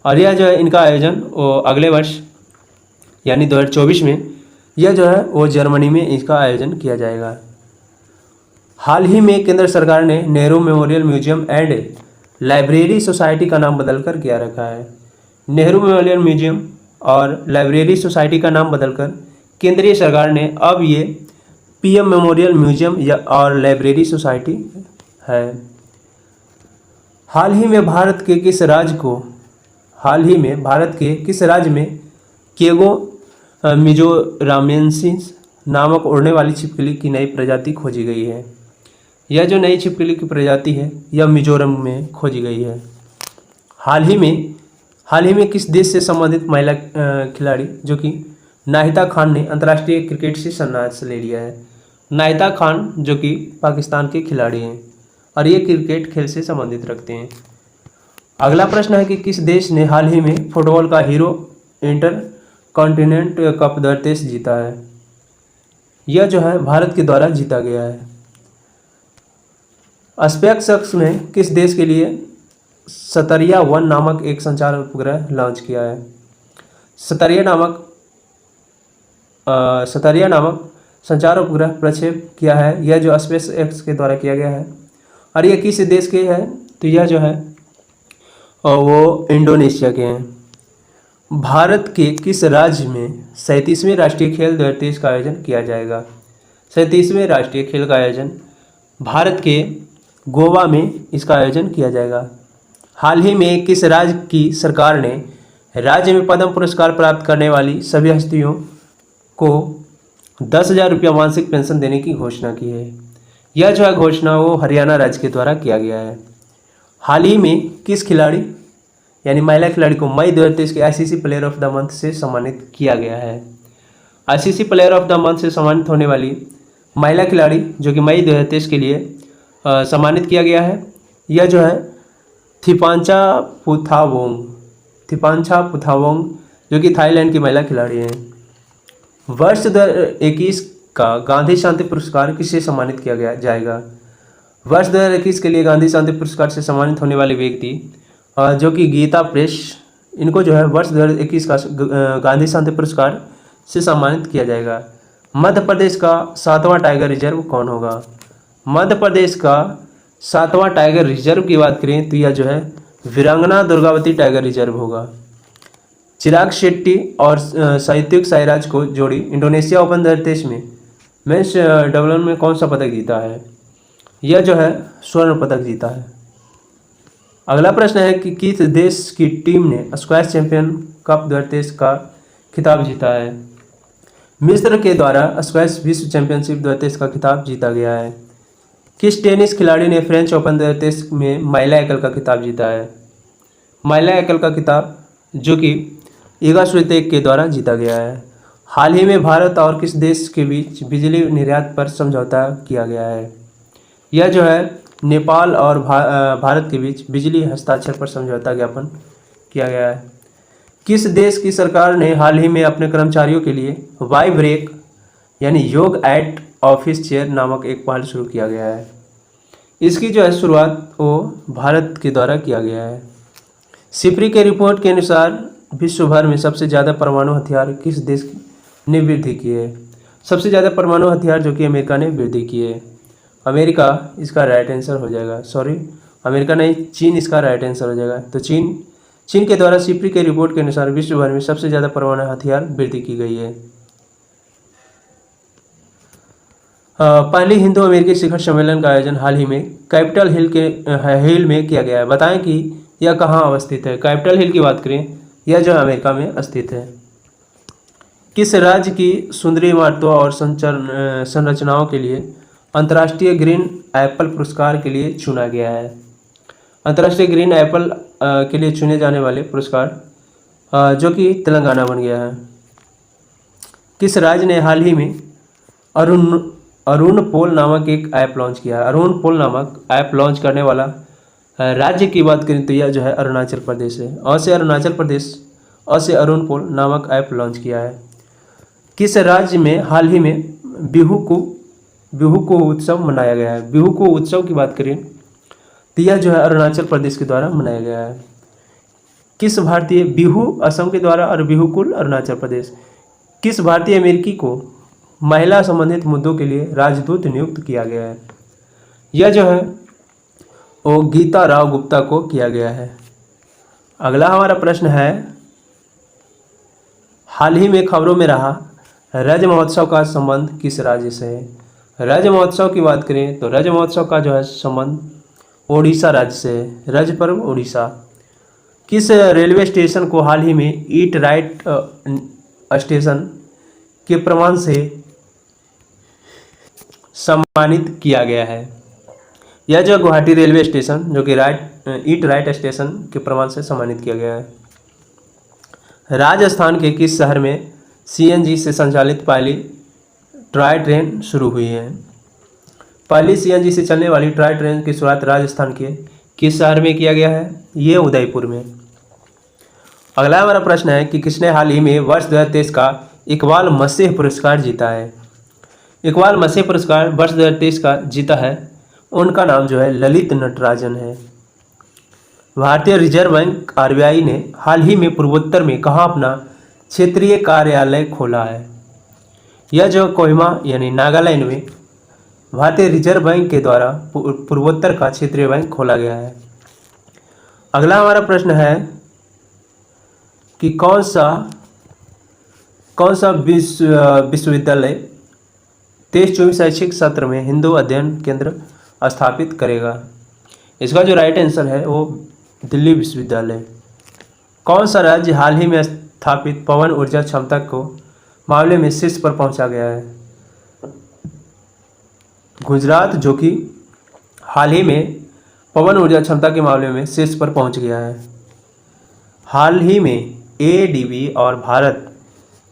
और यह जो है इनका आयोजन वो अगले वर्ष यानी 2024 में यह जो है वो जर्मनी में इसका आयोजन किया जाएगा। हाल ही में केंद्र सरकार ने Nehru memorial museum and library society का नाम बदलकर क्या रखा है? नेहरू मेमोरियल म्यूजियम और लाइब्रेरी सोसाइटी का नाम बदलकर केंद्रीय सरकार ने अब ये पीएम मेमोरियल म्यूजियम या और लाइब्रेरी सोसाइटी है। हाल ही में भारत के किस राज्य में केगो मिजोरामेंसिस नामक उड़ने वाली छिपकली की नई प्रजाति खोजी गई है? यह जो नई छिपकली की प्रजाति है यह मिजोरम में खोजी गई है। हाल ही में किस देश से संबंधित महिला खिलाड़ी जो कि नाहिदा खान ने अंतर्राष्ट्रीय क्रिकेट से संन्यास ले लिया है? नाहिदा खान जो कि पाकिस्तान के खिलाड़ी हैं और ये क्रिकेट खेल से संबंधित रखते हैं। अगला प्रश्न है कि किस देश ने हाल ही में फुटबॉल का हीरो इंटर कॉन्टिनेंट कप 2023 जीता है? यह जो है भारत के द्वारा जीता गया है। स्पेसएक्स ने किस देश के लिए सतरिया 1 नामक एक संचार उपग्रह लॉन्च किया है? सतरिया नामक संचार उपग्रह प्रक्षेप किया है। यह जो स्पेसएक्स के द्वारा किया गया है और यह किस देश के है? तो यह जो है वो इंडोनेशिया के हैं। भारत के किस राज्य में 37वें राष्ट्रीय खेल 2023 का आयोजन किया जाएगा? 37वें राष्ट्रीय खेल का आयोजन भारत के गोवा में इसका आयोजन किया जाएगा। हाल ही में किस राज्य की सरकार ने राज्य में पद्म पुरस्कार प्राप्त करने वाली सभी हस्तियों को 10,000 रुपया मासिक पेंशन देने की घोषणा की है? यह जो है घोषणा वो हरियाणा राज्य के द्वारा किया गया है। हाल ही में किस खिलाड़ी यानी महिला खिलाड़ी को मई 2023 के ICC player of the month से सम्मानित किया गया है? ICC player of the month से सम्मानित होने वाली महिला खिलाड़ी जो कि मई 2023 के लिए सम्मानित किया गया है यह जो है थिपांचा पुथावोंग जो कि थाईलैंड की महिला खिलाड़ी हैं। वर्ष 2021 का गांधी शांति पुरस्कार किसे सम्मानित किया जाएगा? वर्ष 2021 के लिए गांधी शांति पुरस्कार से सम्मानित होने वाले व्यक्ति जो कि गीता प्रेस इनको जो है वर्ष 2021 का गांधी शांति पुरस्कार से सम्मानित किया जाएगा। मध्य प्रदेश का 7वां टाइगर रिजर्व कौन होगा? मध्य प्रदेश का 7वां टाइगर रिजर्व की बात करें तो यह जो है वीरांगना दुर्गावती टाइगर रिजर्व होगा। चिराग शेट्टी और सात्विक साईराज को जोड़ी इंडोनेशिया ओपन 2023 में मेंस डबल में कौन सा पदक जीता है? यह जो है स्वर्ण पदक जीता है। अगला प्रश्न है कि किस देश की टीम ने स्क्वैश चैंपियन कप 2023 का खिताब जीता है? मिस्र के द्वारा स्क्वैश विश्व चैंपियनशिप 2023 का खिताब जीता गया है। किस टेनिस खिलाड़ी ने फ्रेंच ओपन 2023 में महिला एकल का खिताब जीता है? महिला एकल का खिताब जो कि ईगा स्वितेक के द्वारा जीता गया है। हाल ही में भारत और किस देश के बीच बिजली निर्यात पर समझौता किया गया है? यह जो है नेपाल और भारत के बीच बिजली हस्ताक्षर पर समझौता ज्ञापन किया गया है। किस देश की सरकार ने हाल ही में अपने कर्मचारियों के लिए वाई ब्रेक यानी योग एट ऑफिस चेयर नामक एक पहल शुरू किया गया है? इसकी जो है शुरुआत वो भारत के द्वारा किया गया है। सिप्री के रिपोर्ट के अनुसार विश्व भर में सबसे ज़्यादा परमाणु हथियार किस देश ने वृद्धि की है? सबसे ज़्यादा परमाणु हथियार जो कि अमेरिका ने वृद्धि की है। अमेरिका इसका राइट आंसर हो जाएगा। अमेरिका नहीं, चीन इसका राइट आंसर हो जाएगा। तो चीन के द्वारा सिप्री के रिपोर्ट के अनुसार विश्व भर में सबसे ज़्यादा परमाणु हथियार वृद्धि की गई है। पहली हिंदू अमेरिकी शिखर सम्मेलन का आयोजन हाल ही में कैपिटल हिल में किया गया है। बताएं कि यह कहाँ अवस्थित है। कैपिटल हिल की बात करें, यह जो अमेरिका में स्थित है। किस राज्य की सुंदरी इमारतों और संरचनाओं के लिए अंतर्राष्ट्रीय ग्रीन एप्पल पुरस्कार के लिए चुना गया है। अंतर्राष्ट्रीय ग्रीन एप्पल के लिए चुने जाने वाले पुरस्कार जो कि तेलंगाना बन गया है। किस राज्य ने हाल ही में अरुण पोल नामक एक ऐप लॉन्च किया है। अरुण पोल नामक ऐप लॉन्च करने वाला राज्य की बात करें तो यह जो है अरुणाचल प्रदेश है। अ से अरुणाचल प्रदेश, अ से अरुण पोल नामक ऐप लॉन्च किया है। किस राज्य में हाल ही में बिहू को उत्सव मनाया गया है। बिहू को उत्सव की बात करें तो यह जो है अरुणाचल प्रदेश के द्वारा मनाया गया है। किस भारतीय बिहू असम के द्वारा और बिहू कुल अरुणाचल प्रदेश। किस भारतीय अमेरिकी को महिला संबंधित मुद्दों के लिए राजदूत नियुक्त किया गया है। यह जो है वो गीता राव गुप्ता को किया गया है। अगला हमारा प्रश्न है, हाल ही में खबरों में रहा रज महोत्सव का संबंध किस राज्य से है। रज महोत्सव की बात करें तो रज महोत्सव का जो है संबंध ओडिशा राज्य से है। रज पर्व ओडिशा। किस रेलवे स्टेशन को हाल ही में ईट राइट स्टेशन के प्रमाण से सम्मानित किया गया है। यह जो गुवाहाटी रेलवे स्टेशन जो कि ईट राइट स्टेशन के प्रमाण से सम्मानित किया गया है। राजस्थान के किस शहर में सीएनजी से संचालित पहली टॉय ट्रेन शुरू हुई है। पहली सीएनजी से चलने वाली टॉय ट्रेन की शुरुआत राजस्थान के किस शहर में किया गया है। ये उदयपुर में। अगला हमारा प्रश्न है कि किसने हाल ही में वर्ष 2023 का इकबाल मसीह पुरस्कार जीता है। इकबाल मसीह पुरस्कार वर्ष 2023 का जीता है, उनका नाम जो है ललित नटराजन है। भारतीय रिजर्व बैंक आरबीआई ने हाल ही में पूर्वोत्तर में कहाँ अपना क्षेत्रीय कार्यालय खोला है। यह जो कोहिमा यानी नागालैंड में भारतीय रिजर्व बैंक के द्वारा पूर्वोत्तर का क्षेत्रीय बैंक खोला गया है। अगला हमारा प्रश्न है कि कौन सा विश्वविद्यालय 23-24 शैक्षिक सत्र में हिंदू अध्ययन केंद्र स्थापित करेगा। इसका जो राइट आंसर है वो दिल्ली विश्वविद्यालय। कौन सा राज्य हाल ही में स्थापित पवन ऊर्जा क्षमता को मामले में शीर्ष पर पहुंचा गया है। गुजरात जो कि हाल ही में पवन ऊर्जा क्षमता के मामले में शीर्ष पर पहुंच गया है। हाल ही में एडीबी और भारत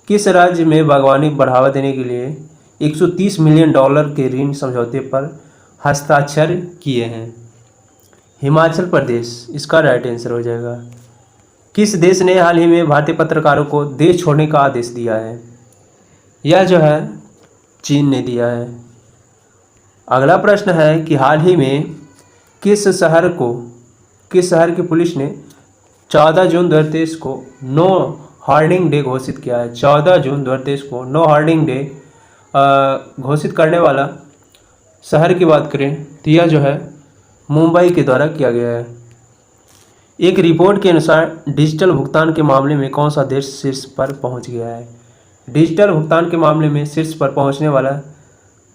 किस राज्य में बागवानी बढ़ावा देने के लिए $130 मिलियन के ऋण समझौते पर हस्ताक्षर किए हैं। हिमाचल प्रदेश इसका राइट आंसर हो जाएगा। किस देश ने हाल ही में भारतीय पत्रकारों को देश छोड़ने का आदेश दिया है। यह जो है चीन ने दिया है। अगला प्रश्न है कि हाल ही में किस शहर की पुलिस ने 14 जून 2023 को नो हॉर्डिंग डे घोषित किया है। 14 जून 2023 को नो हॉर्डिंग डे घोषित करने वाला शहर की बात करें तो यह जो है मुंबई के द्वारा किया गया है। एक रिपोर्ट के अनुसार डिजिटल भुगतान के मामले में कौन सा देश शीर्ष पर पहुंच गया है। डिजिटल भुगतान के मामले में शीर्ष पर पहुंचने वाला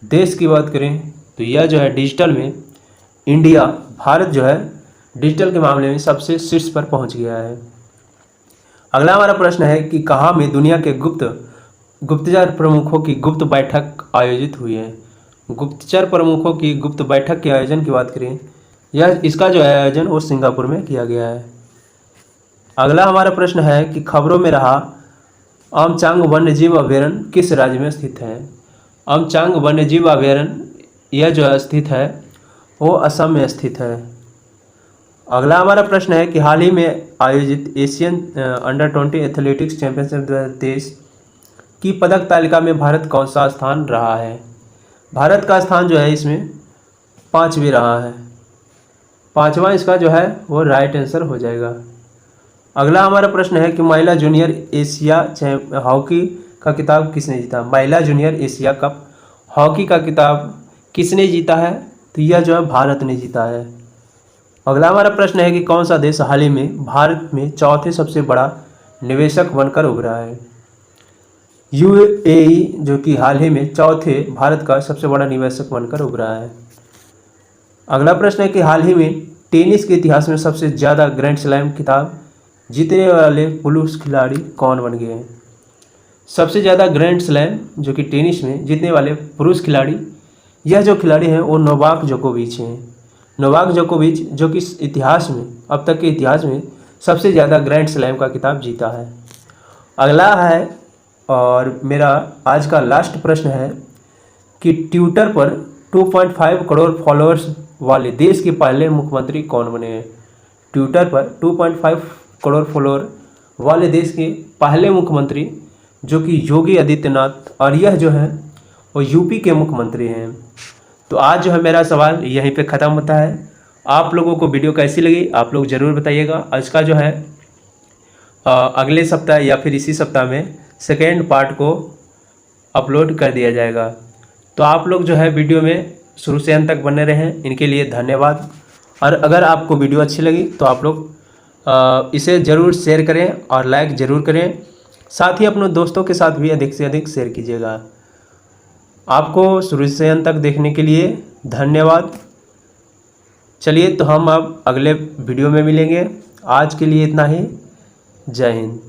देश की बात करें तो यह जो है डिजिटल में इंडिया, भारत जो है डिजिटल के मामले में सबसे शीर्ष पर पहुंच गया है। अगला हमारा प्रश्न है कि कहाँ में दुनिया के गुप्तचर प्रमुखों की गुप्त बैठक आयोजित हुई है। गुप्तचर प्रमुखों की गुप्त बैठक के आयोजन की बात करें, इसका जो है आयोजन वो सिंगापुर में किया गया है। अगला हमारा प्रश्न है कि खबरों में रहा अमचांग वन्यजीव अभयारण्य किस राज्य में स्थित है। अमचांग वन्यजीव अभयारण्य यह जो स्थित है वो असम में स्थित है। अगला हमारा प्रश्न है कि हाल ही में आयोजित एशियन अंडर 20 एथलेटिक्स चैंपियनशिप 2023 की पदक तालिका में भारत कौन सा स्थान रहा है। भारत का स्थान जो है इसमें 5वें रहा है। 5वां इसका जो है वो राइट आंसर हो जाएगा। अगला हमारा प्रश्न है कि महिला जूनियर एशिया हॉकी का खिताब किसने जीता। महिला जूनियर एशिया कप हॉकी का खिताब किसने जीता है तो यह जो है भारत ने जीता है। अगला हमारा प्रश्न है कि कौन सा देश हाल ही में भारत में चौथे सबसे बड़ा निवेशक बनकर उभरा है। यूएई जो कि हाल ही में चौथे भारत का सबसे बड़ा निवेशक बनकर उभरा है। अगला प्रश्न है कि हाल ही में टेनिस के इतिहास में सबसे ज़्यादा ग्रैंड स्लैम खिताब जीतने वाले पुरुष खिलाड़ी कौन बन गए हैं। सबसे ज़्यादा ग्रैंड स्लैम जो कि टेनिस में जीतने वाले पुरुष खिलाड़ी, यह जो खिलाड़ी हैं वो नोवाक जोकोविच हैं। नोवाक जोकोविच जो कि इतिहास में, अब तक के इतिहास में सबसे ज़्यादा ग्रैंड स्लैम का खिताब जीता है। अगला है और मेरा आज का लास्ट प्रश्न है कि ट्विटर पर 2.5 करोड़ फॉलोअर्स वाले देश के पहले मुख्यमंत्री कौन बने हैं। ट्विटर पर 2.5 करोड़ फॉलोअर वाले देश के पहले मुख्यमंत्री जो कि योगी आदित्यनाथ, और यह जो है वो यूपी के मुख्यमंत्री हैं। तो आज जो है मेरा सवाल यहीं पे ख़त्म होता है। आप लोगों को वीडियो कैसी लगी आप लोग ज़रूर बताइएगा। आज का जो है अगले सप्ताह या फिर इसी सप्ताह में सेकेंड पार्ट को अपलोड कर दिया जाएगा। तो आप लोग जो है वीडियो में शुरू से अंत तक बने रहें, इनके लिए धन्यवाद। और अगर आपको वीडियो अच्छी लगी तो आप लोग इसे ज़रूर शेयर करें और लाइक ज़रूर करें। साथ ही अपने दोस्तों के साथ भी अधिक से अधिक शेयर कीजिएगा। आपको शुरू से अंत तक देखने के लिए धन्यवाद। चलिए तो हम अब अगले वीडियो में मिलेंगे। आज के लिए इतना ही। जय हिंद।